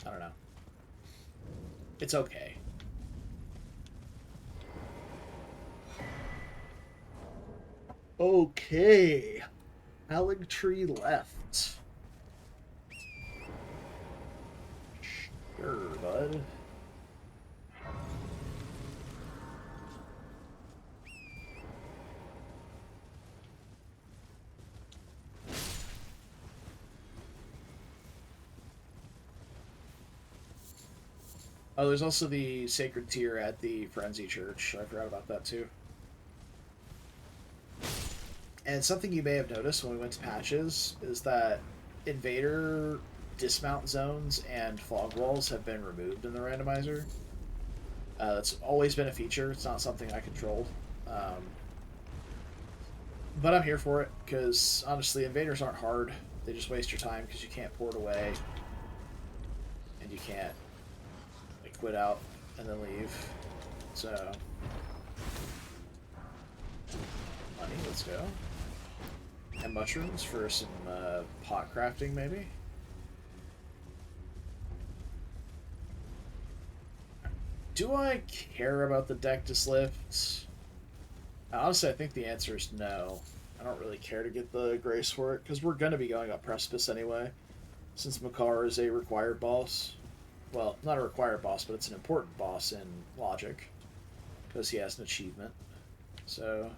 I don't know. It's okay. Okay. Halig Tree left. Sure, bud. Oh, there's also the Sacred Tear at the Frenzy Church. I forgot about that too. And something you may have noticed when we went to patches is that invader dismount zones and fog walls have been removed in the randomizer. That's always been a feature. It's not something I controlled. But I'm here for it, because honestly, invaders aren't hard. They just waste your time because you can't port away. And you can't like, quit out and then leave. So, money, let's go. And mushrooms for some pot crafting, maybe? Do I care about the Deathless lift? Honestly, I think the answer is no. I don't really care to get the grace for it, because we're going to be going up Precipice anyway, since Makar is a required boss. Well, not a required boss, but it's an important boss in Logic, because he has an achievement. So...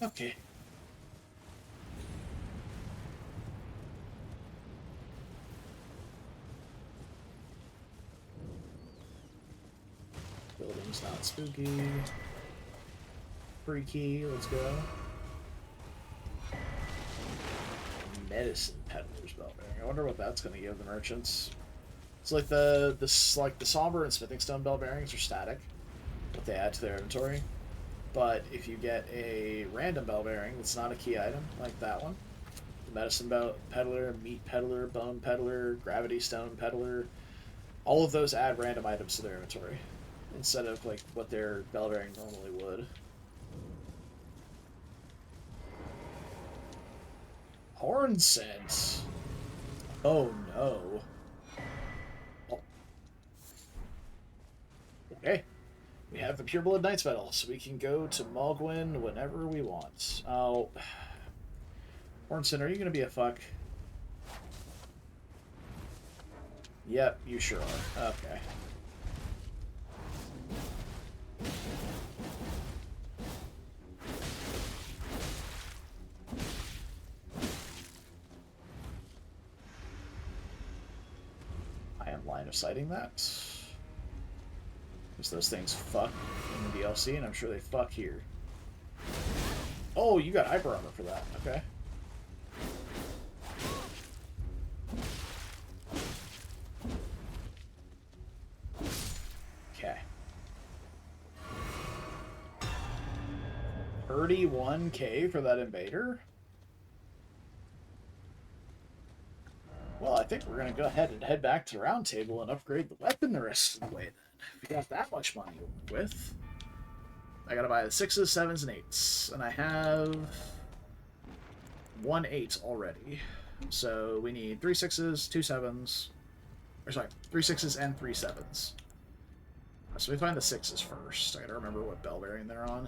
Okay. Building's not spooky. Freaky, let's go. Medicine Peddler's Bell Bearing. I wonder what that's going to give the merchants. It's like the Somber and Smithing Stone Bell Bearings are static, what they add to their inventory. But if you get a random bell bearing that's not a key item, like that one, the Medicine Peddler, Meat Peddler, Bone Peddler, Gravity Stone Peddler, all of those add random items to their inventory, instead of like what their bell bearing normally would. Horn Scent. Oh no. Oh. Okay. We have the Pureblood Knight's Medal, so we can go to Malgwyn whenever we want. Oh. Hornson, are you going to be a fuck? Yep, you sure are. Okay. I am line of sighting that. Because those things fuck in the DLC, and I'm sure they fuck here. Oh, you got hyper armor for that. Okay. Okay. 31k for that invader? Well, I think we're going to go ahead and head back to the round table and upgrade the weapon the rest of the way then. If we got that much money to work with. I gotta buy the 6s, 7s, and 8s. And I have 1 8 already. So we need 3 6s, 2 7s. Or sorry, 3 6s and 3 7s. So we find the 6s first. I gotta remember what bell bearing they're on.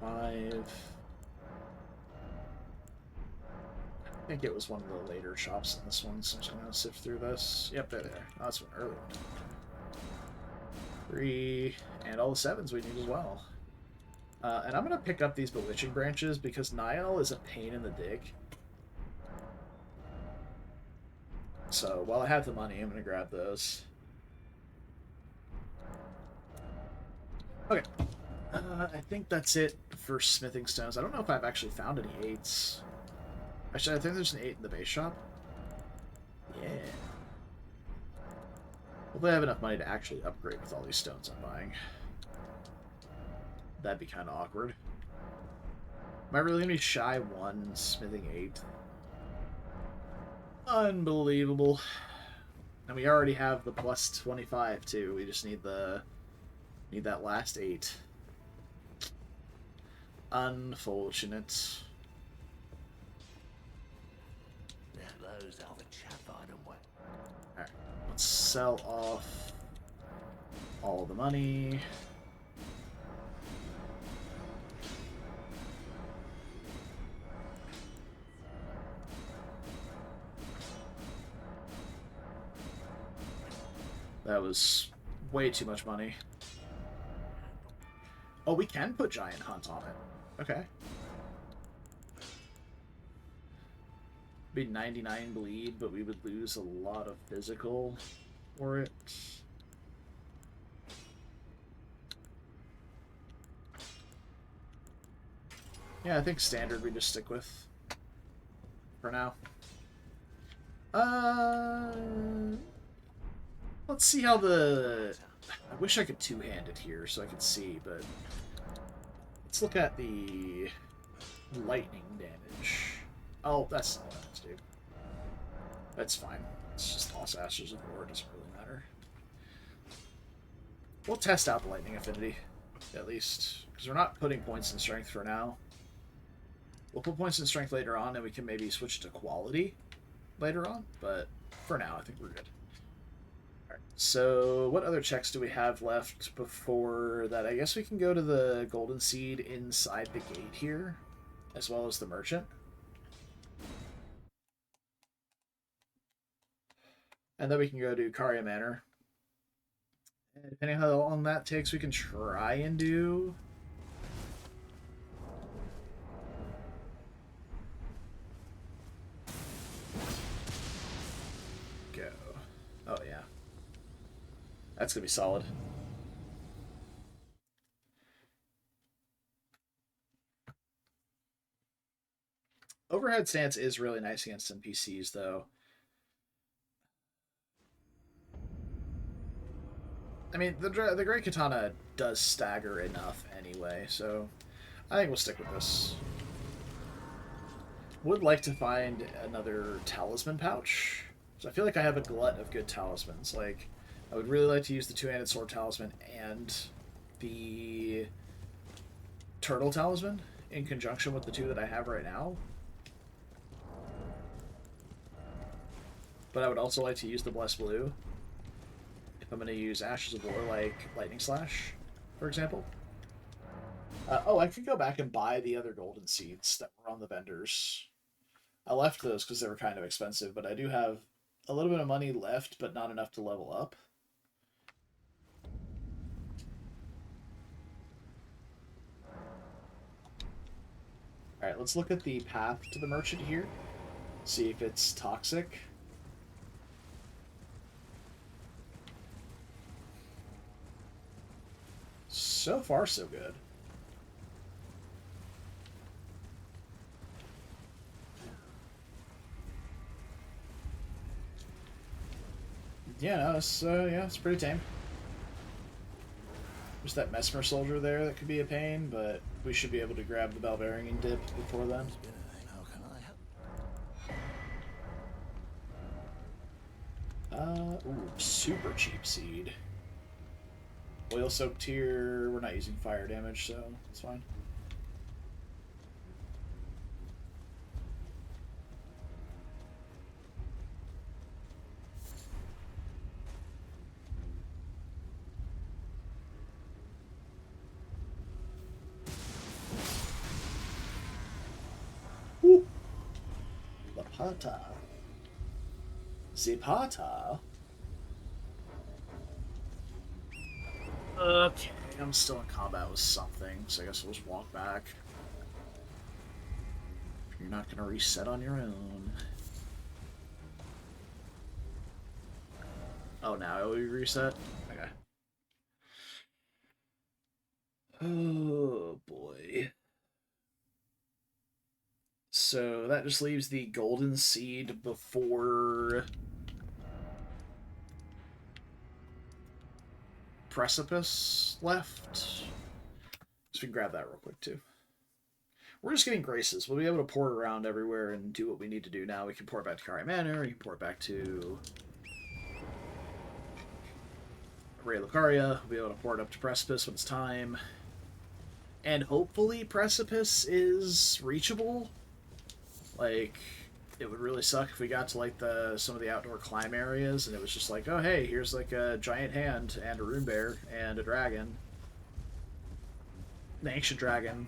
5. I think it was one of the later shops in this one, so I'm just gonna sift through this. Yep, there. Oh, that's one early one. 3, and all the 7s we need as well. And I'm going to pick up these bewitching branches because Niall is a pain in the dick. So while I have the money, I'm going to grab those. Okay. I think that's it for smithing stones. I don't know if I've actually found any 8s. Actually, I think there's an 8 in the base shop. Yeah. Hopefully I have enough money to actually upgrade with all these stones I'm buying. That'd be kind of awkward. Am I really going to be shy 1 smithing 8? Unbelievable. And we already have the plus 25 too. We just need that last 8. Unfortunate. Those are the chap item way. Alright, let's sell off all the money. That was way too much money. Oh, we can put Giant Hunt on it. Okay. Be 99 bleed, but we would lose a lot of physical for it. Yeah, I think standard we just stick with for now. Let's see how the... I wish I could two-hand it here so I could see, but... Let's look at the lightning damage. Oh, that's not what I have to do. That's fine. It's just toss Ashes of War, it doesn't really matter. We'll test out the lightning affinity, at least. Because we're not putting points in strength for now. We'll put points in strength later on, and we can maybe switch to quality later on, but for now, I think we're good. Alright, so what other checks do we have left before that? I guess we can go to the Golden Seed inside the gate here, as well as the Merchant. And then we can go to Karya Manor. And depending on how long that takes, we can try and do... Go. Oh, yeah. That's going to be solid. Overhead stance is really nice against NPCs, though. I mean, the Great Katana does stagger enough anyway, so I think we'll stick with this. Would like to find another talisman pouch. So I feel like I have a glut of good talismans. Like, I would really like to use the two-handed sword talisman and the turtle talisman in conjunction with the two that I have right now. But I would also like to use the Blessed Blue if I'm going to use Ashes of War, like Lightning Slash, for example. Oh, I could go back and buy the other golden seeds that were on the vendors. I left those because they were kind of expensive, but I do have a little bit of money left, but not enough to level up. Alright, let's look at the path to the merchant here. See if it's toxic. So far, so good. Yeah, no, it's pretty tame. There's that Messmer soldier there that could be a pain, but we should be able to grab the Balvarian dip before then. How can I help? Ooh, super cheap seed. Oil soaked here. We're not using fire damage, so it's fine. Ooh. Lapata. Zipata. Okay. I'm still in combat with something, so I guess we'll just walk back. You're not gonna reset on your own. Oh, now we reset? Okay. Oh, boy. So that just leaves the golden seed before precipice left. So we can grab that real quick too. We're just getting graces. We'll be able to pour it around everywhere and do what we need to do now. We can pour it back to Kari Manor. We can pour it back to Ray Lucaria. We'll be able to pour it up to Precipice when it's time. And hopefully Precipice is reachable. Like, it would really suck if we got to like some of the outdoor climb areas and it was just like, oh hey, here's like a giant hand and a rune bear and a dragon. An ancient dragon,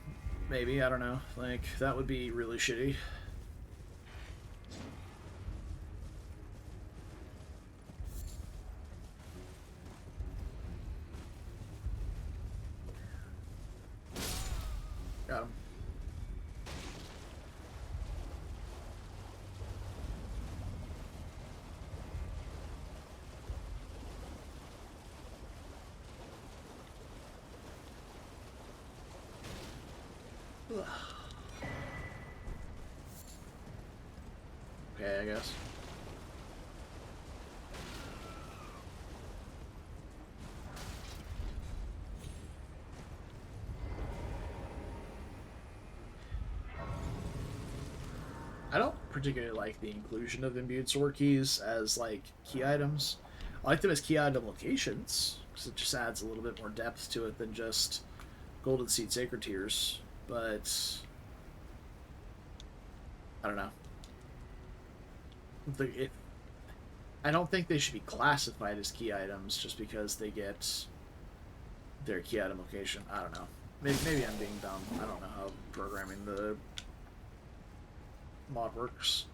maybe, I don't know. Like, that would be really shitty. Got him. Okay, I guess. I don't particularly like the inclusion of imbued sword keys as, like, key items. I like them as key item locations, because it just adds a little bit more depth to it than just Golden Seed Sacred Tears, but I don't know. I don't think they should be classified as key items just because they get their key item location. I don't know. Maybe I'm being dumb. I don't know how programming the mod works.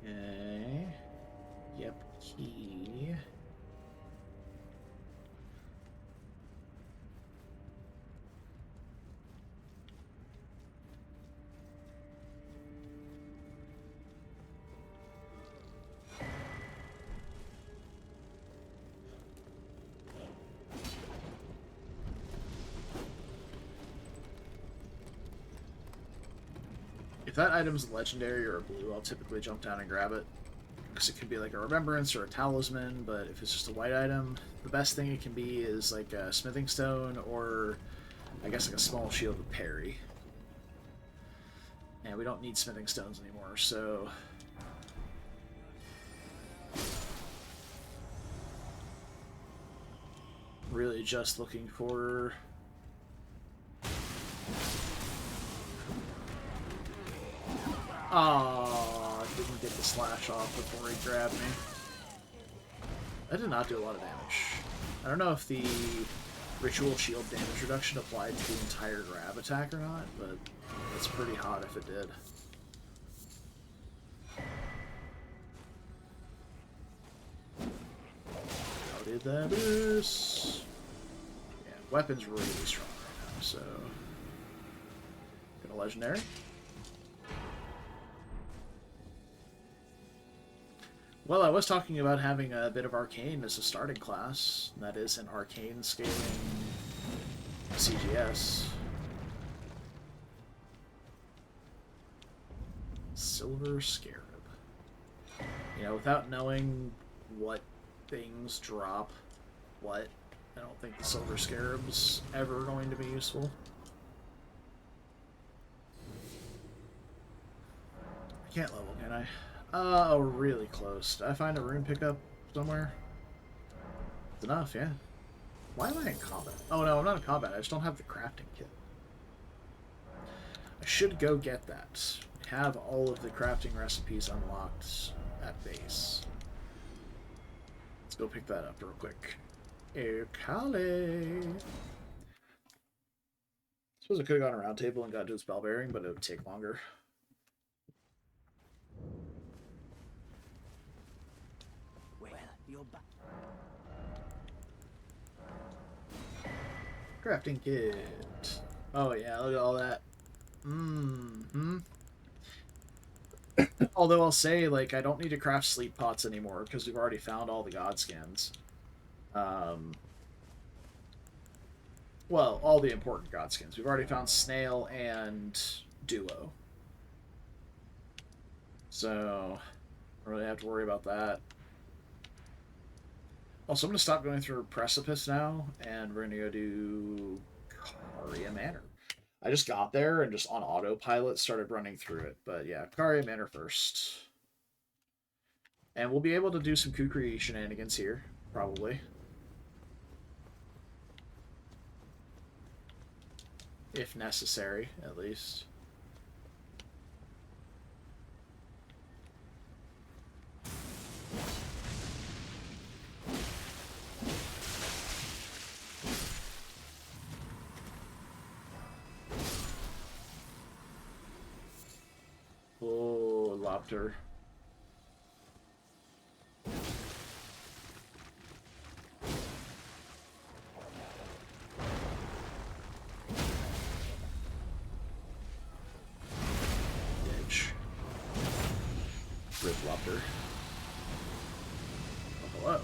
Okay. Yep, key. If that item's legendary or a blue, I'll typically jump down and grab it. Because it could be like a remembrance or a talisman, but if it's just a white item, the best thing it can be is like a smithing stone or I guess like a small shield with parry. And we don't need smithing stones anymore, so really just looking for I didn't get the slash off before he grabbed me. That did not do a lot of damage. I don't know if the ritual shield damage reduction applied to the entire grab attack or not, but it's pretty hot if it did. How did that miss? Yeah, weapon's really strong right now, so get a legendary. Well, I was talking about having a bit of Arcane as a starting class. That is an Arcane scaling CGS. Silver Scarab. You know, without knowing what things drop what, I don't think the Silver Scarab's ever going to be useful. I can't level, can I? Oh, really close. Did I find a rune pickup somewhere? It's enough, yeah. Why am I in combat? Oh no, I'm not in combat. I just don't have the crafting kit. I should go get that. I have all of the crafting recipes unlocked at base. Let's go pick that up real quick. Kale. Suppose I could have gone a round table and got to a spell bearing, but it would take longer. Well, you're back. Crafting kit. Oh yeah, look at all that. Mm-hmm. Although I'll say, like, I don't need to craft sleep pots anymore because we've already found all the god skins. Well, all the important god skins. We've already found Snail and Duo. So, I don't really have to worry about that. Also, I'm going to stop going through Precipice now, and we're going to go do Caria Manor. I just got there and just on autopilot started running through it. But yeah, Caria Manor first. And we'll be able to do some Kukri shenanigans here, probably. If necessary, at least. Oh, Lopter. Ditch. Rip Lopter. Oh, hello.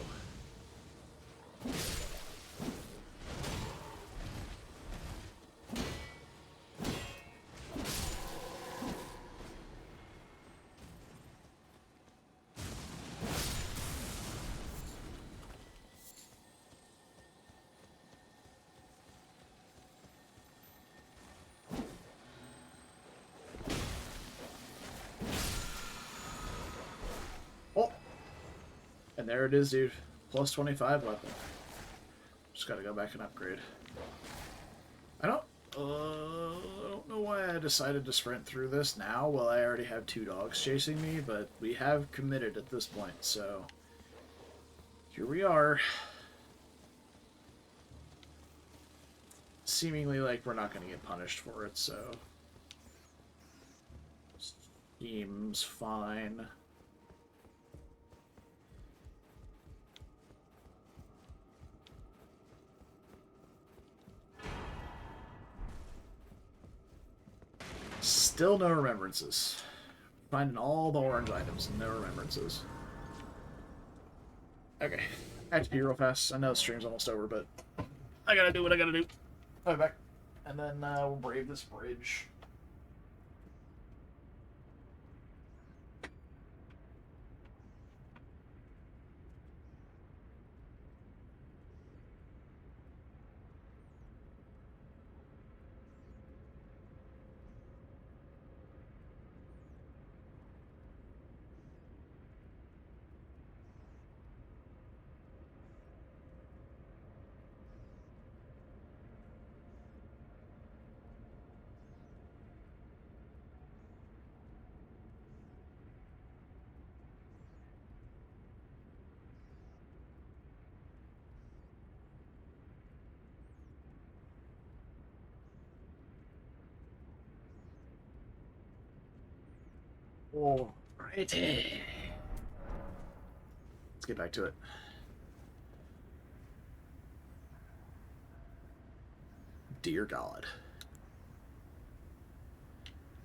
Oh! And there it is, dude. Plus 25 weapon. Just gotta go back and upgrade. I don't know why I decided to sprint through this now. Well, I already have 2 dogs chasing me, but we have committed at this point, so here we are. Seemingly like we're not going to get punished for it, so seems fine. Still no remembrances. Finding all the orange items, no remembrances. Okay, I have to be real fast. I know the stream's almost over, but I gotta do what I gotta do. I'll be back. And then we'll brave this bridge. Alrighty. Let's get back to it. Dear God.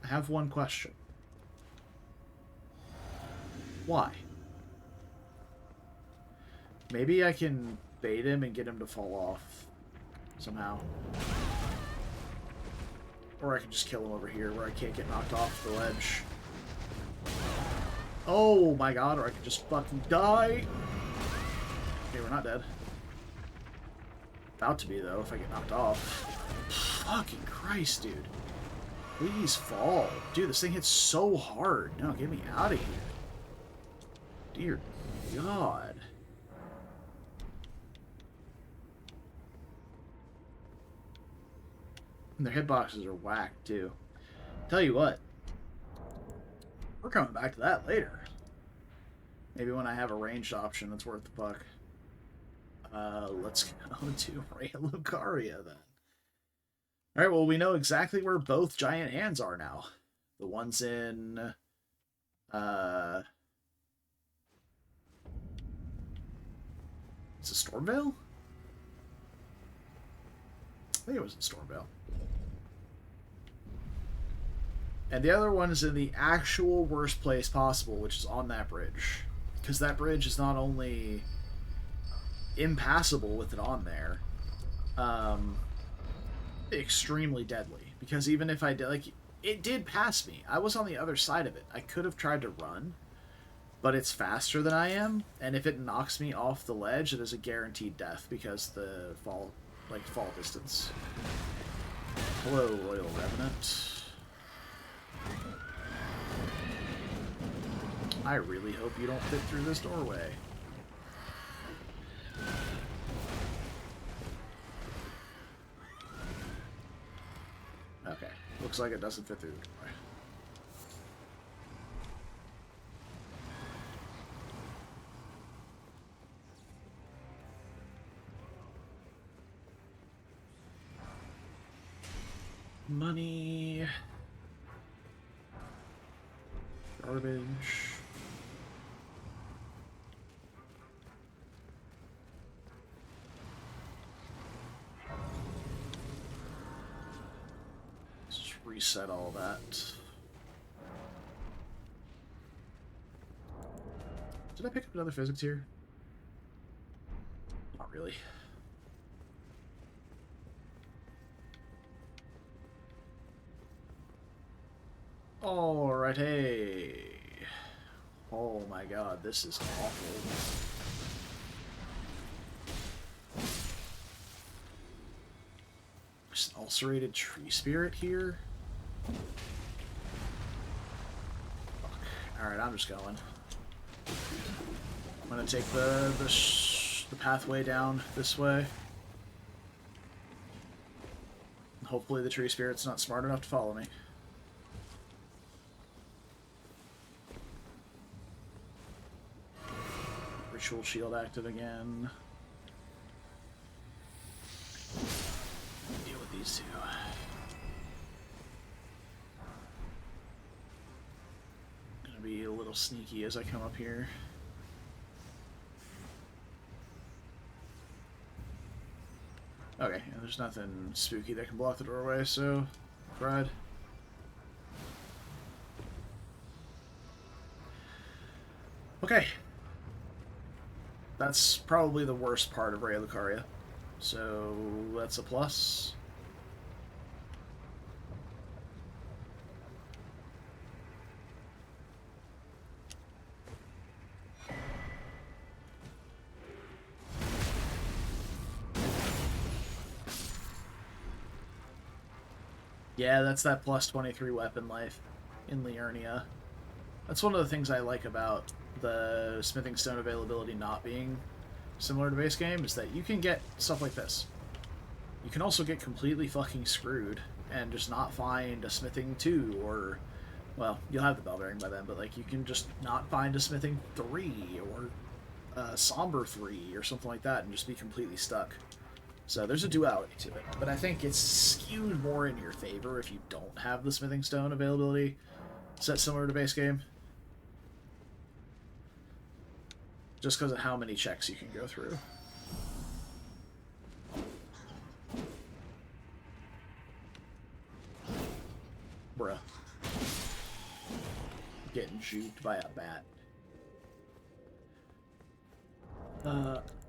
I have one question. Why? Maybe I can bait him and get him to fall off somehow. Or I can just kill him over here where I can't get knocked off the ledge. Oh my God, or I could just fucking die. Okay, we're not dead. About to be, though, if I get knocked off. Fucking Christ, dude. Please fall. Dude, this thing hits so hard. No, get me out of here. Dear God. And their hitboxes are whacked, too. Tell you what. We're coming back to that later. Maybe when I have a ranged option that's worth the buck. Let's go to Ray Lucaria then. Alright, well, we know exactly where both giant hands are now. The ones in... Is it Stormvale? I think it was in Stormvale. And the other one is in the actual worst place possible, which is on that bridge. Because that bridge is not only impassable with it on there, extremely deadly. Because even if I did, like, it did pass me. I was on the other side of it. I could have tried to run, but it's faster than I am, and if it knocks me off the ledge, it is a guaranteed death because the fall distance. Hello, Royal Revenant. I really hope you don't fit through this doorway. Okay, looks like it doesn't fit through the doorway. Money. Garbage. Let's just reset all that. Did I pick up another physics here? Not really. Alright, hey. Oh my god, this is awful. There's an ulcerated tree spirit here. Alright, I'm just going. I'm gonna take the pathway down this way. Hopefully the tree spirit's not smart enough to follow me. Ritual shield active again. Deal with these two. Gonna be a little sneaky as I come up here. Okay, and there's nothing spooky that can block the doorway, so fried. Okay. That's probably the worst part of Ray Lucaria. So that's a plus. Yeah, that's that plus 23 weapon life in Liurnia. That's one of the things I like about the smithing stone availability not being similar to base game, is that you can get stuff like this. You can also get completely fucking screwed and just not find a smithing 2, or, well, you'll have the bell bearing by then, but like you can just not find a smithing 3 or a somber 3 or something like that and just be completely stuck. So there's a duality to it, but I think it's skewed more in your favor if you don't have the smithing stone availability set similar to base game. Just because of how many checks you can go through. Bruh. Getting juked by a bat.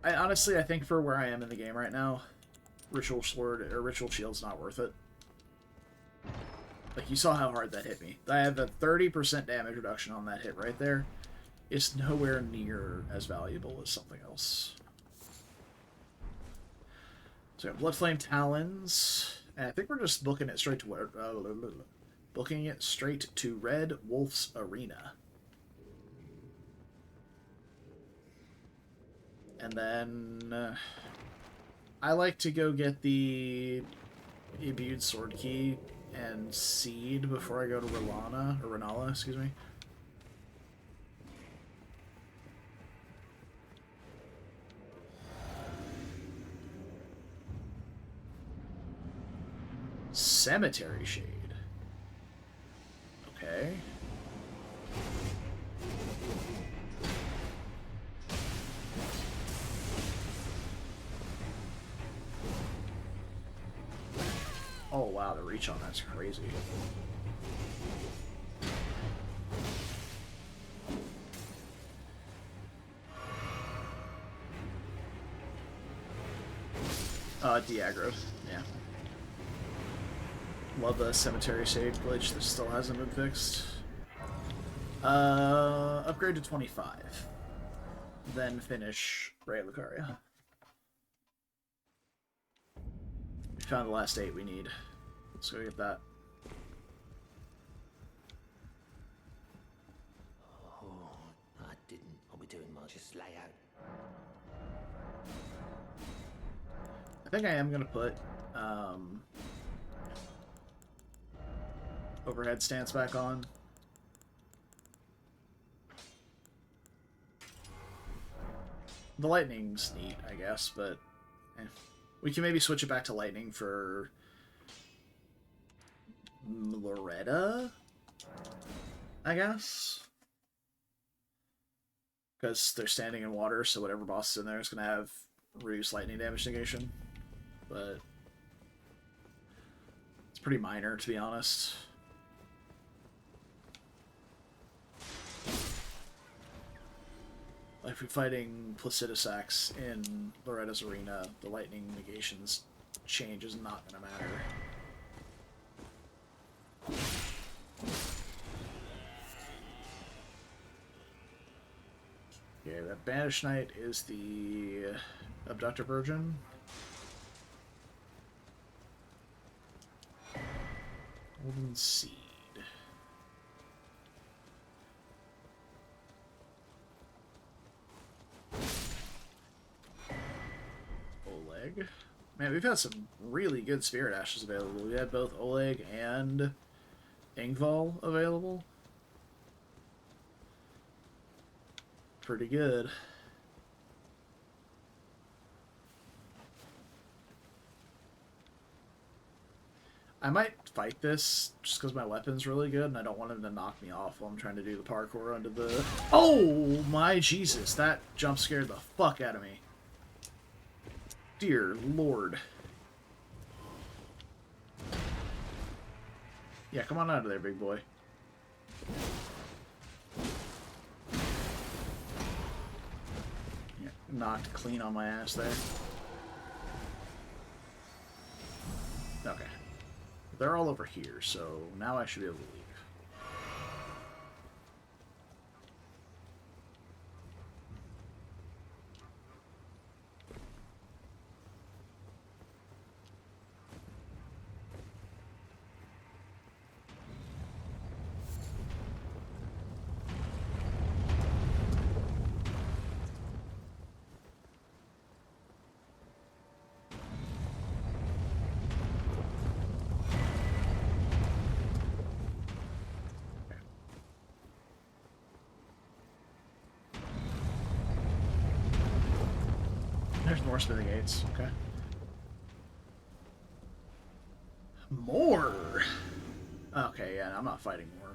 I think for where I am in the game right now, Ritual Sword or Ritual Shield's not worth it. Like, you saw how hard that hit me. I have a 30% damage reduction on that hit right there. It's nowhere near as valuable as something else. So we have Bloodflame Talons, and I think we're just booking it straight to Red Wolf's Arena. And then I like to go get the Imbued Sword Key and Seed before I go to Renala, excuse me. Cemetery Shade. Okay. Oh wow, the reach on that's crazy. De-aggro. Yeah. Love the Cemetery Shade glitch that still hasn't been fixed. Upgrade to 25. Then finish Ray of Lucaria. We found the last 8 we need. Let's go get that. Oh, I didn't. I'll be doing much. Just lay out. I think I am going to put overhead stance back on. The lightning's neat, I guess, but we can maybe switch it back to lightning for Loretta, I guess. Because they're standing in water, so whatever boss is in there is going to have reduced lightning damage negation. But it's pretty minor, to be honest. Like, if we're fighting Placidusax in Loretta's arena, the lightning negations change is not going to matter. Okay, that Banished Knight is the Abductor Virgin. Golden Seed. Oleg. Man, we've had some really good Spirit Ashes available. We had both Oleg and Ingval available. Pretty good. I might fight this just because my weapon's really good and I don't want him to knock me off while I'm trying to do the parkour under the... Oh my Jesus, that jump scared the fuck out of me. Dear Lord. Yeah, come on out of there, big boy. Yeah, knocked clean on my ass there. Okay. They're all over here, so now I should be able to leave. There's more smithing gates. Okay. More! Okay, yeah, I'm not fighting more.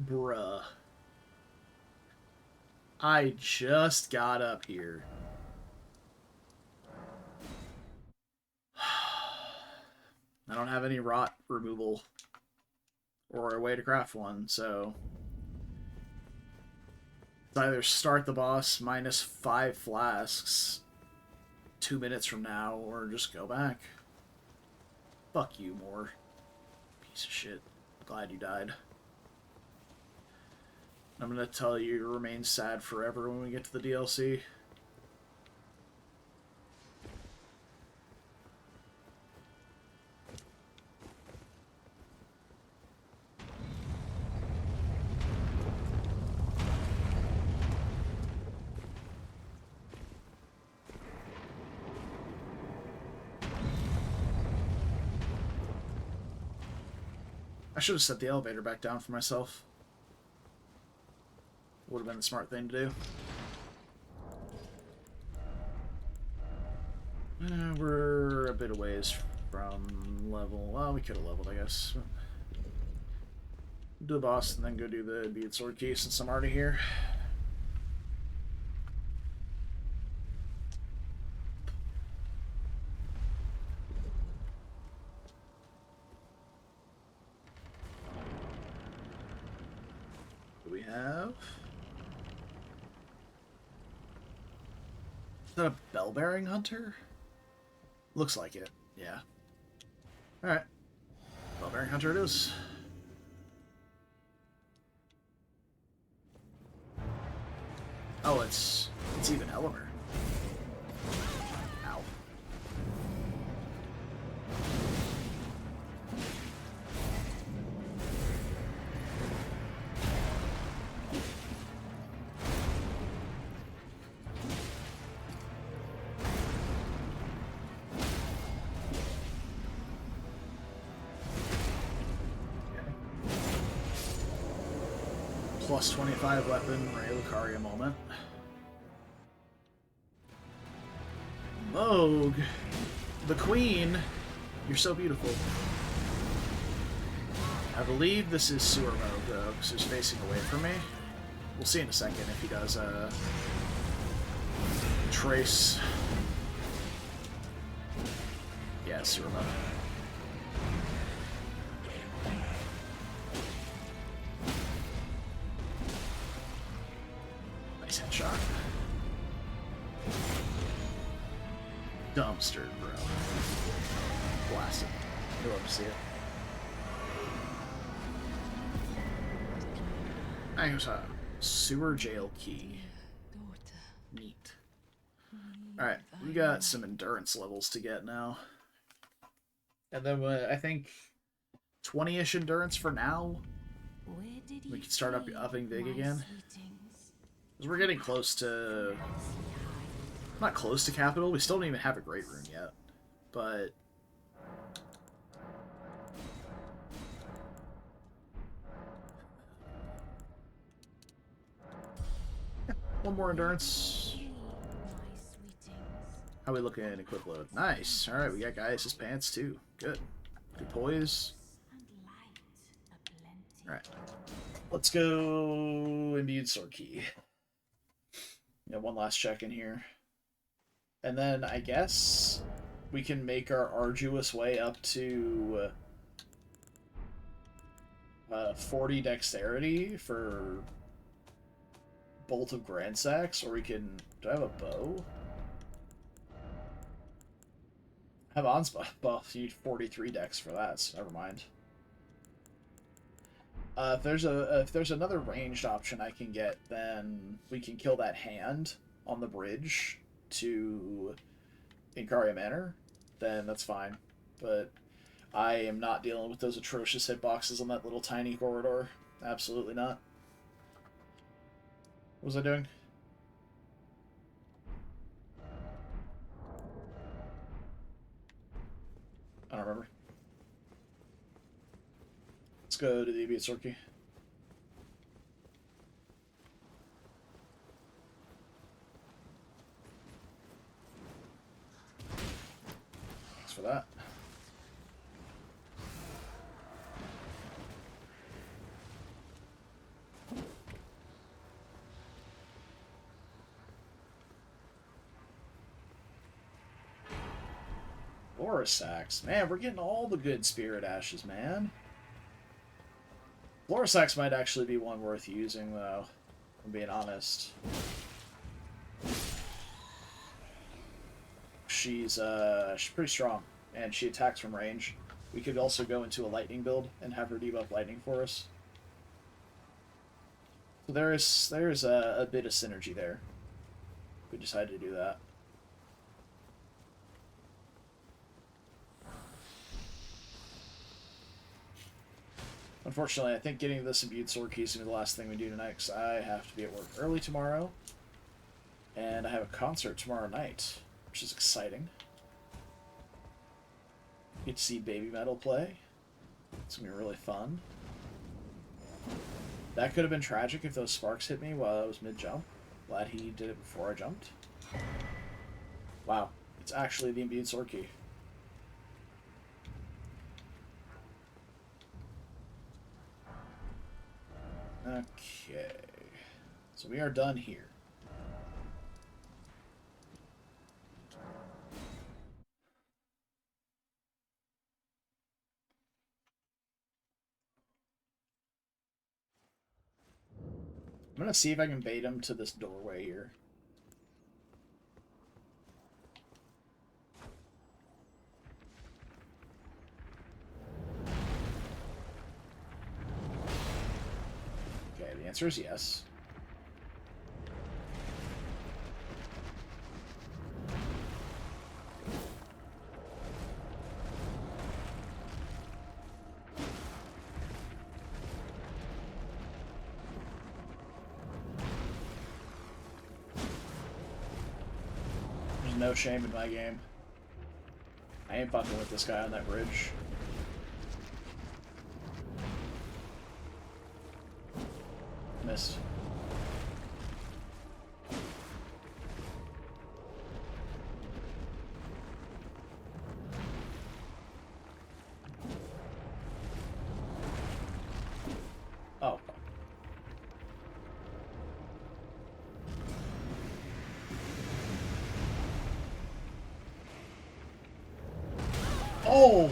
Bruh. I just got up here. I don't have any rot removal or a way to craft one, so it's either start the boss minus 5 flasks 2 minutes from now, or just go back. Fuck you, Moore. Piece of shit. Glad you died. I'm gonna tell you to remain sad forever when we get to the DLC. I should have set the elevator back down for myself. Would have been the smart thing to do. We're a bit of ways from level. Well, we could have leveled, I guess. Do the boss and then go do the bead sword key since I'm already here. What do we have? Is that a bell-bearing hunter? Looks like it, yeah. Alright. Bell-bearing hunter it is. Oh, it's even Eleanor. Ow. Plus 25 weapon, Ray Lucaria moment. Moog, the queen, you're so beautiful. I believe this is sewer mode though, because he's facing away from me. We'll see in a second if he does trace. Yeah, sewer mode. Nice headshot. Dumpstered, bro. Blasted. You'll love to see it. I was a sewer jail key. Neat. Alright, we got some endurance levels to get now. And then I think 20-ish endurance for now. We can start upping Vig again. Because we're getting close to... Not close to capital. We still don't even have a great rune yet. But... yeah, one more endurance. How we looking at equip load? Nice. Alright, we got Gaius' pants too. Good. Good poise. Alright. Let's go imbued sword key. Yeah, one last check in here. And then I guess we can make our arduous way up to 40 dexterity for Bolt of Grand Sax, or we can... Do I have a bow? I have On's buff. You need 43 dex for that, so never mind. If there's another ranged option I can get, then we can kill that hand on the bridge to Incaria Manor, then that's fine. But I am not dealing with those atrocious hitboxes on that little tiny corridor. Absolutely not. What was I doing? I don't remember. Let's go to the immediate sword key. Thanks for that. Florisax. Man, we're getting all the good spirit ashes, man. Florisax might actually be one worth using, though, if I'm being honest. She's pretty strong, and she attacks from range. We could also go into a lightning build and have her debuff lightning for us. So there's a bit of synergy there. We decided to do that. Unfortunately, I think getting this imbued sword key is going to be the last thing we do tonight, because I have to be at work early tomorrow. And I have a concert tomorrow night, which is exciting. Get to see Baby Metal play. It's gonna be really fun. That could have been tragic if those sparks hit me while I was mid-jump. Glad he did it before I jumped. Wow, it's actually the imbued sword key. Okay, so we are done here. I'm gonna see if I can bait him to this doorway here. Okay, the answer is yes. There's no shame in my game. I ain't fucking with this guy on that bridge. Missed. Oh, fuck. Oh!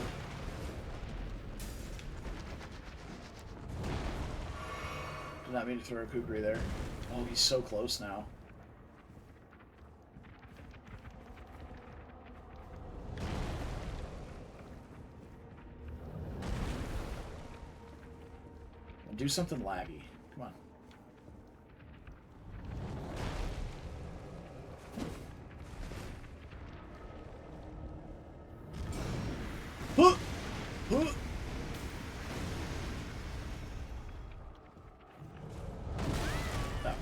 Did not mean to throw a kukri there. Oh, he's so close now. Do something laggy. Come on. Huh! Huh! No.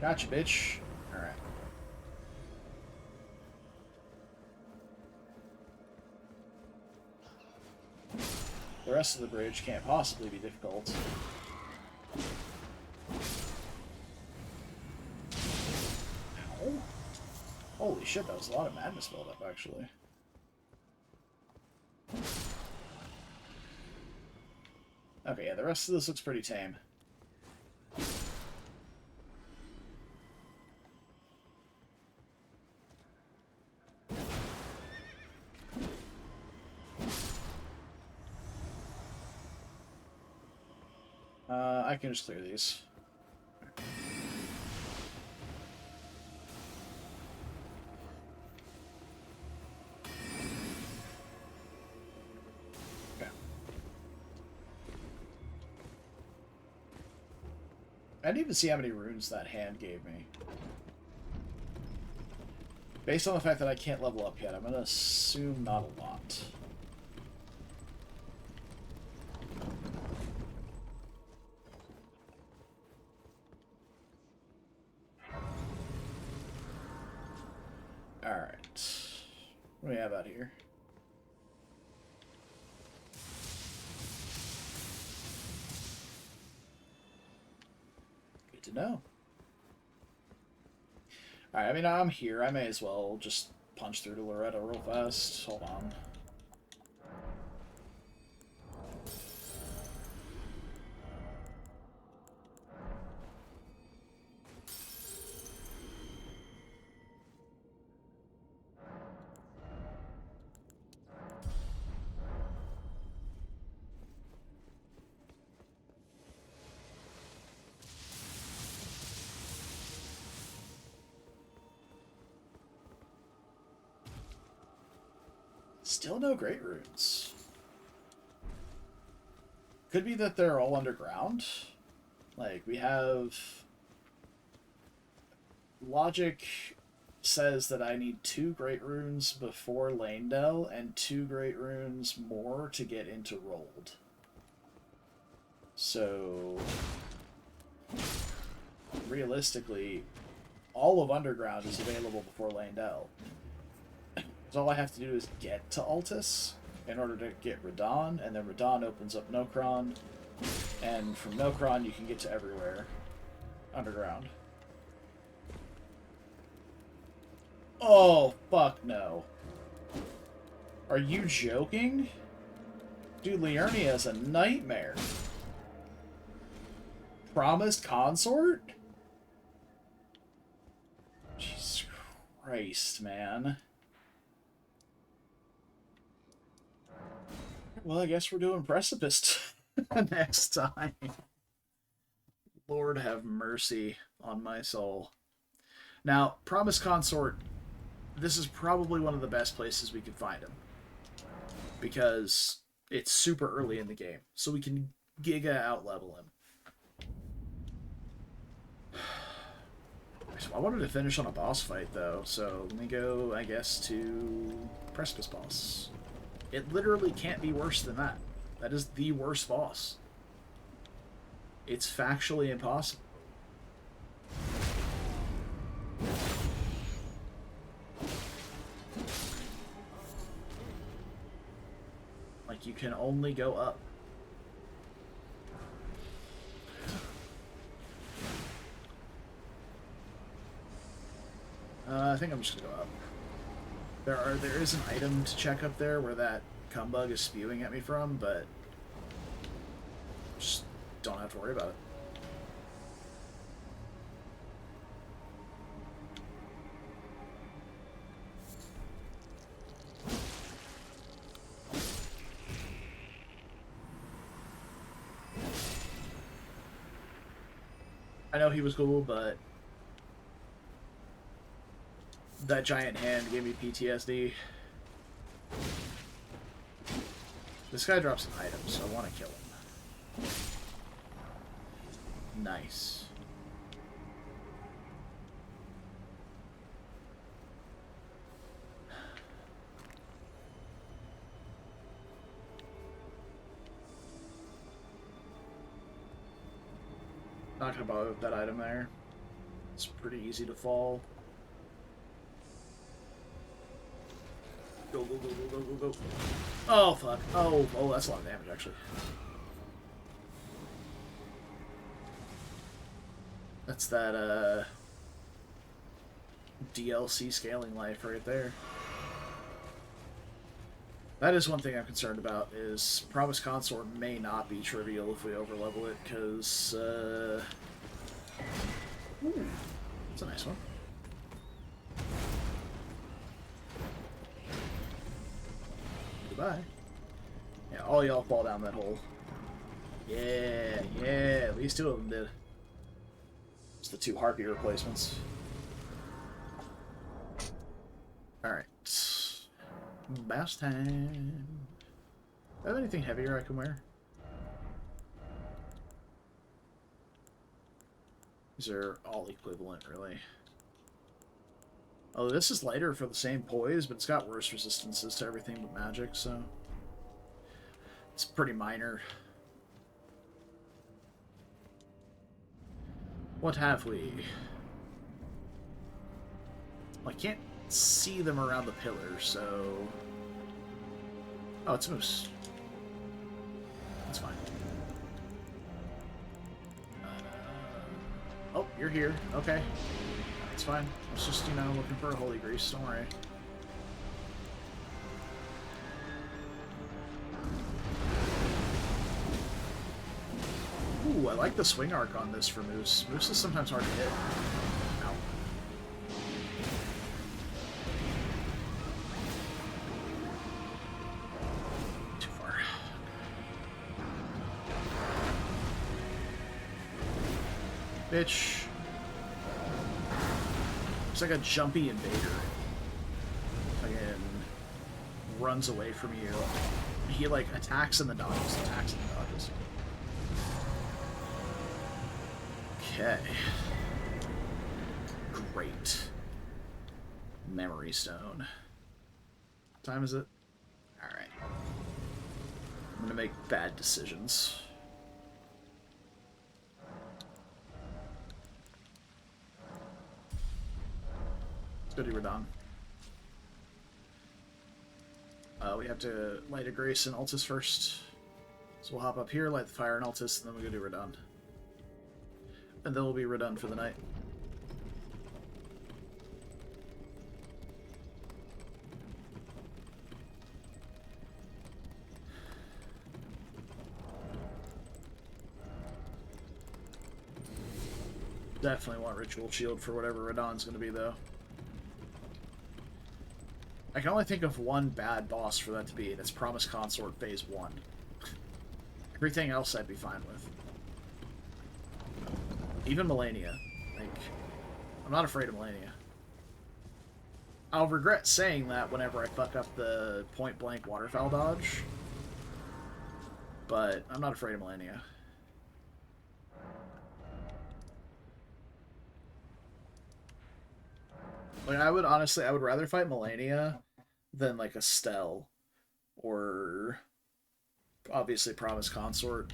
Gotcha, bitch. Alright. The rest of the bridge can't possibly be difficult. Ow. Holy shit, that was a lot of madness build-up, actually. Okay, yeah, the rest of this looks pretty tame. I can just clear these. Okay. I didn't even see how many runes that hand gave me. Based on the fact that I can't level up yet, I'm gonna assume not a lot. Alright. What do we have out here? Good to know. Alright, I mean, I'm here. I may as well just punch through to Loretta real fast. Hold on. Still no great runes. Could be that they're all underground. Like, we have... Logic says that I need 2 great runes before Lanedell and 2 great runes more to get into Rolled. So... realistically, all of Underground is available before Lanedell. So all I have to do is get to Altus in order to get Radahn, and then Radahn opens up Nokron, and from Nokron you can get to everywhere underground. Oh, fuck no. Are you joking? Dude, Liurnia is a nightmare. Promised Consort? Jesus Christ, man. Well, I guess we're doing Precipice next time. Lord have mercy on my soul. Now, Promised Consort, this is probably one of the best places we could find him. Because it's super early in the game. So we can giga out-level him. So I wanted to finish on a boss fight, though. So let me go, I guess, to Precipice boss. It literally can't be worse than that. That is the worst boss. It's factually impossible. Like, you can only go up. I think I'm just gonna go up. There is an item to check up there where that cum bug is spewing at me from, but just don't have to worry about it. I know he was cool, but that giant hand gave me PTSD. This guy drops an item, so I want to kill him. Nice. Not gonna bother with that item there. It's pretty easy to fall. Go, go, go, go, go, go, go. Oh, fuck. Oh, that's a lot of damage, actually. That's that, DLC scaling life right there. That is one thing I'm concerned about, is Promised Consort may not be trivial if we overlevel it, because, ooh, that's a nice one. Goodbye. Yeah, all y'all fall down that hole. Yeah, at least 2 of them did. It's the 2 Harpy replacements. Alright. Bass time. Do I have anything heavier I can wear? These are all equivalent, really. Oh, this is lighter for the same poise, but it's got worse resistances to everything but magic, so it's pretty minor. What have we? Well, I can't see them around the pillar, so... Oh, it's a moose. That's fine. Oh, you're here. Okay. It's fine. I was just, looking for a holy grease. Don't worry. Ooh, I like the swing arc on this for Moose. Moose is sometimes hard to hit. Ow. Too far. Bitch. It's like a jumpy invader. Fucking runs away from you. He, like, attacks and then dodges, attacks and then dodges. Okay. Great. Memory stone. What time is it? Alright. I'm gonna make bad decisions. Let's go do Radon. We have to light a Grace and Altus first. So we'll hop up here, light the fire and Altus, and then we'll go do Radon. And then we'll be Radon for the night. Definitely want Ritual Shield for whatever Radon's going to be, though. I can only think of one bad boss for that to be, and it's Promised Consort Phase 1. Everything else I'd be fine with. Even Melania. Like, I'm not afraid of Melania. I'll regret saying that whenever I fuck up the point-blank waterfowl dodge. But I'm not afraid of Melania. Like, I would rather fight Melania than, like, Estelle. Or, obviously, Promised Consort.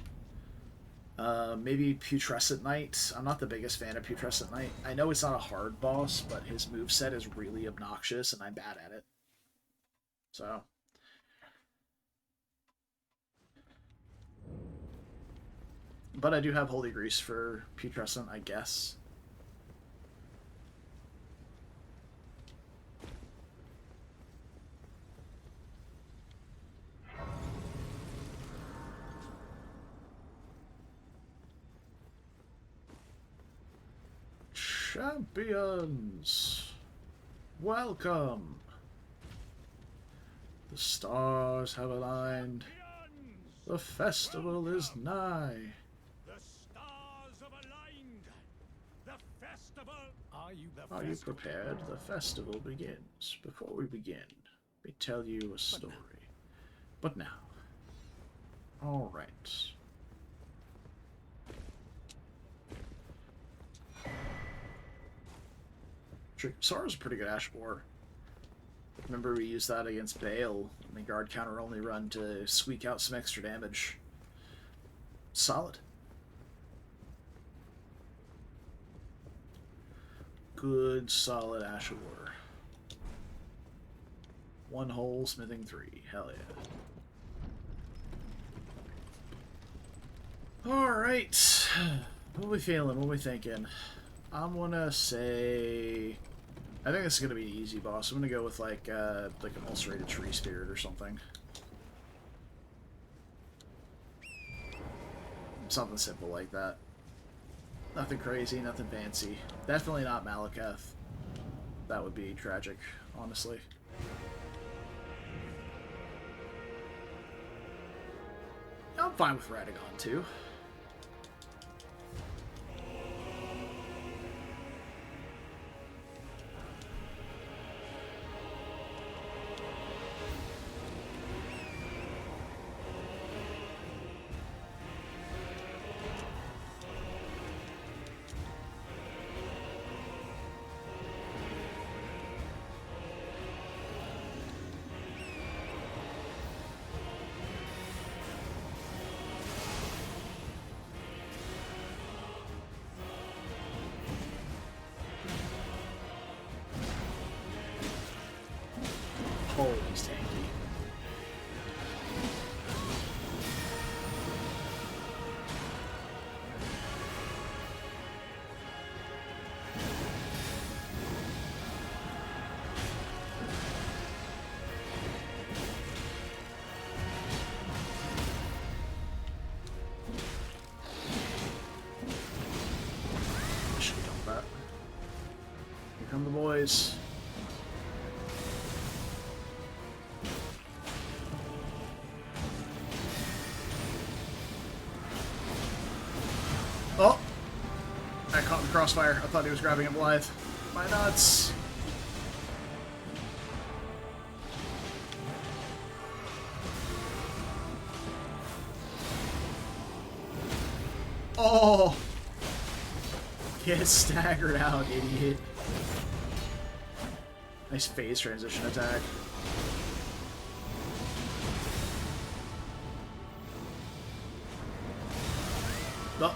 Maybe Putrescent Knight. I'm not the biggest fan of Putrescent Knight. I know it's not a hard boss, but his moveset is really obnoxious, and I'm bad at it. So. But I do have Holy Grease for Putrescent, I guess. Champions! Welcome! The stars have aligned. The festival is nigh. The stars have aligned. The festival. Are you prepared? The festival begins. Before we begin, let me tell you a story. But now. Alright. Sora's a pretty good Ash Boar. Remember we used that against Bale in the guard counter only run to squeak out some extra damage. Solid. Good, solid Ash Boar. 1 hole, smithing 3. Hell yeah. Alright. What are we feeling? What are we thinking? I'm gonna say... I think this is gonna be an easy boss. I'm gonna go with like an ulcerated tree spirit or something. Something simple like that. Nothing crazy, nothing fancy. Definitely not Malekith. That would be tragic, honestly. I'm fine with Radagon too. Oh, he's tanky. Should have done that. Here come the boys. Oh! I caught in the crossfire. I thought he was grabbing him live. My nuts! Oh! Get staggered out, idiot. Nice phase transition attack. Oh.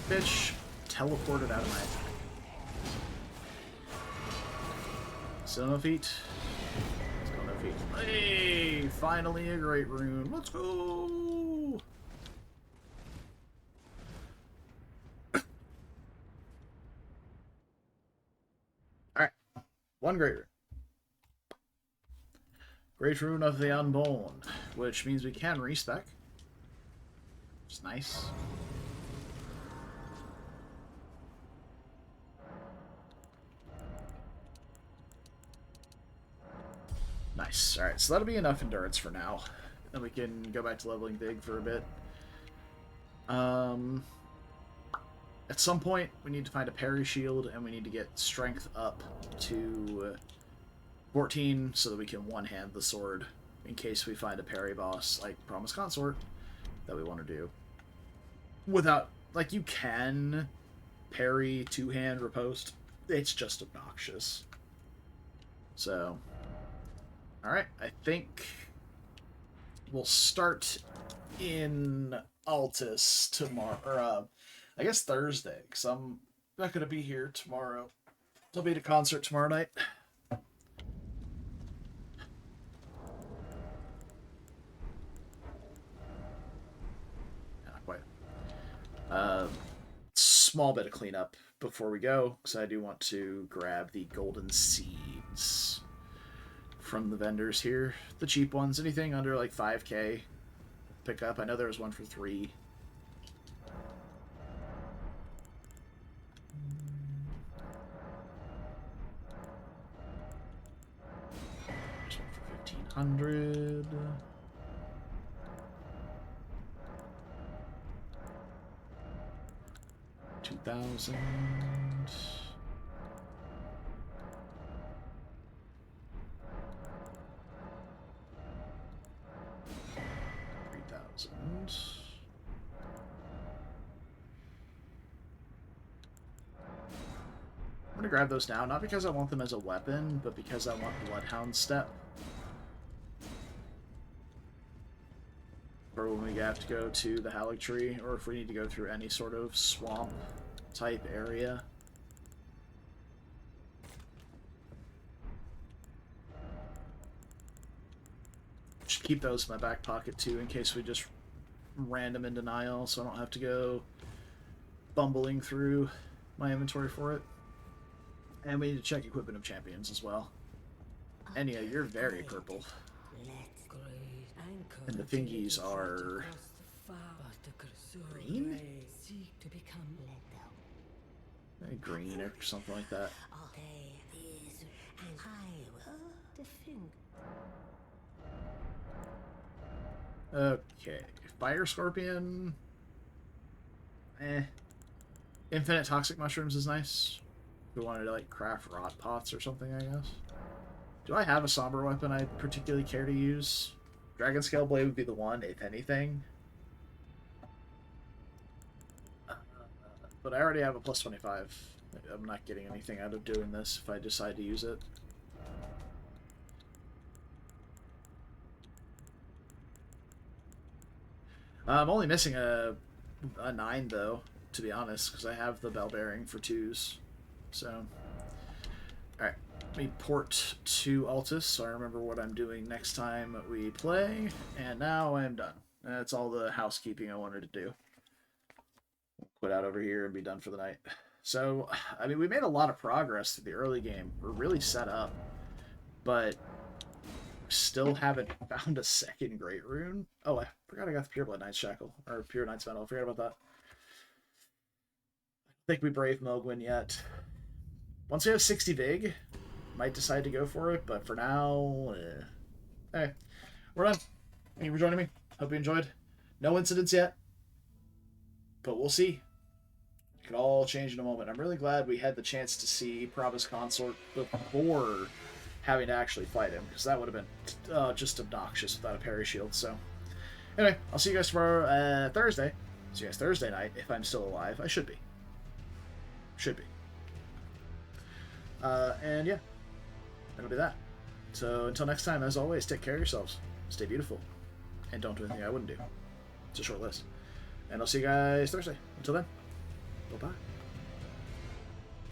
Bitch teleported out of my attack. Still no feet. Still no feet. Hey! Finally a great rune. Let's go! Alright. One great rune. Great rune of the Unborn, which means we can respec. Which is nice. Nice. Alright, so that'll be enough endurance for now. Then we can go back to leveling big for a bit. At some point, we need to find a parry shield, and we need to get strength up to 14 so that we can one-hand the sword in case we find a parry boss like Promised Consort that we want to do. Without, like, you can parry two-hand riposte. It's just obnoxious. So... Alright, I think we'll start in Altus tomorrow, or I guess Thursday, because I'm not going to be here tomorrow. I'll be at a concert tomorrow night. Not quite. Small bit of cleanup before we go, because I do want to grab the golden seeds from the vendors here. The cheap ones. Anything under like 5k pick up. I know there was one for 3. There's one for 1500. $2,000. I'm gonna grab those now, not because I want them as a weapon, but because I want Bloodhound Step. For when we have to go to the Halleck Tree, or if we need to go through any sort of swamp type area. Should keep those in my back pocket too, in case we just random in denial, so I don't have to go bumbling through my inventory for it. And we need to check equipment of champions as well. And yeah, you're very purple. And the fingies are green? Maybe green or something like that. Okay, Fire Scorpion. Infinite Toxic Mushrooms is nice. If we wanted to like craft rot pots or something, I guess. Do I have a somber weapon I particularly care to use? Dragon Scale Blade would be the one, if anything. But I already have a plus 25. I'm not getting anything out of doing this if I decide to use it. I'm only missing a 9 though, to be honest, because I have the bell bearing for 2s. So, alright, let me port to Altus so I remember what I'm doing next time we play, and now I'm done. That's all the housekeeping I wanted to do. Quit out over here and be done for the night. So, I mean, we made a lot of progress through the early game. We're really set up, but still haven't found a second Great Rune. Oh, I forgot I got the Pureblood Knight's Shackle, or Pure Knight's Medal. I forgot about that. I don't think we Brave Mogwin yet. Once we have 60 big, might decide to go for it, but for now, hey, we're done. Thank you for joining me. Hope you enjoyed. No incidents yet, but we'll see. could all change in a moment. I'm really glad we had the chance to see Promised Consort before having to actually fight him, because that would have been just obnoxious without a parry shield. So, anyway, I'll see you guys tomorrow, Thursday. See you guys Thursday night, if I'm still alive. I should be. Should be. And yeah, that'll be that. So until next time, as always, take care of yourselves. Stay beautiful. And don't do anything I wouldn't do. It's a short list. And I'll see you guys Thursday. Until then, bye-bye.